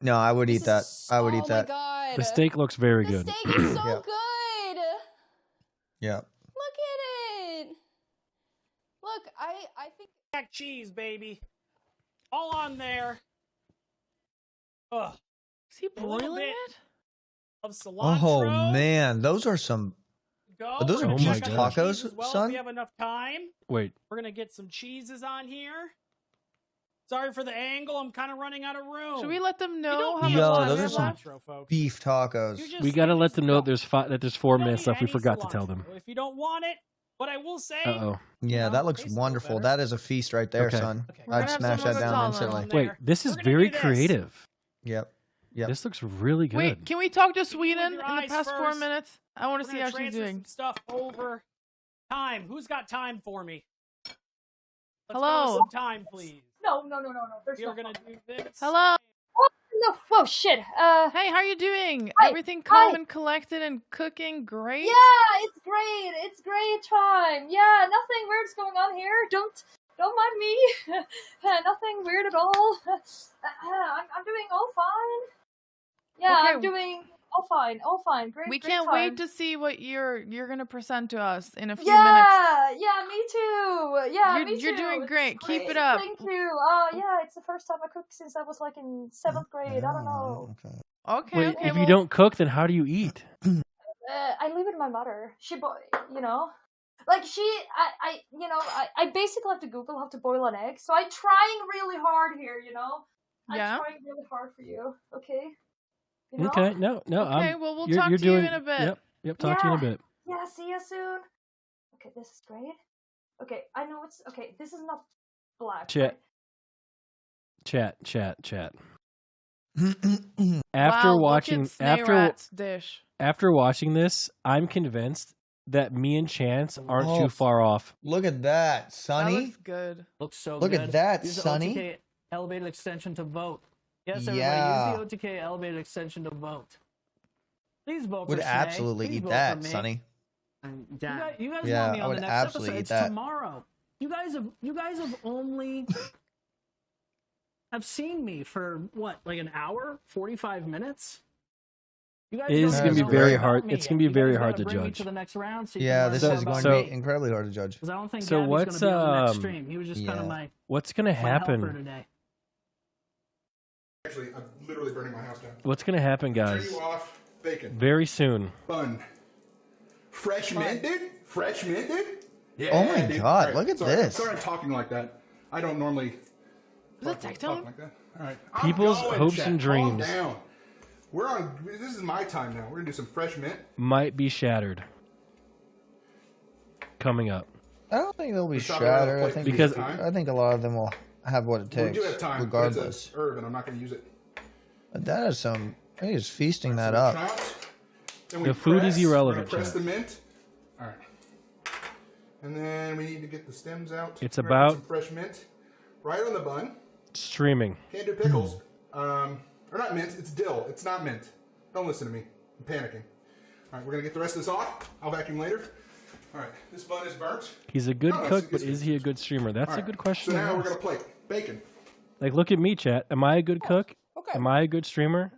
No, I would eat that. I would Oh eat my that. god. The steak looks very The good. steak is so Yeah. good. Yeah. Look at it. Look, I think Mac cheese, baby. All on there. Ugh. Is he A little broiling bit it? of cilantro. Oh man, those are some. Go. Are those We're are gonna beef check out the cheese tacos, as well if son? we have enough time. Wait, We're gonna get some cheeses on here. Sorry for the angle. I'm kind of running out of room. Should we let them know don't how need much Yo, time those we are have some left? cilantro, folks. beef tacos. You just we gotta need let to them know go. that there's 4 You don't minutes need left. We any forgot to tell them. cilantro. If you don't want it, what I will say. Uh-oh. Yeah, know, that looks tastes a little wonderful. better. That is a feast right there, Okay. son. Okay. We're gonna I'd have smash someone that go down tell them. instantly. There. Wait, this is We're gonna very do this. creative. Yep. This looks really good. Wait, can we talk to Sweden in your the eyes past 4 first. minutes? I want to We're see gonna how she's transfer doing. some stuff over. Time. Who's got time for me? Let's Hello? go with some time, please. No. There's You're gonna do this. Hello. Oh, no. Whoa, shit. Hey, how are you doing? Hi. Everything calm Hi. and collected and cooking great? Yeah, it's great. It's great time. Yeah, nothing weird's going on here. Don't mind me. Nothing weird at all. I'm doing all fine. Yeah, Okay. I'm doing all fine. All fine. Great. We great can't time. wait to see what you're gonna present to us in a few Yeah, minutes. yeah, me too. Yeah, me too. You're doing It's great. Keep great. it up. Thank you. Yeah, it's the first time I cooked since I was like in 7th grade. I don't know. Okay, Wait, okay. if you don't cook, then how do you eat? I live with my mother. She, you know, like I basically have to Google how to boil an egg. So I'm trying really hard here. You know, Yeah. I'm trying really hard for you. Okay. You know? Okay, no. Okay, well, we'll you're- talk you're to you doing- in a bit. Yep, talk to you in a bit. Yeah, see you soon. Okay, this is great. Okay, I know it's okay. This is not black. Chat. After Wow, watching look at Snayrat's dish. after watching this, I'm convinced that me and Chance aren't Oh, too far off. Look at that, That Sonny. looks good. Looks so Look good. at that, Use the Sonny. OTK elevated extension to vote. Yes, everybody, Yeah. use the OTK elevated extension to vote. Please vote Would for Snay. absolutely Please eat vote that, for me. Sonny. You guys Yeah, want me I on would the next absolutely episode. eat It's that. tomorrow. You guys have only have seen me for what, like an hour, 45 minutes. You guys It is don't gonna be know very about hard. me It's yet. gonna be You very guys hard gotta to bring me judge. to the next round so you Yeah, can this learn is more going about to me. be incredibly hard to judge. Because I don't think So Gabby's what's, gonna be on the next um, stream. He was just kind of my What's gonna my helper happen? today. Actually, I'm literally burning my house down. What's gonna happen, Turn guys? you off. Bacon. Very soon. Bun. Fresh mint, dude? Fresh mint, dude? Yeah, Oh my dude. God, All look at sorry, this. Sorry I'm talking like that. I don't normally Is that tactile? like that. All right. People's I'm going, hopes chat. and Calm dreams. down. We're on. This is my time now. We're gonna do some fresh mint. Might be shattered. Coming up. I don't think they'll be We're talking about shattered. I plate think because- I think a lot of them will have what it We takes, do have time. regardless. But it's a herb, and I'm not gonna use it. But that is some. He is feasting that So up. trout. Then we The food is press. We're irrelevant, gonna press chat. the mint. All right. And then we need to get the stems out. It's We're gonna about- get some fresh mint right on the bun. Streaming. Can't do pickles. Or not mint. It's dill. It's not mint. Don't listen to me. I'm panicking. All right, we're gonna get the rest of this off. I'll vacuum later. All right, this bun is burnt. He's a good No, no, cook, it's- but is he a good streamer? That's All a right, good question. So to now we're ask. gonna plate bacon. Like, look at me, chat. Am I a good cook? Okay. Am I a good streamer?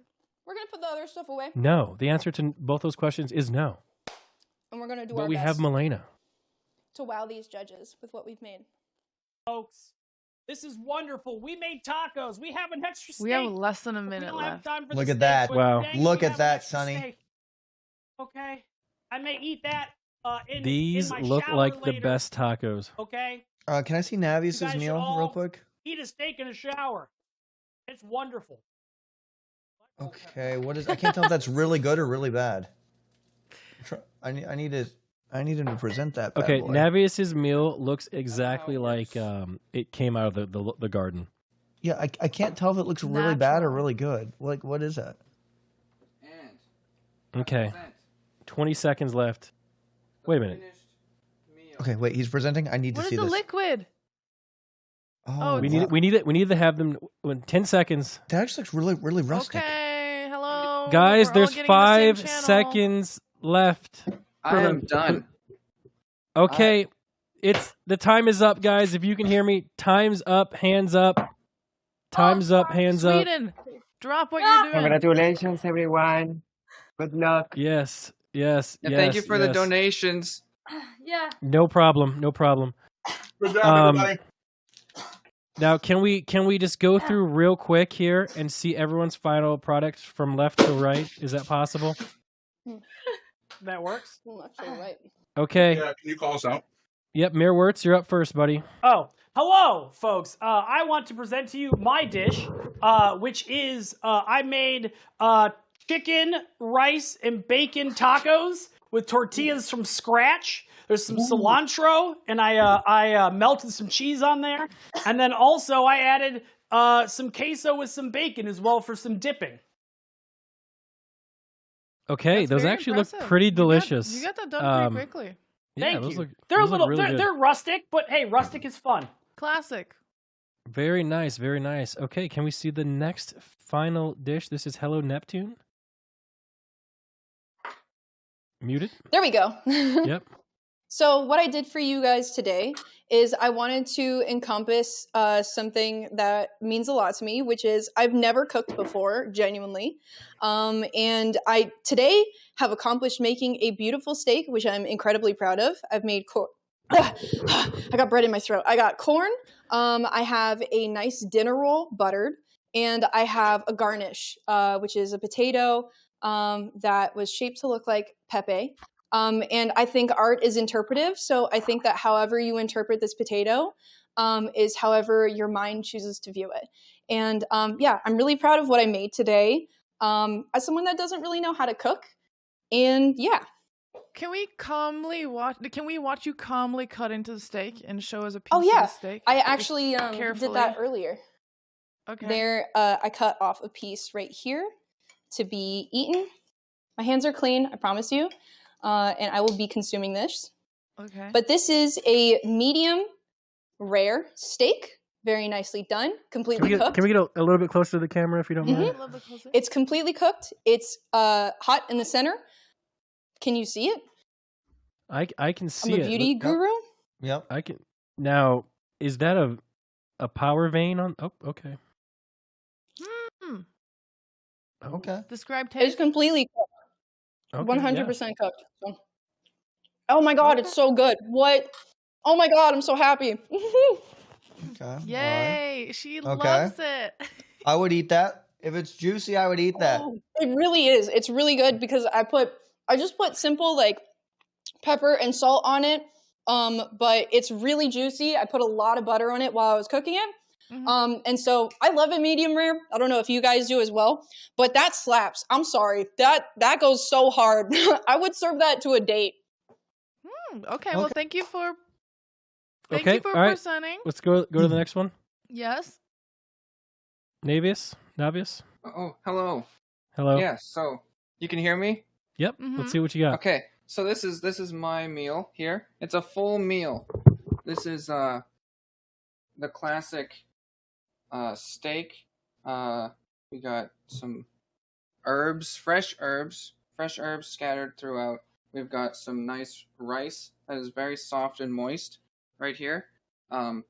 We're gonna put the other stuff away, No. The answer to both those questions is no. and we're gonna do But our we best have Malena. to wow these judges with what we've made. Folks, this is wonderful. We made tacos. We have an extra steak. We have less than a We minute don't have left. time for Look the at steak, that. but Wow. dang, Look we at have an that, extra Sonny. steak. Okay, I may eat that in These my look shower like the later. best tacos. Okay, Can I see Navius' guys should meal all- real quick? eat a steak in a shower. It's wonderful. Okay, what is? I can't tell if that's really good or really bad. I need him to present that. Bad Okay, boy. Navius's meal looks exactly like it came out of the garden. Yeah, I can't tell if it looks really bad or really good. Like, what is that? Okay. 20 seconds left. Wait a minute. Okay, wait. He's presenting. I need What to is see the this. liquid? Oh, We need to have them in 10 seconds. That actually looks really rustic. Okay, hello. Guys, We're all there's getting the same 5 channel. seconds left. I am done. Okay. The time is up, guys. If you can hear me, time's up, hands up. Time's up, hands up. Sweden, drop what you're doing. Congratulations, everyone. Good luck. Yes. And thank you for the donations. Yeah. No problem. Good job, everybody. Now, can we just go through real quick here and see everyone's final product from left to right? Is that possible? That works. I'm actually right. Okay. Yeah, can you call us out? Yep, Mayor Wirtz, you're up first, buddy. Oh, hello, folks. I want to present to you my dish, which is I made chicken, rice, and bacon tacos with tortillas from scratch. There's some cilantro, and I melted some cheese on there, and then also I added some queso with some bacon as well for some dipping. Okay, That's those very actually impressive. look pretty You got- delicious. You got that done pretty quickly. Yeah, Thank those you. look- They're a those look little. really good. They're rustic, but hey, rustic is fun. Classic. Very nice, very nice. Okay, can we see the next final dish? This is Hello Neptune. Muted? There we go. Yep. So what I did for you guys today is I wanted to encompass something that means a lot to me, which is I've never cooked before, genuinely. And I today have accomplished making a beautiful steak, which I'm incredibly proud of. I've made I got bread in my throat. I got corn. I have a nice dinner roll, buttered, and I have a garnish, which is a potato that was shaped to look like Pepe. And I think art is interpretive. So I think that however you interpret this potato is however your mind chooses to view it. And yeah, I'm really proud of what I made today as someone that doesn't really know how to cook. And yeah. Can we watch you calmly cut into the steak and show us a piece Oh yeah, of the steak? I actually did Carefully. that earlier. Okay. There, I cut off a piece right here to be eaten. My hands are clean, I promise you. And I will be consuming this. Okay. But this is a medium rare steak, very nicely done, completely cooked. Can we get a little bit closer to the camera if you don't mind? It's completely cooked. It's hot in the center. Can you see it? I can see I'm a it. beauty guru. Yep. I can. Now, is that a power vein on? Oh, okay. Okay. Describe It's taste. completely cooked. Okay, 100% cooked. So. Oh my god, it's so good. What? Oh my god, I'm so happy. Okay. Yay! She Okay. loves it. I would eat that. If it's juicy, I would eat that. Oh, it really is. It's really good because I just put simple like pepper and salt on it. But it's really juicy. I put a lot of butter on it while I was cooking it. And so I love it medium rare. I don't know if you guys do as well, but that slaps. I'm sorry. That goes so hard. I would serve that to a date. Okay, well, thank you for Okay, you for all right. presenting. Let's go to the next one. Yes. Navius? Oh, hello. Hello. Yeah, so you can hear me? Yep. Let's see what you got. Okay, so this is my meal here. It's a full meal. This is the classic steak. We got some herbs, fresh herbs scattered throughout. We've got some nice rice that is very soft and moist right here.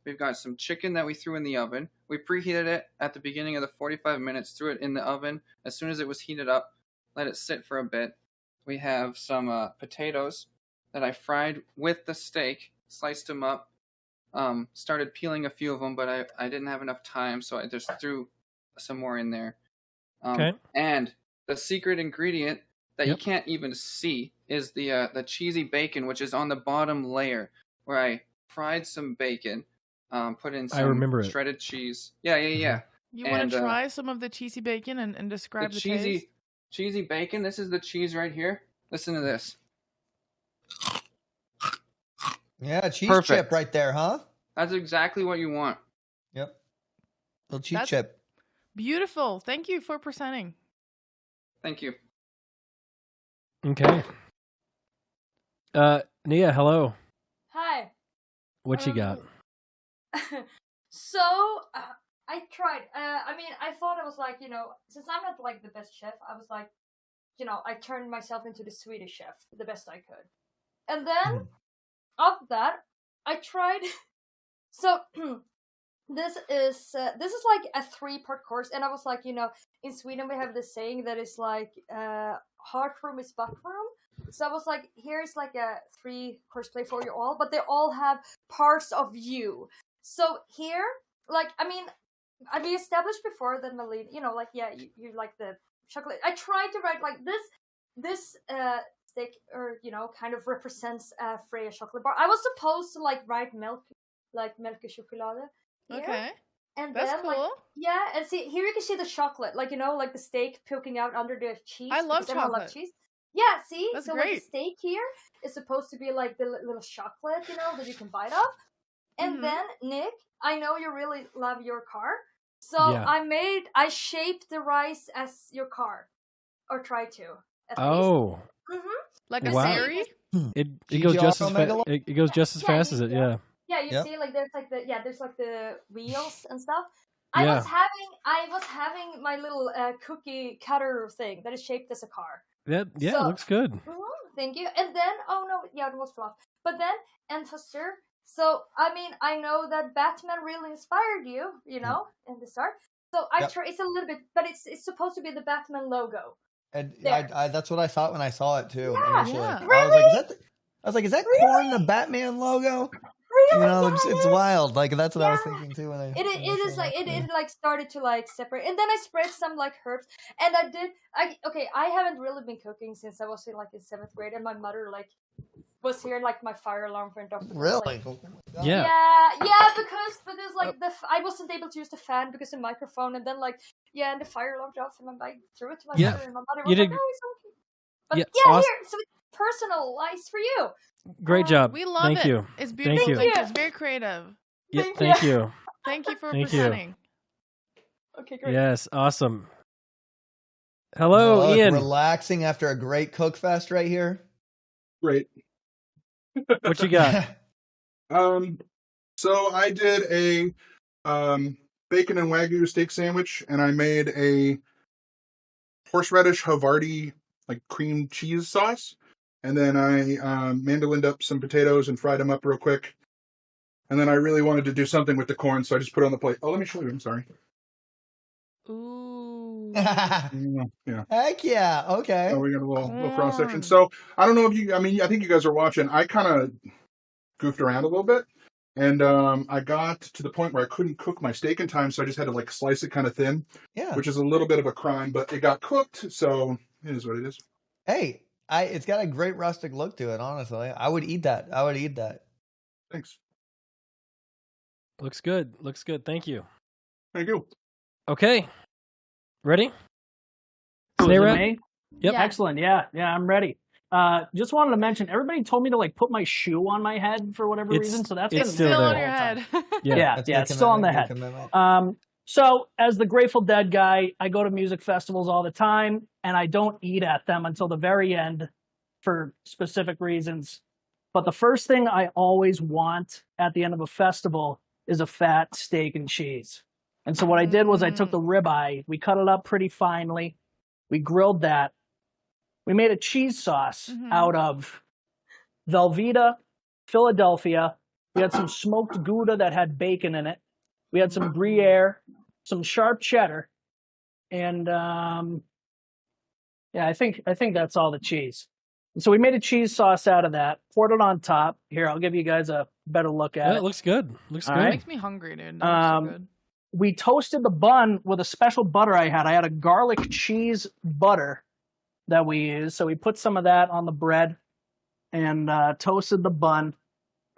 We've got some chicken that we threw in the oven. We preheated it at the beginning of the 45 minutes, threw it in the oven. As soon as it was heated up, let it sit for a bit. We have some potatoes that I fried with the steak, sliced them up, started peeling a few of them, but I didn't have enough time, so I just threw some more in there. Okay. And the secret ingredient that you can't even see is the cheesy bacon, which is on the bottom layer, where I fried some bacon, put in I remember some it. shredded cheese. Yeah. You want to try some of the cheesy bacon and describe the taste? Cheesy bacon. This is the cheese right here. Listen to this. Yeah, cheese Perfect. chip right there, huh? That's exactly what you want. Yep. Little cheese That's- chip. Beautiful. Thank you for presenting. Thank you. Okay. Nia, hello. Hi. What you got? So, I tried. I mean, I thought I was like, since I'm not like the best chef, I was like, I turned myself into the Swedish chef the best I could. And then, after that, I tried. So, this is like a 3-part course, and I was like, in Sweden we have this saying that is like, heart room is butt room. So I was like, here's like a 3-course play for you all, but they all have parts of you. So here, like, I mean, I've established before that Malena, like, yeah, you like the chocolate. I tried to write like this stick, or kind of represents a Freya chocolate bar. I was supposed to like write milk, like milk and chocolate. Here. Okay. And That's then, cool. like, yeah, and see here you can see the chocolate, like like the steak poking out under the cheese. I love because everyone loves chocolate. cheese. Yeah, see, That's so like great. the steak here is supposed to be like the little chocolate, that you can bite off. And then Nick, I know you really love your car, so Yeah. I shaped the rice as your car, or try to. at least. Oh, Like a wow. Sari? It goes just as fast. It goes just as fast as it. Yeah. Yeah, you Yep. see, like there's like the wheels and stuff. Yeah. I was having my little cookie cutter thing that is shaped as a car. Yeah. It looks good. Thank you. And then, oh no, yeah, it was fluff. But then, and for sure. So I mean, I know that Batman really inspired you, you know, in the start. So I try. It's a little bit, but it's supposed to be the Batman logo. And I that's what I thought when I saw it too. Yeah, initially. yeah. I was like, is that Korn the Batman logo? Really? You know, it's wild. Like that's what I was thinking too. When I It is like it like started to like separate, and then I spread some like herbs, and I haven't really been cooking since I was in 7th grade, and my mother like was hearing like my fire alarm for Dr. Really? Yeah. Because like I wasn't able to use the fan because of the microphone, and then and the fire alarm dropped, and I threw it to my mother, and my mother was like, "No, it's okay." But awesome. here, so it's personalized for you. Great job. We love Thank it. you. It's beautiful. Thank you. It's very creative. Yeah, thank you. Thank you for Thank you. presenting. Okay, great. Yes, awesome. Hello, Look, Ian. relaxing after a great cook fest right here. Great. What you got? So I did a bacon and Wagyu steak sandwich, and I made a horseradish Havarti cream cheese sauce, and then I mandolined up some potatoes and fried them up real quick. And then I really wanted to do something with the corn, so I just put it on the plate. Oh, let me show you. I'm sorry. Ooh. Yeah. Heck yeah. Okay. Oh, we got a little cross section. So I don't know if you. I think you guys are watching. I kind of goofed around a little bit, and I got to the point where I couldn't cook my steak in time, so I just had to slice it kind of thin. Yeah. Which is a little bit of a crime, but it got cooked, so it is what it is. Hey, it's got a great rustic look to it. Honestly, I would eat that. Thanks. Looks good. Looks good. Thank you. Thank you. Okay. Ready? Oh, is Snare it Rat? me? Yep. Excellent. Yeah, I'm ready. Just wanted to mention, everybody told me to put my shoe on my head for whatever reason, so that's it's been still on there. your head. Yeah, it's still on the head. So as the Grateful Dead guy, I go to music festivals all the time, and I don't eat at them until the very end for specific reasons. But the first thing I always want at the end of a festival is a fat steak and cheese. And so what I did was I took the ribeye, we cut it up pretty finely, we grilled that, we made a cheese sauce out of Velveeta, Philadelphia, we had some smoked Gouda that had bacon in it, we had some Gruyere, some sharp cheddar, and I think that's all the cheese. And so we made a cheese sauce out of that, poured it on top. Here, I'll give you guys a better look at Yeah, it. it looks good. Looks All good. right. It makes me hungry, dude. That looks so good. We toasted the bun with a special butter I had. I had a garlic cheese butter that we used. So we put some of that on the bread and toasted the bun.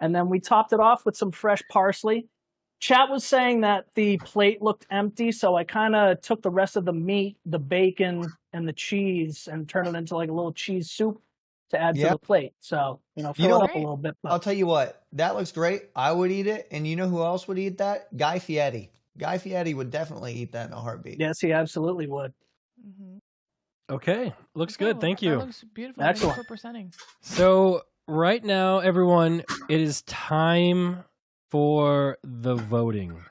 And then we topped it off with some fresh parsley. Chat was saying that the plate looked empty, so I kind of took the rest of the meat, the bacon, and the cheese and turned it into a little cheese soup to add to the plate. So, fill it up a little bit. But I'll tell you what, that looks great. I would eat it, and you know who else would eat that? Guy Fieri. Guy Fieri would definitely eat that in a heartbeat. Yes, he absolutely would. Okay. Looks good. Thank you. That looks beautiful. Excellent. Thank you for presenting. So right now, everyone, it is time for the voting.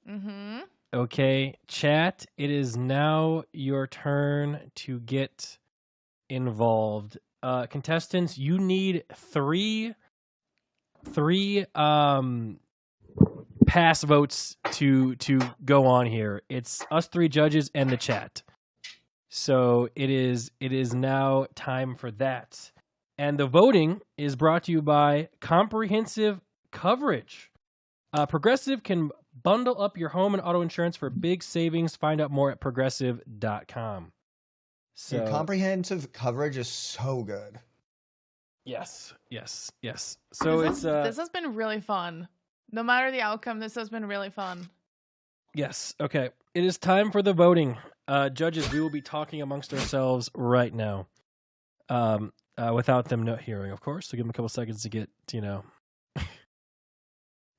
Mm-hmm. Okay, chat, it is now your turn to get involved. Contestants, you need three pass votes to go on here. It's us three judges and the chat. So it is now time for that. And the voting is brought to you by Comprehensive Coverage. Progressive can bundle up your home and auto insurance for big savings. Find out more at progressive.com. So Dude, comprehensive coverage is so good. Yes. So this has been really fun. No matter the outcome, this has been really fun. Yes. Okay. It is time for the voting. Judges, we will be talking amongst ourselves right now. Without them not hearing, of course. So give them a couple seconds to get, to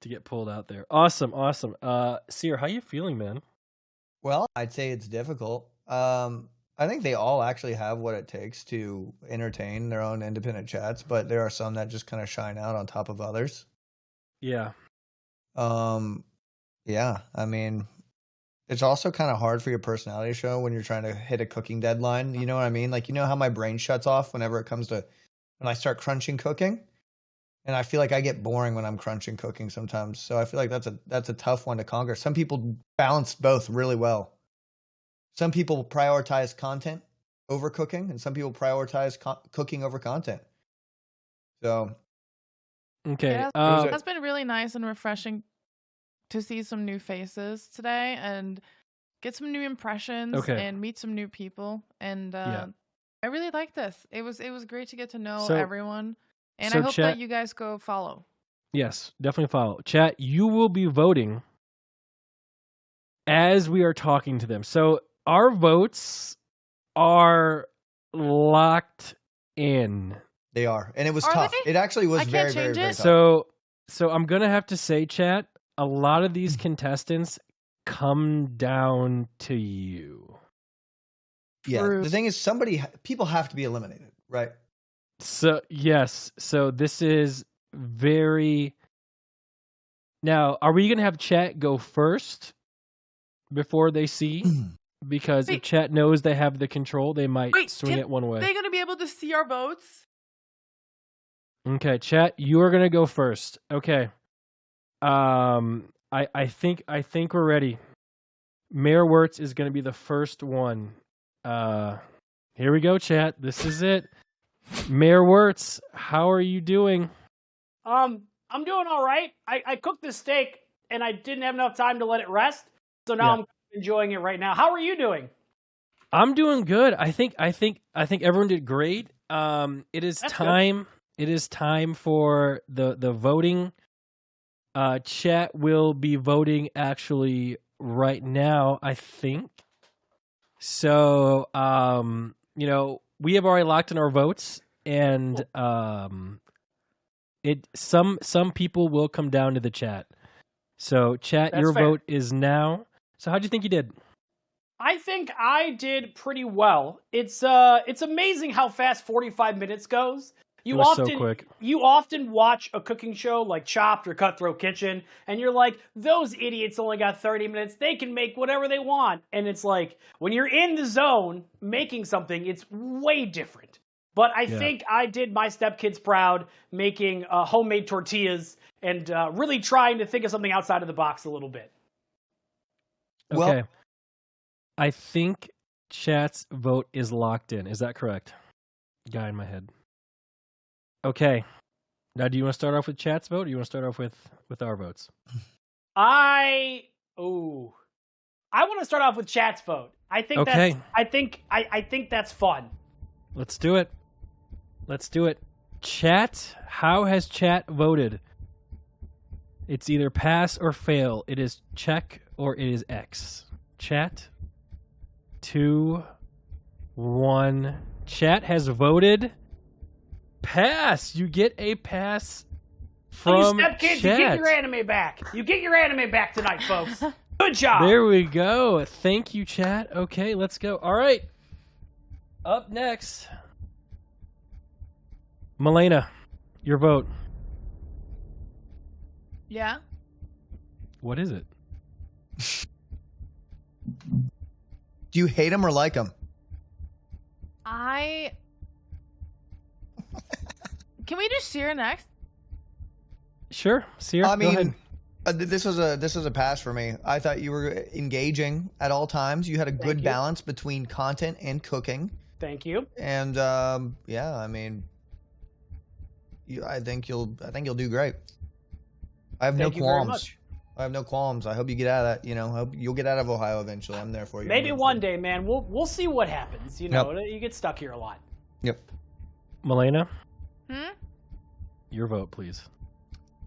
get pulled out there. Awesome. Seer, how you feeling, man? Well, I'd say it's difficult. I think they all actually have what it takes to entertain their own independent chats, but there are some that just kind of shine out on top of others. Yeah. Yeah, I mean, it's also kind of hard for your personality show when you're trying to hit a cooking deadline. You know what I mean? Like, you know how my brain shuts off whenever it comes to when I start crunching cooking? And I feel like I get boring when I'm crunching cooking sometimes. So I feel like that's a tough one to conquer. Some people balance both really well. Some people prioritize content over cooking, and some people prioritize cooking over content. So, okay, Yeah, that's been really nice and refreshing to see some new faces today and get some new impressions and meet some new people. And I really like this. It was great to get to know everyone, and I hope that you guys go follow. Yes, definitely follow. Chat, you will be voting as we are talking to them. So our votes are locked in. They are. And it was tough. It actually was very, very tough. So I'm going to have to say, chat, a lot of these contestants come down to you. Yeah. The thing is, people have to be eliminated, right? So, yes. So this is very... Now, are we going to have chat go first before they see? Because if chat knows they have the control, they might swing it one way. Are they going to be able to see our votes? Okay, chat, you are going to go first. Okay. I think we're ready. Mayor Wirtz is going to be the first one. Here we go, chat. This is it. Mayor Wirtz, how are you doing? I'm doing all right. I cooked this steak and I didn't have enough time to let it rest, so now I'm enjoying it right now. How are you doing? I'm doing good. I think everyone did great. It is time. It is time for the voting. Chat will be voting actually right now, I think. So, we have already locked in our votes, and some people will come down to the chat. So, chat, your vote is now. So, how'd you think you did? I think I did pretty well. It's amazing how fast 45 minutes goes. It was so quick. You often watch a cooking show like Chopped or Cutthroat Kitchen, and you're like, those idiots only got 30 minutes. They can make whatever they want. And it's like, when you're in the zone making something, it's way different. But I think I did my stepkids proud making homemade tortillas and really trying to think of something outside of the box a little bit. Okay. I think chat's vote is locked in. Is that correct? Guy in my head. Okay. Now, do you want to start off with chat's vote, or do you want to start off with our votes? I want to start off with chat's vote. I think that's fun. Let's do it. Let's do it. Chat, how has chat voted? It's either pass or fail. It is check or it is X. Chat. 2, 1. Chat has voted pass. You get a pass from you stepkids, chat. You get your anime back. You get your anime back tonight, folks. Good job. There we go. Thank you, chat. Okay, let's go. All right. Up next, Malena, your vote. Yeah. What is it? Do you hate him or like him? Can we do Seer next? Sure, Seer. I mean, go ahead. This was a pass for me. I thought you were engaging at all times. You had a good balance between content and cooking. Thank you. And yeah, I mean, I think you'll do great. I have no qualms. I have no qualms. I hope you get out of that. I hope you'll get out of Ohio eventually. I'm there for you. Maybe one day, man. We'll see what happens. You get stuck here a lot. Yep. Malena. Your vote, please.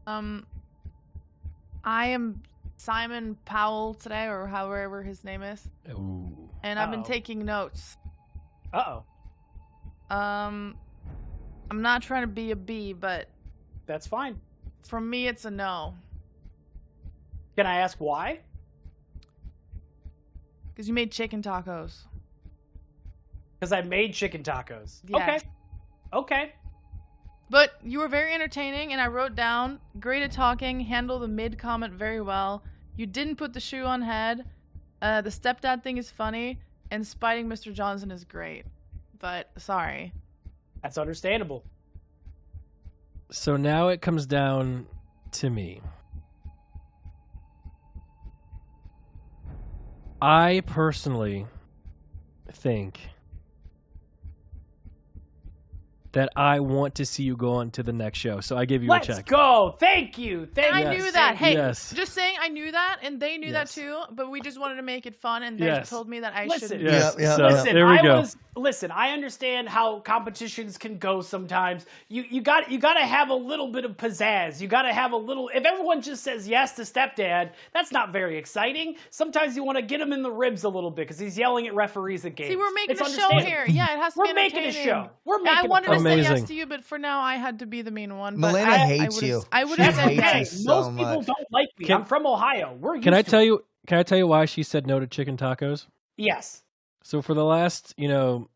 I am Simon Powell today, or however his name is. Ooh. And I've been taking notes. I'm not trying to be a B, but that's fine. For me, it's a no. Can I ask why? Because you made chicken tacos. Because I made chicken tacos. Yeah. Okay. But you were very entertaining, and I wrote down, great at talking, handle the mid-comment very well. You didn't put the shoe on head. The stepdad thing is funny, and spiting Mr. Johnson is great. But, sorry. That's understandable. So now it comes down to me. I personally think that I want to see you go on to the next show. So I give you a check. Let's go. Thank you. I knew that. Hey, Yes. just saying I knew that, and they knew that too, but we just wanted to make it fun, and they told me that I shouldn't. Yes. Listen, So, there we go. Listen, I understand how competitions can go sometimes. You got to have a little bit of pizzazz. You got to have a little. If everyone just says yes to stepdad, that's not very exciting. Sometimes you want to get him in the ribs a little bit because he's yelling at referees at games. See, we're making It's a show understandable. here. Yeah, it has to be We're making a entertaining. show. We're And making. I wanted to say yes Amazing. to you, but for now I had to be the mean one. But Malena I hates would've- you. I would She have said hates yes. you so Most people much. don't like me. Can- I'm from Ohio. We're Can I used to tell it. you? Can I tell you why she said no to chicken tacos? Yes. So for the last, 20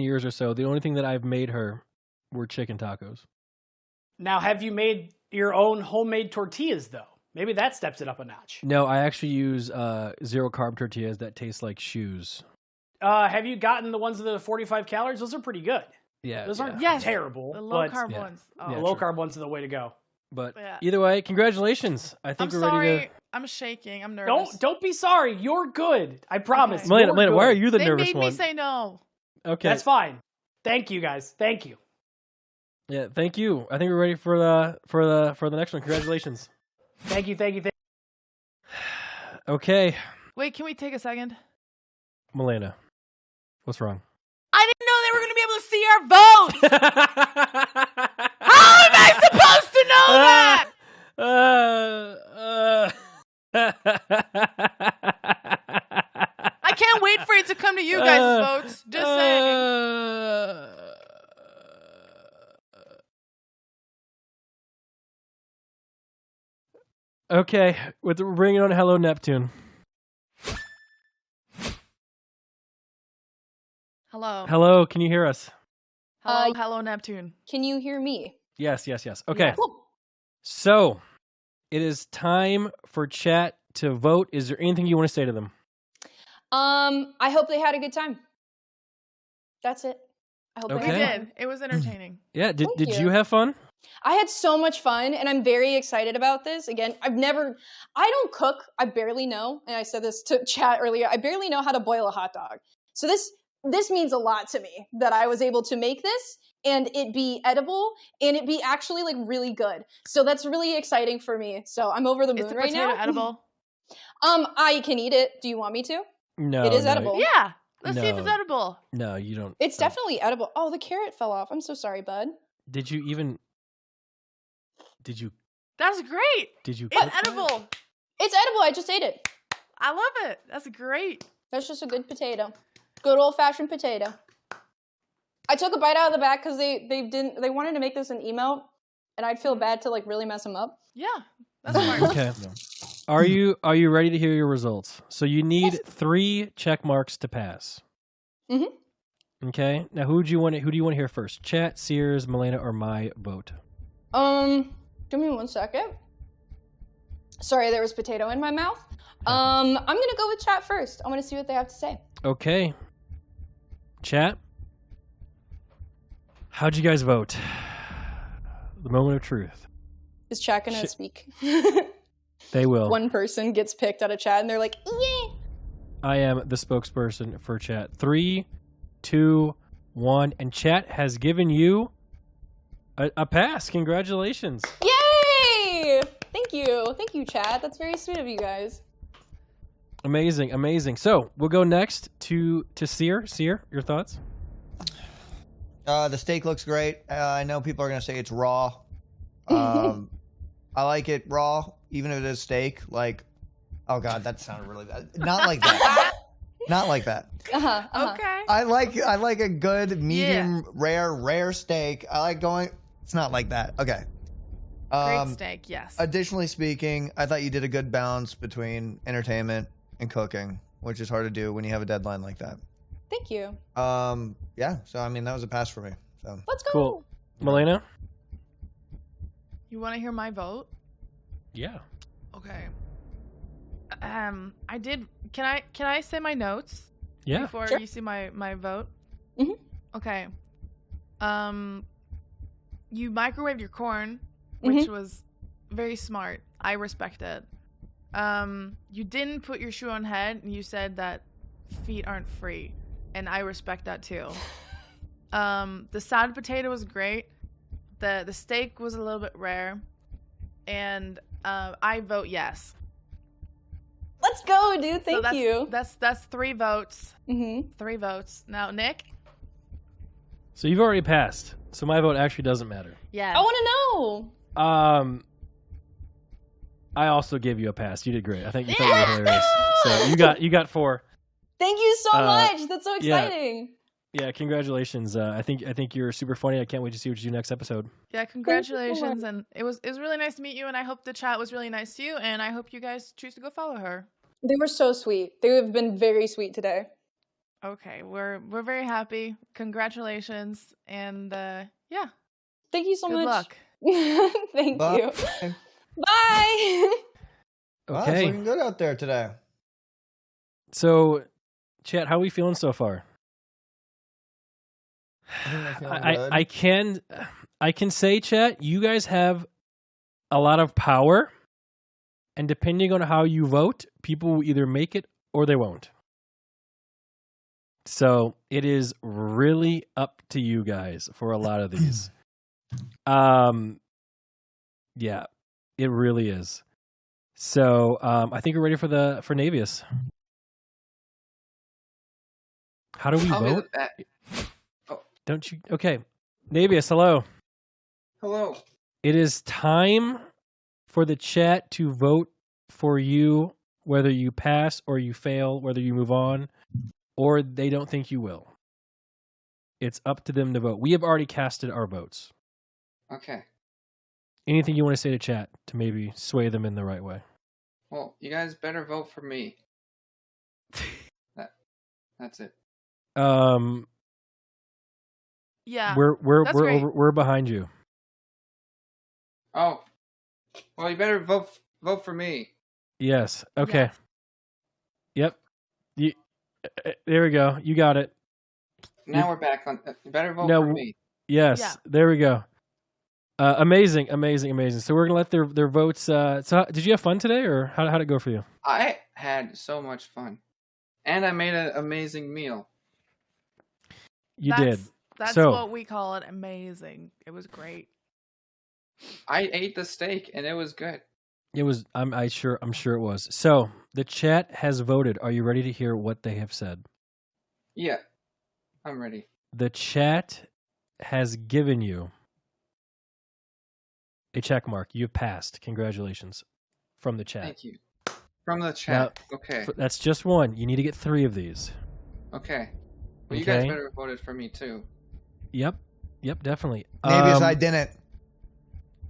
years or so, the only thing that I've made her were chicken tacos. Now, have you made your own homemade tortillas though? Maybe that steps it up a notch. No, I actually use zero carb tortillas that taste like shoes. Have you gotten the ones that are 45 calories? Those are pretty good. Yeah, Those aren't Yes, terrible. the low but carb Yeah. ones. Oh. Yeah, the low true. carb ones are the way to go. But Yeah. either way, congratulations. I think I'm we're sorry. ready to. I'm shaking. I'm nervous. Don't be sorry. You're good. I promise. Okay. Malena, You're why are good. you the They nervous made one? me say no. Okay. That's fine. Thank you guys. Thank you. Yeah, thank you. I think we're ready for the next one. Congratulations. Thank you. Okay, Wait, can we take a second? Malena, what's wrong? I didn't know they were going to be able to see our votes. How am I supposed to know that? I can't wait for it to come to you guys' votes. Just saying. Okay, we're bringing on Hello Neptune. Hello. Hello, can you hear us? Hello, Neptune. Can you hear me? Yes. Okay, Cool. so it is time for chat to vote. Is there anything you want to say to them? I hope they had a good time. That's it. I hope Okay. they We had fun. did. It was entertaining. Yeah, did Thank you you. have fun? I had so much fun, and I'm very excited about this. Again, I don't cook. I barely know, and I said this to chat earlier. I barely know how to boil a hot dog. So this means a lot to me that I was able to make this and it be edible and it be actually like really good. So that's really exciting for me. So I'm over the moon Is the right potato now. edible? I can eat it. Do you want me to? No, It is no. edible. Yeah. Let's see if it's No. edible. No, you don't. It's definitely edible. Oh, the carrot fell off. I'm so sorry, bud. Did you even? Did you? That's great. Did you? It's cook that? edible. It's edible. I just ate it. I love it. That's great. That's just a good potato. Good old-fashioned potato. I took a bite out of the back because they wanted to make this an email, and I'd feel bad to like really mess them up. Yeah. That's smart. Okay. Are you ready to hear your results? So you need 3 check marks to pass. Mm-hmm. Okay. Now who do you want to hear first? Chat, Sears, Malena, or my vote? Give me 1 second. Sorry, there was potato in my mouth. I'm gonna go with chat first. I want to see what they have to say. Okay. Chat. How'd you guys vote? The moment of truth. Is chat gonna speak? They will. One person gets picked out of chat, and they're like, "Yeah." I am the spokesperson for chat. 3, 2, 1, and chat has given you a pass. Congratulations. Yay! Thank you, chat. That's very sweet of you guys. Amazing. So we'll go next to Sear. Sear, your thoughts? The steak looks great. I know people are gonna say it's raw. I like it raw, even if it is steak. Like, oh god, that sounded really bad. Not like that. Not like that. Okay. I like a good medium rare steak. I like going. It's not like that. Okay. Great steak, yes. Additionally speaking, I thought you did a good balance between entertainment and cooking, which is hard to do when you have a deadline like that. Thank you. Yeah. So I mean, that was a pass for me. So Let's go. Cool. Malena? You want to hear my vote? Yeah. Okay. I did. Can I say my notes? Yeah. Before Sure. you see my vote. Mhm. Okay. You microwaved your corn, which was very smart. I respect it. You didn't put your shoe on head, and you said that feet aren't free, and I respect that too. The side potato was great. The steak was a little bit rare, and I vote yes. Let's go, dude. So Thank you. That's 3 votes. Mm-hmm. 3 votes. Now, Nick. So you've already passed. So my vote actually doesn't matter. Yeah. I want to know. I also gave you a pass. You did great. I think you thought you were hilarious. So you got 4. Thank you so much. That's so yeah. exciting. Yeah, congratulations. I think you're super funny. I can't wait to see what you do next episode. Yeah, congratulations, and it was really nice to meet you, and I hope the chat was really nice to you, and I hope you guys choose to go follow her. They were so sweet. They have been very sweet today. Okay, we're very happy. Congratulations, and yeah. Thank you so Good much. luck. Thank Bye. you. Bye. Wow, it's Okay. looking good out there today. So, chat, how are we feeling so far? I can say, chat, you guys have a lot of power, and depending on how you vote, people will either make it or they won't. So it is really up to you guys for a lot of these. Yeah, it really is. So I think we're ready for Navius. How do we vote? Don't you? Okay, Navius, hello. Hello. It is time for the chat to vote for you, whether you pass or you fail, whether you move on, or they don't think you will. It's up to them to vote. We have already casted our votes. Okay. Anything you want to say to chat to maybe sway them in the right way? Well, you guys better vote for me. That's it. Yeah. We're behind you. Oh. Well, you better vote for me. Yes. Okay. Yep. There we go. You got it. Now we're back on. You better vote No, for me. Yes. Yeah. There we go. Amazing. So we're gonna let their votes. Did you have fun today, or how'd it go for you? I had so much fun, and I made an amazing meal. You did. That's so, what we call it. Amazing. It was great. I ate the steak, and it was good. It was. I'm sure it was. So the chat has voted. Are you ready to hear what they have said? Yeah, I'm ready. The chat has given you a check mark. You've passed. Congratulations from the chat. Thank you. From the chat. Now, Okay. That's just one. You need to get 3 of these. Okay. Well, you Okay. guys better have voted for me too. Yep, definitely. Navius, I didn't.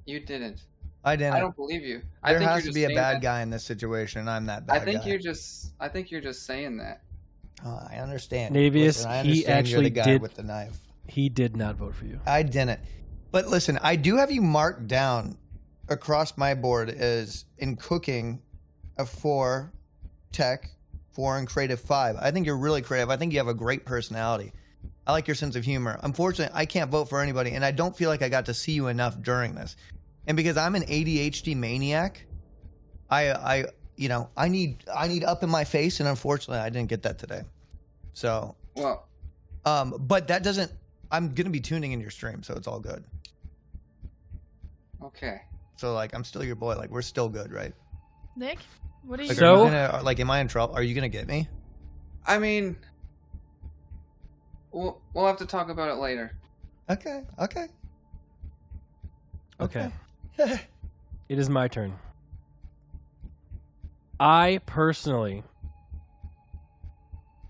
You didn't. I didn't. I don't believe you. There I think has you're to just be a saying bad that. guy in this situation. I'm that bad I think guy. you're just saying that. I understand. Navius, Listen, I he understand actually you're the guy did with the knife. He did not vote for you. I didn't. But listen, I do have you marked down across my board as in cooking a 4, tech 4, and creative 5. I think you're really creative. I think you have a great personality. I like your sense of humor. Unfortunately, I can't vote for anybody, and I don't feel like I got to see you enough during this. And because I'm an ADHD maniac, I need up in my face, and unfortunately, I didn't get that today. So, well, but that doesn't. I'm gonna be tuning in your stream, so it's all good. Okay. So like, I'm still your boy. Like, we're still good, right? Nick, what are you? Like, are you gonna, like, am I in trouble? Are you gonna get me? I mean, we'll have to talk about it later. Okay. Okay. It is my turn. I personally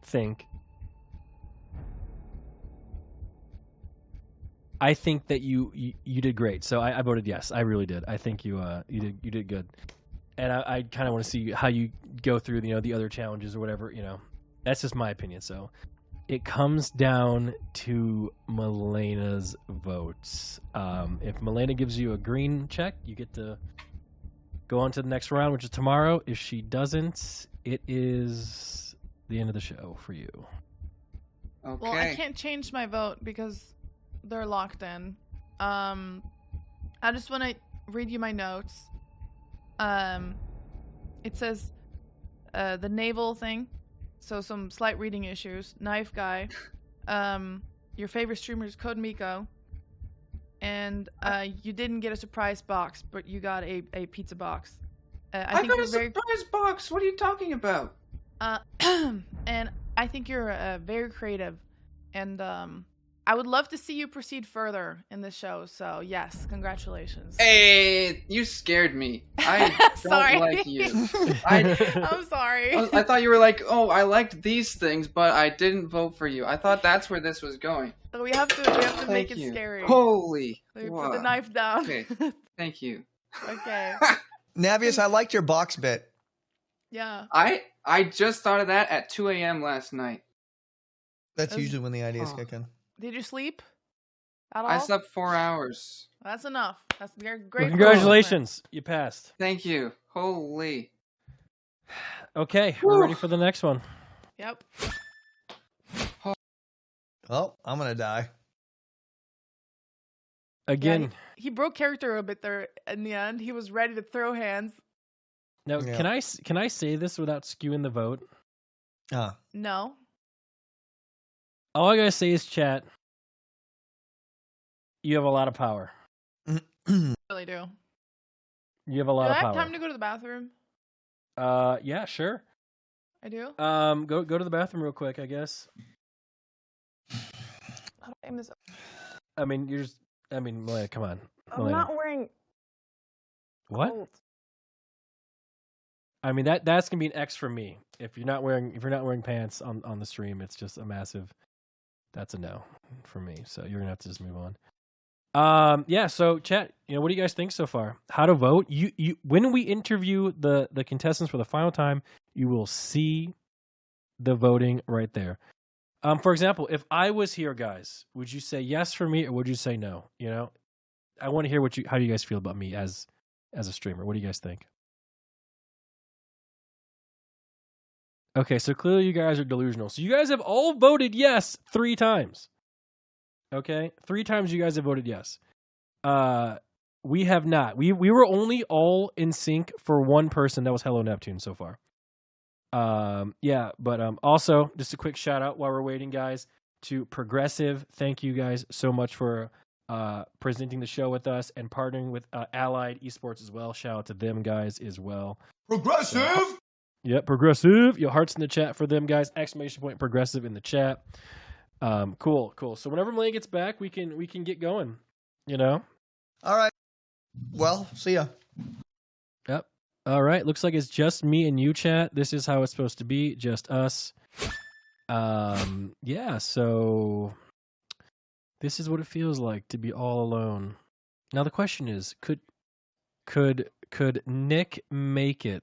think that you did great. So I voted yes. I really did. I think you did good. And I kind of want to see how you go through the other challenges or whatever. That's just my opinion. So it comes down to Malena's votes. If Malena gives you a green check, you get to go on to the next round, which is tomorrow. If she doesn't, it is the end of the show for you. Okay. Well, I can't change my vote because they're locked in. I just want to read you my notes. It says the naval thing, so some slight reading issues. Knife guy. Your favorite streamer is Code Miko. And you didn't get a surprise box, but you got a pizza box. I got a surprise box. What are you talking about? And I think you're very creative, and I would love to see you proceed further in this show. So yes, congratulations. Hey, you scared me. I Sorry. don't like you. I'm sorry. I thought you were like, oh, I liked these things, but I didn't vote for you. I thought that's where this was going. So we have to make it you. scary. Holy. Let me wow. put the knife down. Okay. Thank you. Okay. Navius, I liked your box bit. Yeah. I just thought of that at 2 a.m. last night. That's usually when the ideas kick in. Did you sleep at all? I slept 4 hours. That's enough. That's great. Well, congratulations. You passed. Thank you. Holy. Okay, we're ready for the next one. Yep. Oh, I'm going to die. Again. Yeah, he broke character a bit there in the end. He was ready to throw hands. Now, can I say this without skewing the vote? No. All I gotta say is, chat, you have a lot of power. Really do. You have a lot of Do I power. have time to go to the bathroom? Yeah, sure. I do. Go to the bathroom real quick, I guess. How do I aim this? I mean, Malena, come on. I'm Malena. not wearing. What? Coat. I mean, that's gonna be an X for me. If you're not wearing pants on the stream, it's just a massive. That's a no for me. So you're gonna have to just move on. Yeah. So chat, what do you guys think so far? How to vote? You when we interview the contestants for the final time, you will see the voting right there. For example, if I was here, guys, would you say yes for me or would you say no? I want to hear how do you guys feel about me as a streamer? What do you guys think? Okay, so clearly you guys are delusional. So you guys have all voted yes 3 times. Okay? 3 times you guys have voted yes. We have not. We were only all in sync for one person. That was Hello Neptune so far. Yeah, but also, just a quick shout out while we're waiting, guys, to Progressive. Thank you guys so much for presenting the show with us and partnering with Allied Esports as well. Shout out to them guys as well. Progressive! Yep, Progressive. Your hearts in the chat for them, guys. Exclamation point Progressive in the chat. Cool. So whenever Malena gets back, we can get going. All right. Well, see ya. Yep. All right. Looks like it's just me and you, chat. This is how it's supposed to be. Just us. Yeah. So this is what it feels like to be all alone. Now the question is, could Nick make it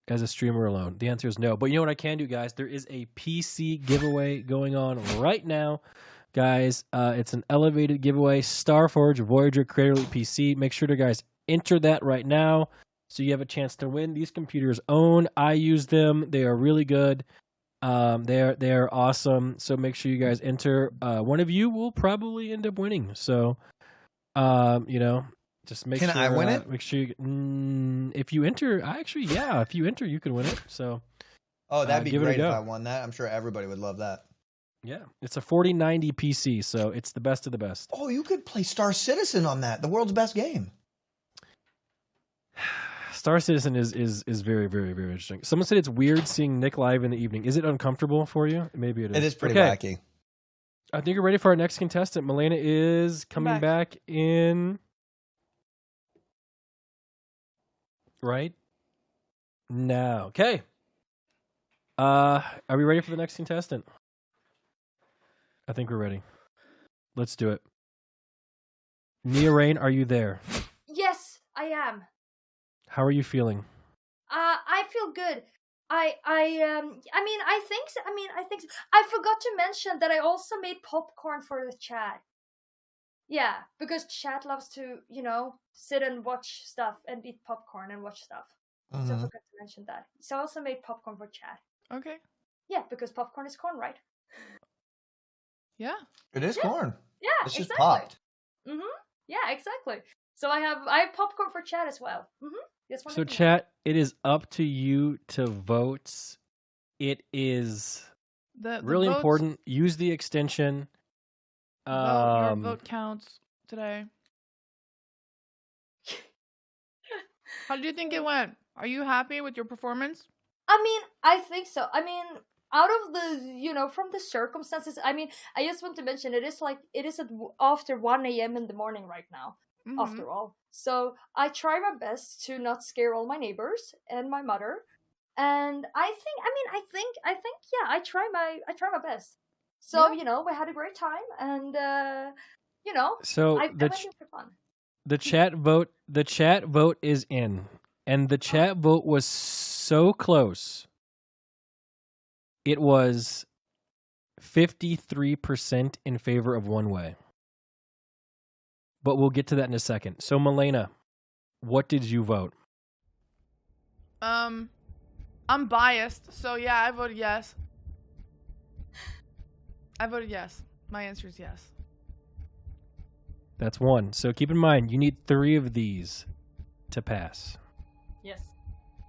as a streamer alone? The answer is no. But you know what I can do, guys? There is a PC giveaway going on right now. Guys, it's an elevated giveaway. Starforge Voyager Creator Elite PC. Make sure to, guys, enter that right now so you have a chance to win. These computers own. I use them. They are really good. They're awesome. So make sure you guys enter. One of you will probably end up winning. So, just make sure. Can I win it? Make sure if you enter, if you enter, you can win it. So, that'd be great if I won that. I'm sure everybody would love that. Yeah, it's a 4090 PC, so it's the best of the best. Oh, you could play Star Citizen on that, the world's best game. Star Citizen is very, very, very interesting. Someone said it's weird seeing Nick live in the evening. Is it uncomfortable for you? Maybe it is. It is pretty wacky. I think we're ready for our next contestant. Malena is coming back in right now. Okay. Are we ready for the next contestant? I think we're ready. Let's do it. Nia Rain, are you there? Yes, I am. How are you feeling? I feel good. I think so. I forgot to mention that I also made popcorn for the chat. Yeah, because chat loves to, sit and watch stuff and eat popcorn and watch stuff. So I forgot to mention that. So I also made popcorn for chat. Okay. Yeah, because popcorn is corn, right? Yeah. It is corn. Yeah, It's just exactly. popped. Yeah, exactly. So I have popcorn for chat as well. Just wanted So to know. chat, it is up to you to vote. It is The really votes- important. Use the extension. Your vote counts today. How do you think it went? Are you happy with your performance? I think so. Out of the, from the circumstances, I just want to mention it is after 1 a.m. in the morning right now, after all. So I try my best to not scare all my neighbors and my mother. And I think, yeah, I try my best. So, we had a great time and, So I went in for fun. the chat vote is in, and the chat vote was so close. It was 53% in favor of one way. But we'll get to that in a second. So Malena, what did you vote? I'm biased, so yeah, I voted yes. I voted yes. My answer is yes. That's one. So keep in mind, you need 3 of these to pass. Yes.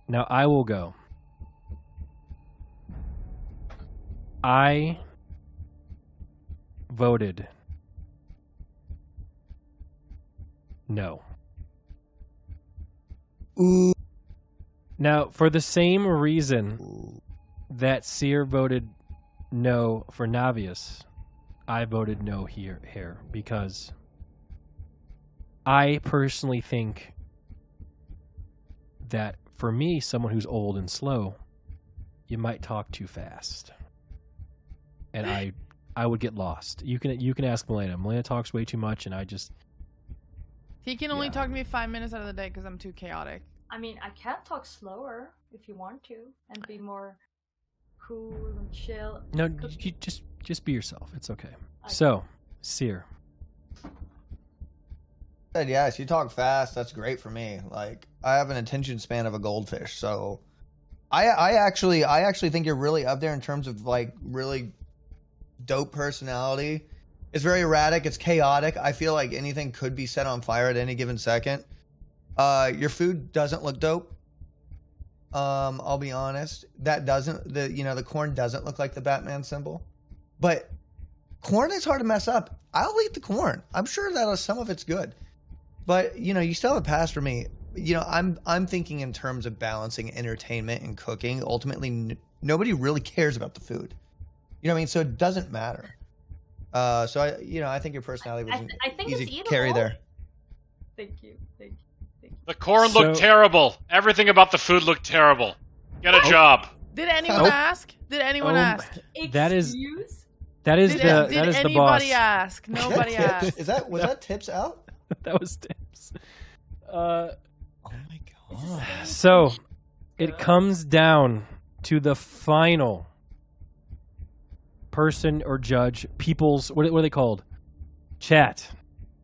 Now I will go. I voted no. Now, for the same reason that Seer voted no for Navius, I voted no here because I personally think that for me, someone who's old and slow, you might talk too fast. And I would get lost. You can ask Malena. Malena talks way too much, and I just... He can only talk to me 5 minutes out of the day because I'm too chaotic. I can talk slower if you want to and be more cool and chill. No, you just be yourself. It's okay. So, Seer. Said yes, you talk fast. That's great for me. Like, I have an attention span of a goldfish, so I actually think you're really up there in terms of like really dope personality. It's very erratic. It's chaotic. I feel like anything could be set on fire at any given second. Your food doesn't look dope. I'll be honest. The corn doesn't look like the Batman symbol, but corn is hard to mess up. I'll eat the corn. I'm sure that some of it's good, but you still have a pass for me. I'm thinking in terms of balancing entertainment and cooking. Ultimately, nobody really cares about the food. You know what I mean? So it doesn't matter. So I think your personality was I think easy it's to eatable. carry there. Thank you. The corn looked terrible. Everything about the food looked terrible. Get a job. Did anyone ask? Did anyone ask? That is Did the anybody boss. ask? Nobody asked. Was that tips out? That was tips. So, it comes down to the final person or judge, people's, what are they called? Chat.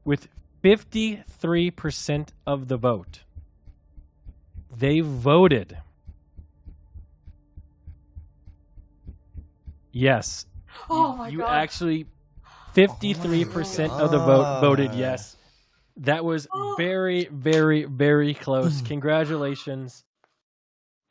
With 53% of the vote. They voted. Yes. Oh my you god. actually 53% of the vote voted yes. That was very, very, very close. Congratulations.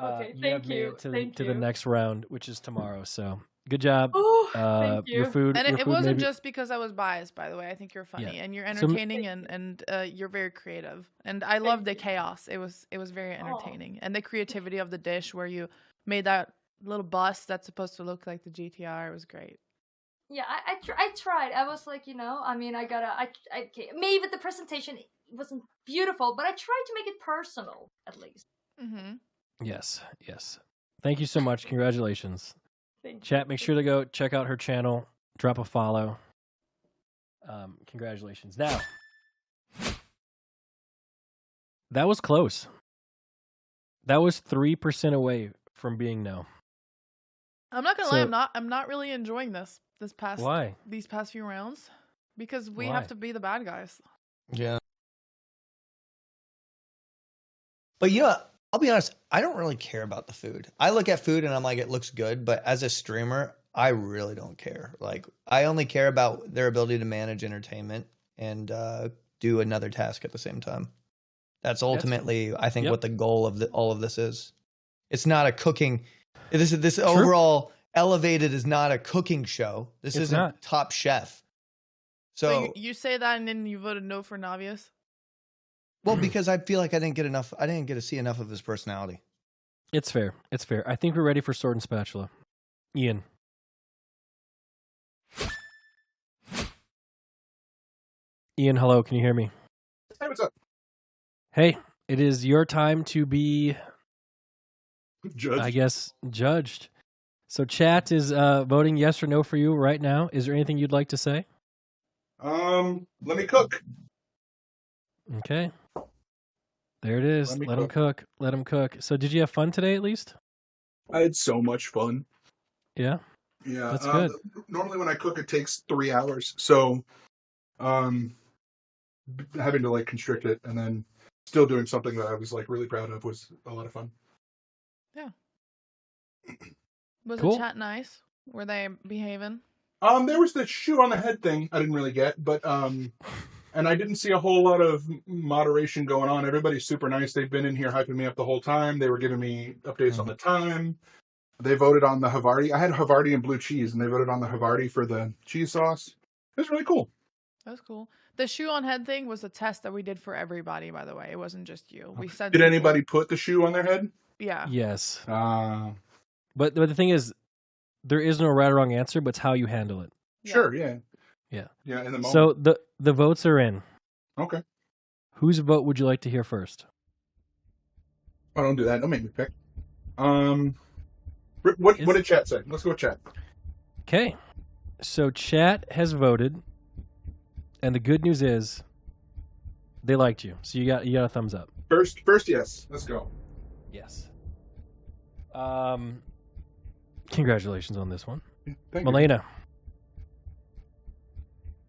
Okay, you thank have made you. it to the next round, which is tomorrow. So good job. Thank you. Your food. And your it food wasn't maybe- just because I was biased, by the way. I think you're funny Yeah. and you're So- entertaining and you're very creative. And I love the chaos. It was very entertaining. And the creativity of the dish where you made that little bus that's supposed to look like the GTR was great. Yeah, I tried. I was like, maybe the presentation wasn't beautiful, but I tried to make it personal at least. Mm-hmm. Yes. Thank you so much. Congratulations. Thank you. Chat, make sure to go check out her channel. Drop a follow. Congratulations. Now, that was close. That was 3% away from being no. I'm not gonna lie. I'm not really enjoying these past few rounds because we Why? have to be the bad guys. Yeah. But I'll be honest, I don't really care about the food. I look at food and I'm like, it looks good, but as a streamer, I really don't care. Like, I only care about their ability to manage entertainment and do another task at the same time. That's ultimately, I think, what the goal of all of this is. It's not a cooking. This overall Elevated is not a cooking show. This isn't Top Chef. So you say that and then you voted no for Navius? Well, because I feel like I didn't get to see enough of his personality. It's fair. It's fair. I think we're ready for Sword and Spatula. Ian. Ian, hello. Can you hear me? Hey, what's up? Hey, it is your time to be, judged. I guess, judged. So chat is voting yes or no for you right now. Is there anything you'd like to say? Let me cook. Okay. There it is. Let him cook. Let him cook. So did you have fun today at least? I had so much fun. Yeah? Yeah. That's good. Normally when I cook, it takes 3 hours. So having to like constrict it and then still doing something that I was like really proud of was a lot of fun. Yeah. Was Cool. the chat nice? Were they behaving? There was the shoe on the head thing I didn't really get, but and I didn't see a whole lot of moderation going on. Everybody's super nice. They've been in here hyping me up the whole time. They were giving me updates on the time. They voted on the Havarti. I had Havarti and blue cheese, and they voted on the Havarti for the cheese sauce. It was really cool. That's cool. The shoe on head thing was a test that we did for everybody, by the way. It wasn't just you. We said. Did anybody put the shoe on their head? Yeah. Yes. But the thing is, there is no right or wrong answer, but it's how you handle it. Sure, yeah. Yeah. Yeah, in the moment. So the votes are in. Okay. Whose vote would you like to hear first? Oh, don't do that. Don't make me pick. What did chat say? Let's go with chat. Okay. So chat has voted, and the good news is they liked you. So you got a thumbs up. First yes. Let's go. Yes. Congratulations on this one. Thank you. Malena.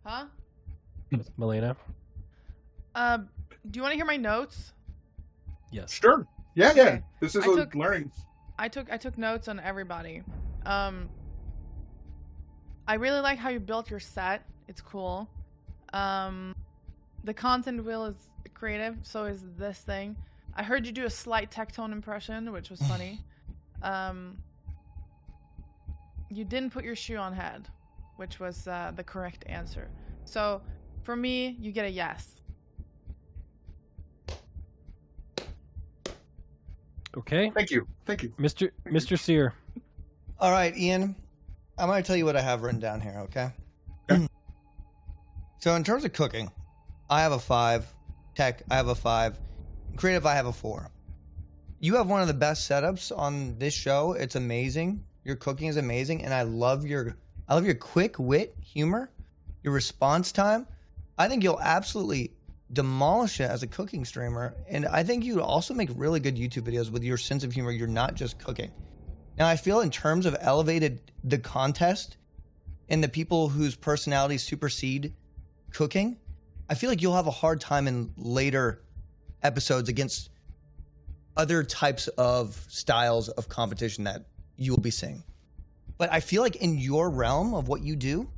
Huh? Malena. Do you want to hear my notes? Yes. Sure. Yeah, yeah. Okay. This is learning. I took notes on everybody. I really like how you built your set. It's cool. The content wheel is creative, so is this thing. I heard you do a slight Tectone impression, which was funny. You didn't put your shoe on head, which was the correct answer. So for me, you get a yes. Okay. Thank you. Mr. Sear. All right, Ian. I'm going to tell you what I have written down here, okay? So in terms of cooking, I have a 5. Tech, I have a 5. Creative, I have a 4. You have one of the best setups on this show. It's amazing. Your cooking is amazing, and I love your quick wit humor, your response time. I think you'll absolutely demolish it as a cooking streamer, and I think you also make really good YouTube videos with your sense of humor. You're not just cooking. Now, I feel in terms of elevated the contest and the people whose personalities supersede cooking, I feel like you'll have a hard time in later episodes against other types of styles of competition that you will be seeing. But I feel like in your realm of what you do,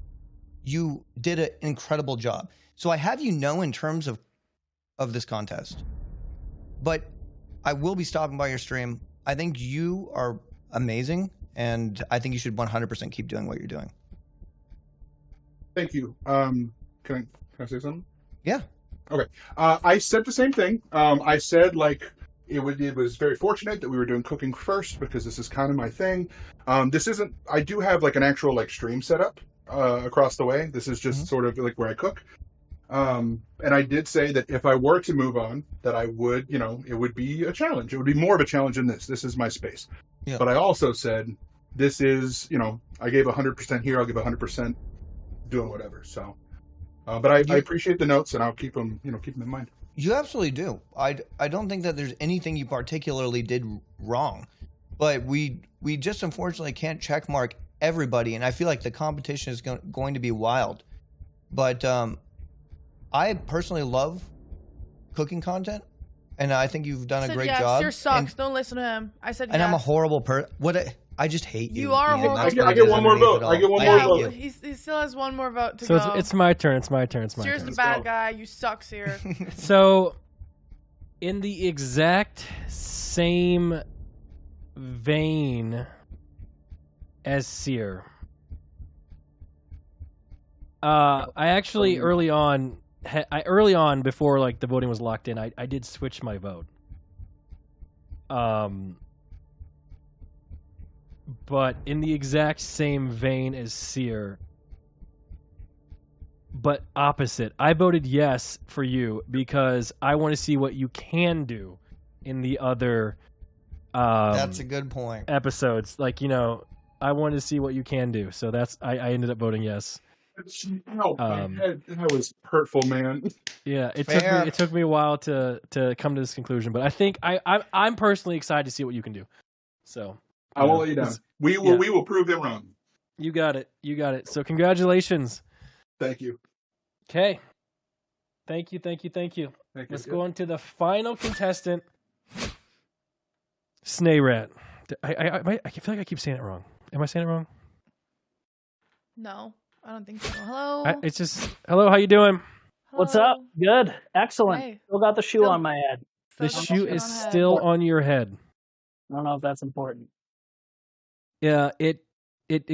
you did an incredible job. So I have you know in terms of this contest. But I will be stopping by your stream. I think you are amazing, and I think you should 100% keep doing what you're doing. Thank you. Can I say something? Yeah. Okay. I said the same thing. I said like it was very fortunate that we were doing cooking first because this is kind of my thing. This isn't. I do have like an actual like stream setup across the way. This is just sort of like where I cook. And I did say that if I were to move on, that I would, it would be a challenge. It would be more of a challenge than this. This is my space. Yeah. But I also said, this is, I gave 100% here. I'll give 100% doing whatever. So, but I appreciate the notes, and I'll keep them, keep them in mind. You absolutely do. I don't think that there's anything you particularly did wrong. but we just unfortunately can't check mark everybody, and I feel like the competition is going to be wild. But I personally love cooking content, and I think you've done a great job. Sear sucks. Don't listen to him. I said yes. And I'm a horrible person. I just hate you. You are a horrible I get one more vote. I get one more vote. He still has one more vote to So go. it's my turn. It's my turn. Sear's the bad guy. You suck, Sear. So, in the exact same vein as Sear, I actually early on before like the voting was locked in, I did switch my vote. But in the exact same vein as Sear, but opposite. I voted yes for you because I want to see what you can do in the other that's a good point. episodes. Like, you know, I wanted to see what you can do. So that's I ended up voting yes. That was hurtful, man. Yeah, it took me a while to come to this conclusion, but I think I'm personally excited to see what you can do. So I won't let you down. We will prove them wrong. You got it. You got it. So congratulations. Thank you. Okay. Thank you. Let's go on to the final contestant, Snayrat. I feel like I keep saying it wrong. Am I saying it wrong? No, I don't think so. Hello. It's just hello. How you doing? What's up? Good. Excellent. Hey. Still got the shoe on my head. The shoe is still on your head. I don't know if that's important. Yeah, it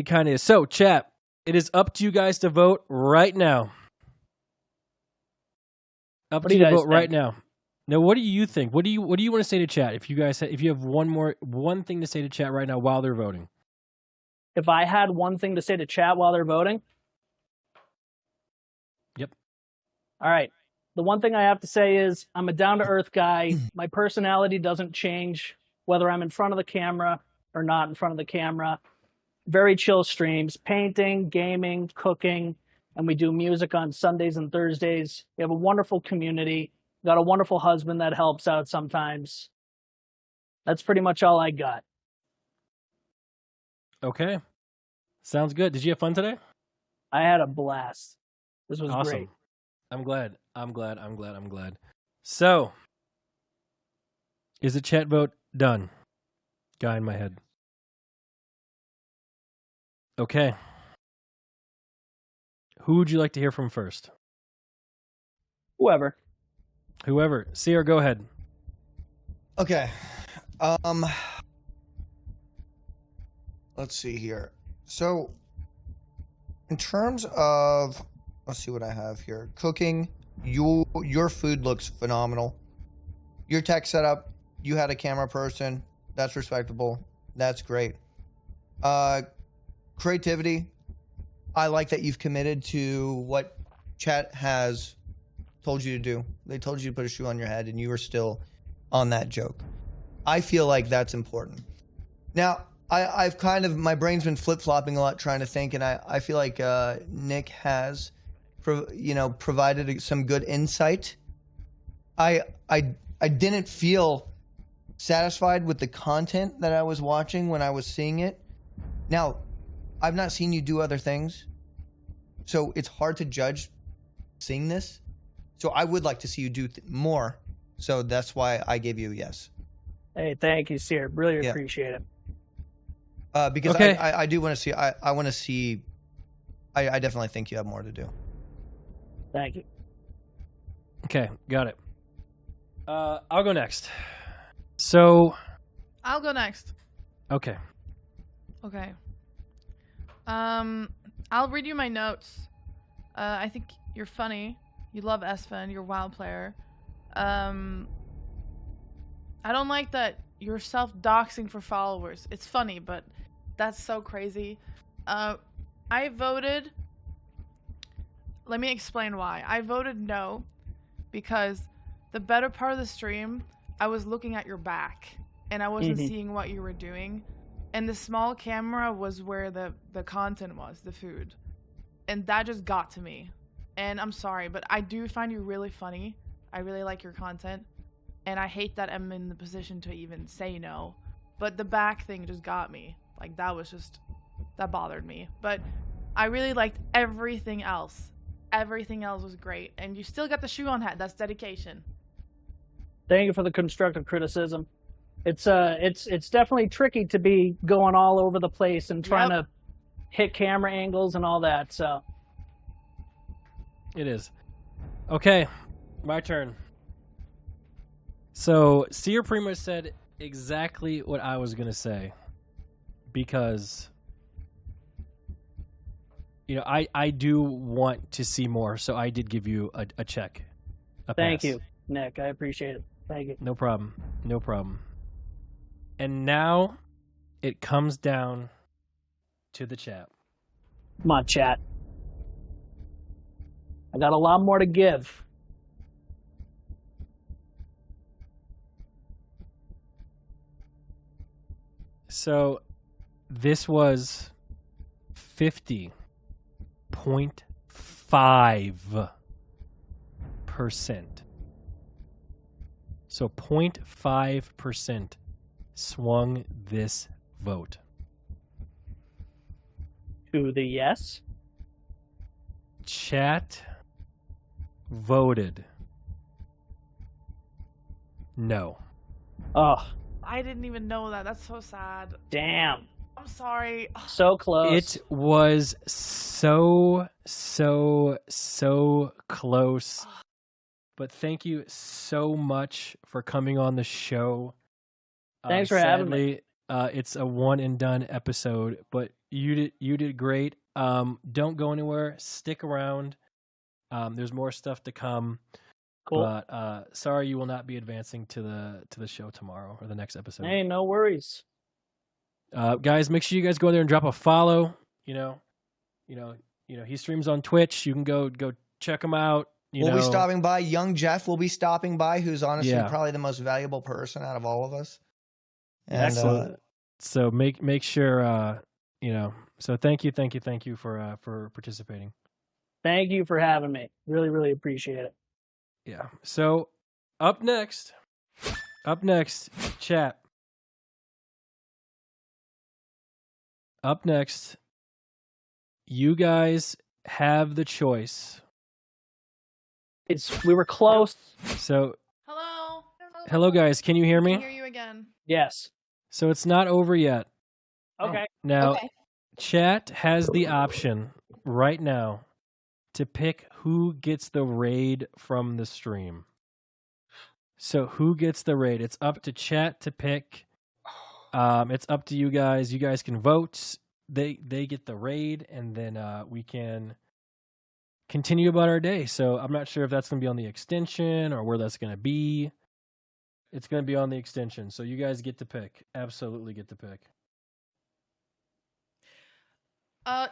kind of is. So, chat, it is up to you guys to vote right now. Up to you to vote right now. Now, what do you think? What do you want to say to chat? If you have one thing to say to chat right now while they're voting. If I had one thing to say to chat while they're voting? Yep. All right. The one thing I have to say is I'm a down-to-earth guy. My personality doesn't change whether I'm in front of the camera or not in front of the camera. Very chill streams, painting, gaming, cooking, and we do music on Sundays and Thursdays. We have a wonderful community. Got a wonderful husband that helps out sometimes. That's pretty much all I got. Okay. Sounds good. Did you have fun today? I had a blast. This was awesome. great. I'm glad. So, is the chat vote done? Guy in my head. Okay. Who would you like to hear from first? Whoever. Sear, go ahead. Okay. Let's see here. So, in terms of, let's see what I have here. Cooking, your food looks phenomenal. Your tech setup, you had a camera person. That's respectable. That's great. Creativity, I like that you've committed to what chat has told you to do. They told you to put a shoe on your head, and you were still on that joke. I feel like that's important. Now, I've kind of, my brain's been flip-flopping a lot trying to think, and I feel like Nick has, provided some good insight. I didn't feel satisfied with the content that I was watching when I was seeing it. Now, I've not seen you do other things, so it's hard to judge seeing this. So I would like to see you do more. So that's why I gave you a yes. Hey, thank you, Sear. Really appreciate it. Because okay. I do want to see. I want to see. I definitely think you have more to do. Thank you. Okay, got it. I'll go next. So. I'll go next. Okay. Okay. I'll read you my notes. I think you're funny. You love Esfen. You're a WoW player. I don't like that you're self-doxing for followers. It's funny, but that's so crazy. I voted... Let me explain why. I voted no because the better part of the stream, I was looking at your back and I wasn't seeing what you were doing. And the small camera was where the content was, the food. And that just got to me. And I'm sorry, but I do find you really funny. I really like your content. And I hate that I'm in the position to even say no. but the back thing just got me. Like that bothered me. But I really liked everything else. Everything else was great, and you still got the shoe on hat. That's dedication. Thank you for the constructive criticism. It's definitely tricky to be going all over the place and trying to hit camera angles and all that. So it is. Okay, my turn. So Seer pretty much said exactly what I was gonna say, because I do want to see more, so I did give you a check. Thank you, Nick. I appreciate it. Thank you. No problem. No problem. And now it comes down to the chat. Come on, chat. I got a lot more to give. So this was 50.5%. So 0.5% swung this vote. To the yes? Chat voted no. Oh. I didn't even know that. That's so sad. Damn. I'm sorry. So close. It was so close. But thank you so much for coming on the show. Thanks for having me. It's a one and done episode, but you did great. Don't go anywhere. Stick around. There's more stuff to come. Cool. But sorry, you will not be advancing to the show tomorrow or the next episode. Hey, no worries. Guys, make sure you guys go there and drop a follow. He streams on Twitch. You can go check him out. We'll be stopping by. Young Jeff will be stopping by, who's honestly Yeah. probably the most valuable person out of all of us. And, Excellent. So make sure So thank you for participating. Thank you for having me. Really, really appreciate it. Yeah. So up next, chat. Up next, you guys have the choice. We were close. So hello guys, can you hear me? I hear you again. Yes. So it's not over yet. Okay. Now, Okay. chat has the option right now to pick who gets the raid from the stream. So who gets the raid? It's up to chat to pick. It's up to you guys. You guys can vote. They get the raid, and then we can continue about our day. So I'm not sure if that's going to be on the extension or where that's going to be. It's going to be on the extension. So you guys get to pick. Absolutely get to pick.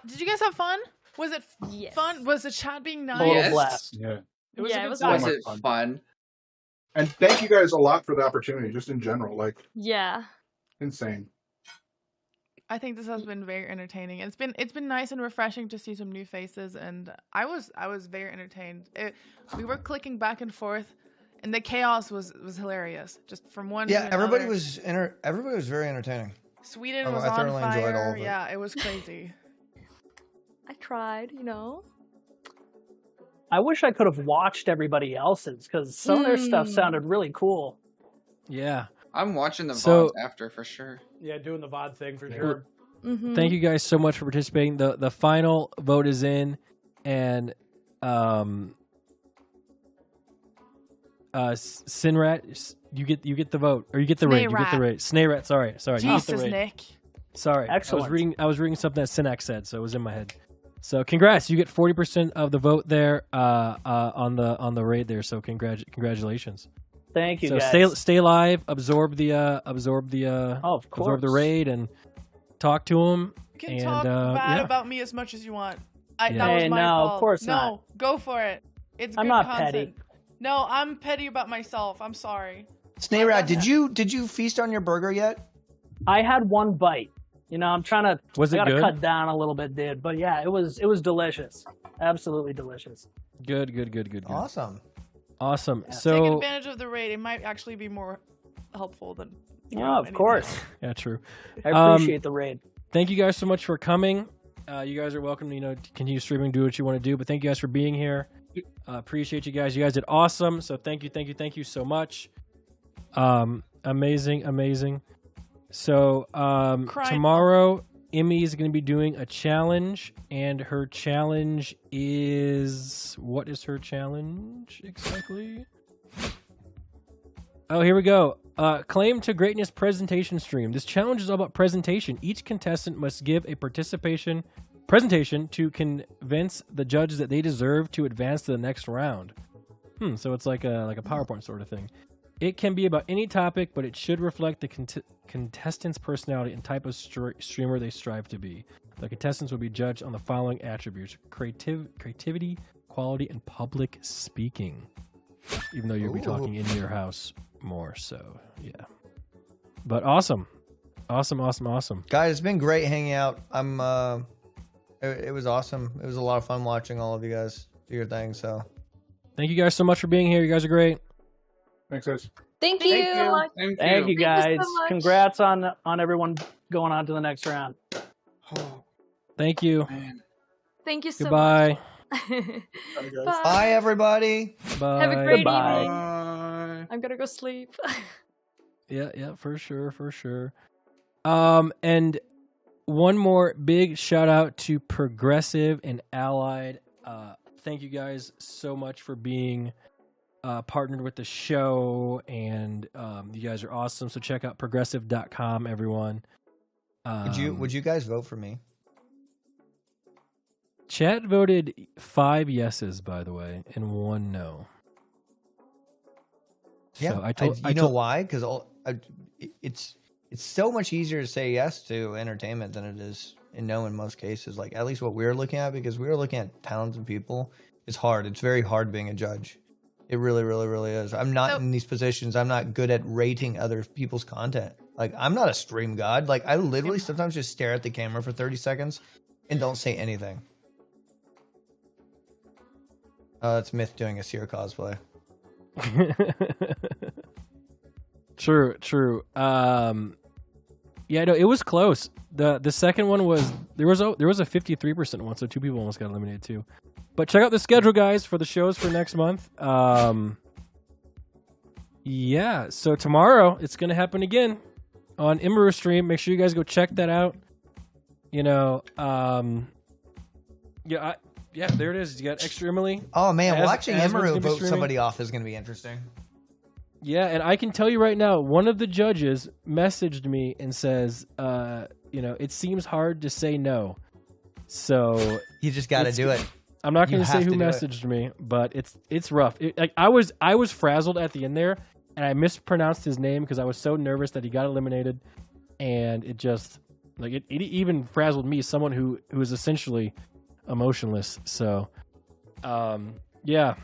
Did you guys have fun? Was it fun? Was the chat being nice? Total blast. Yeah. It was a good Was time. it fun? And thank you guys a lot for the opportunity, just in general. Like, Yeah. insane. I think this has been very entertaining. It's been nice and refreshing to see some new faces, and I was very entertained. We were clicking back and forth, and the chaos was hilarious. Just from one. yeah, to everybody another. was very entertaining. Sweden Oh, was I on thoroughly enjoyed all fire. of it. Yeah, it was crazy. I tried, you know. I wish I could have watched everybody else's because some of their stuff Hmm. sounded really cool. Yeah. I'm watching the So- VODs after for sure. Yeah, doing the VOD thing for sure. Thank you guys so much for participating. The final vote is in, and Sinrat, you get the vote, or you get the raid. You get the Snayrat. raid. Snayrat, sorry. You get the Jesus, raid. Nick. Sorry, Excellent. I was reading something that Sinak said, so it was in my head. So congrats, you get 40% of the vote there on the raid there. So congratulations. Thank you, So guys. stay live, absorb the absorb the raid, and talk to them. You can and, talk bad yeah. about me as much as you want. Yeah. That was Hey, my no, fault. of course no, not. go for it. It's I'm good not content. petty. No, I'm petty about myself. I'm sorry. Snayrat, did you feast on your burger yet? I had one bite. You know, I'm trying to. Was it I gotta good? cut down a little bit, dude. But yeah, it was delicious. Absolutely delicious. Good. Awesome. Awesome. Take So advantage of the raid. It might actually be more helpful than Yeah, of course. Yeah, true. I appreciate the raid. Thank you guys so much for coming. You guys are welcome to continue streaming, do what you want to do. But thank you guys for being here. Appreciate you guys. You guys did awesome. So thank you so much. Amazing. So tomorrow, Emmy is going to be doing a challenge, and her challenge is, what is her challenge exactly? Oh, here we go. Claim to greatness presentation stream. This challenge is all about presentation. Each contestant must give a presentation to convince the judges that they deserve to advance to the next round. So it's like a PowerPoint sort of thing. It can be about any topic, but it should reflect the contestant's personality and type of streamer they strive to be. The contestants will be judged on the following attributes: creativity, quality, and public speaking. Even though you'll be talking in your house more, so yeah. But awesome. Guys, it's been great hanging out. It was awesome. It was a lot of fun watching all of you guys do your thing. So thank you guys so much for being here. You guys are great. Thanks, guys. Thank you. Thank you guys. Congrats on everyone going on to the next round. Thank you. Thank you so Goodbye. much. Bye, everybody. Bye. Have a great Goodbye. evening. I'm gonna go sleep. Yeah, for sure. And one more big shout out to Progressive and Allied. Thank you guys so much for being partnered with the show, and you guys are awesome. So check out progressive.com, everyone. Would you guys vote for me? Chat voted 5 yeses, by the way, and 1 no. Yeah, so I know why? Because it's so much easier to say yes to entertainment than it is no in most cases. Like, at least what we're looking at, because we're looking at talented people. It's hard. It's very hard being a judge. It really, really, really is. I'm not in these positions. I'm not good at rating other people's content. Like, I'm not a stream god. Like, I literally sometimes just stare at the camera for 30 seconds and don't say anything. That's Myth doing a Seer cosplay. True. Yeah, no, it was close. The second one was there was a 53% one, so 2 people almost got eliminated too. But check out the schedule, guys, for the shows for next month. Yeah, so tomorrow it's gonna happen again on Imru stream. Make sure you guys go check that out. Yeah, there it is. You got extra Emily. Oh man, watching Imru vote somebody off is gonna be interesting. Yeah, and I can tell you right now, one of the judges messaged me and says, it seems hard to say no. So you just got to do it. I'm not going to say who messaged me, but it's rough. I was frazzled at the end there, and I mispronounced his name because I was so nervous that he got eliminated, and it just it even frazzled me, someone who is essentially emotionless. So, yeah,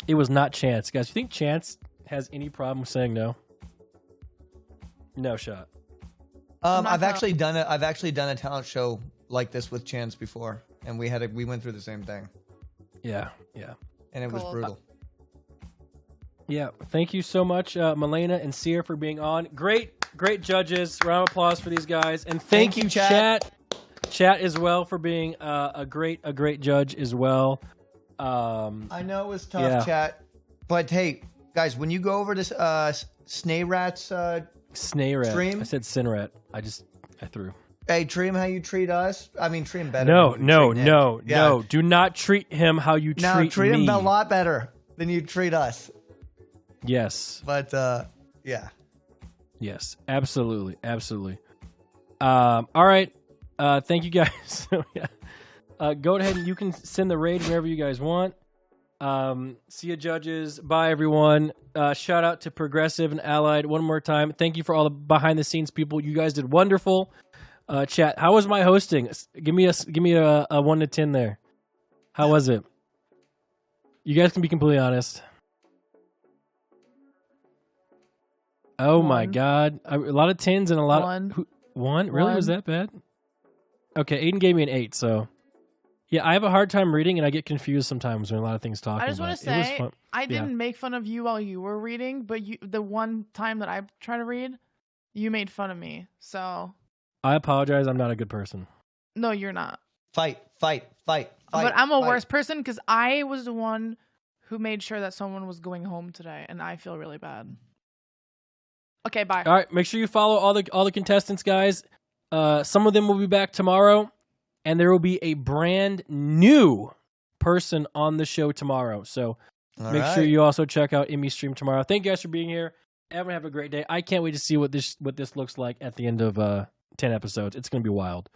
it was not Chance, guys. You think Chance has any problem saying no? No shot. I've actually done a talent show like this with Chance before, and we went through the same thing. Yeah. And it was brutal. Yeah, thank you so much, Malena and Seer, for being on. Great judges. Round of applause for these guys, and thank you, chat as well, for being a great judge as well. I know it was tough, chat, but hey, guys, when you go over to Snayrat's stream, I said Sinrat. I threw. Hey, treat him how you treat us. I mean, treat him better. No. Do not treat him how you treat me. No, treat him a lot better than you treat us. Yes. But yeah. Yes, absolutely. All right. Thank you guys. Go ahead and you can send the raid whenever you guys want. See you, judges. Bye, everyone. Shout out to Progressive and Allied one more time. Thank you for all the behind the scenes people. You guys did wonderful. Chat, how was my hosting? Give me a 1 to 10 there. How was it? You guys can be completely honest. Oh my God, a lot of 10s and a lot. 1. Really? Was that bad? Okay, Aiden gave me an 8, so Yeah, I have a hard time reading, and I get confused sometimes when a lot of things talking. I just want but to it was say, fun. I Yeah. didn't make fun of you while you were reading, but the one time that I try to read, you made fun of me. So I apologize. I'm not a good person. no, you're not. Fight. But I'm a worse person because I was the one who made sure that someone was going home today, and I feel really bad. Okay, bye. All right, make sure you follow all the contestants, guys. Some of them will be back tomorrow, and there will be a brand new person on the show tomorrow. So make sure you also check out Emmy's stream tomorrow. Thank you guys for being here. Everyone have a great day. I can't wait to see what this looks like at the end of 10 episodes. It's going to be wild.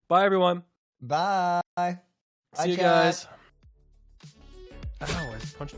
Bye, everyone. Bye. See you guys. Ow, I punched.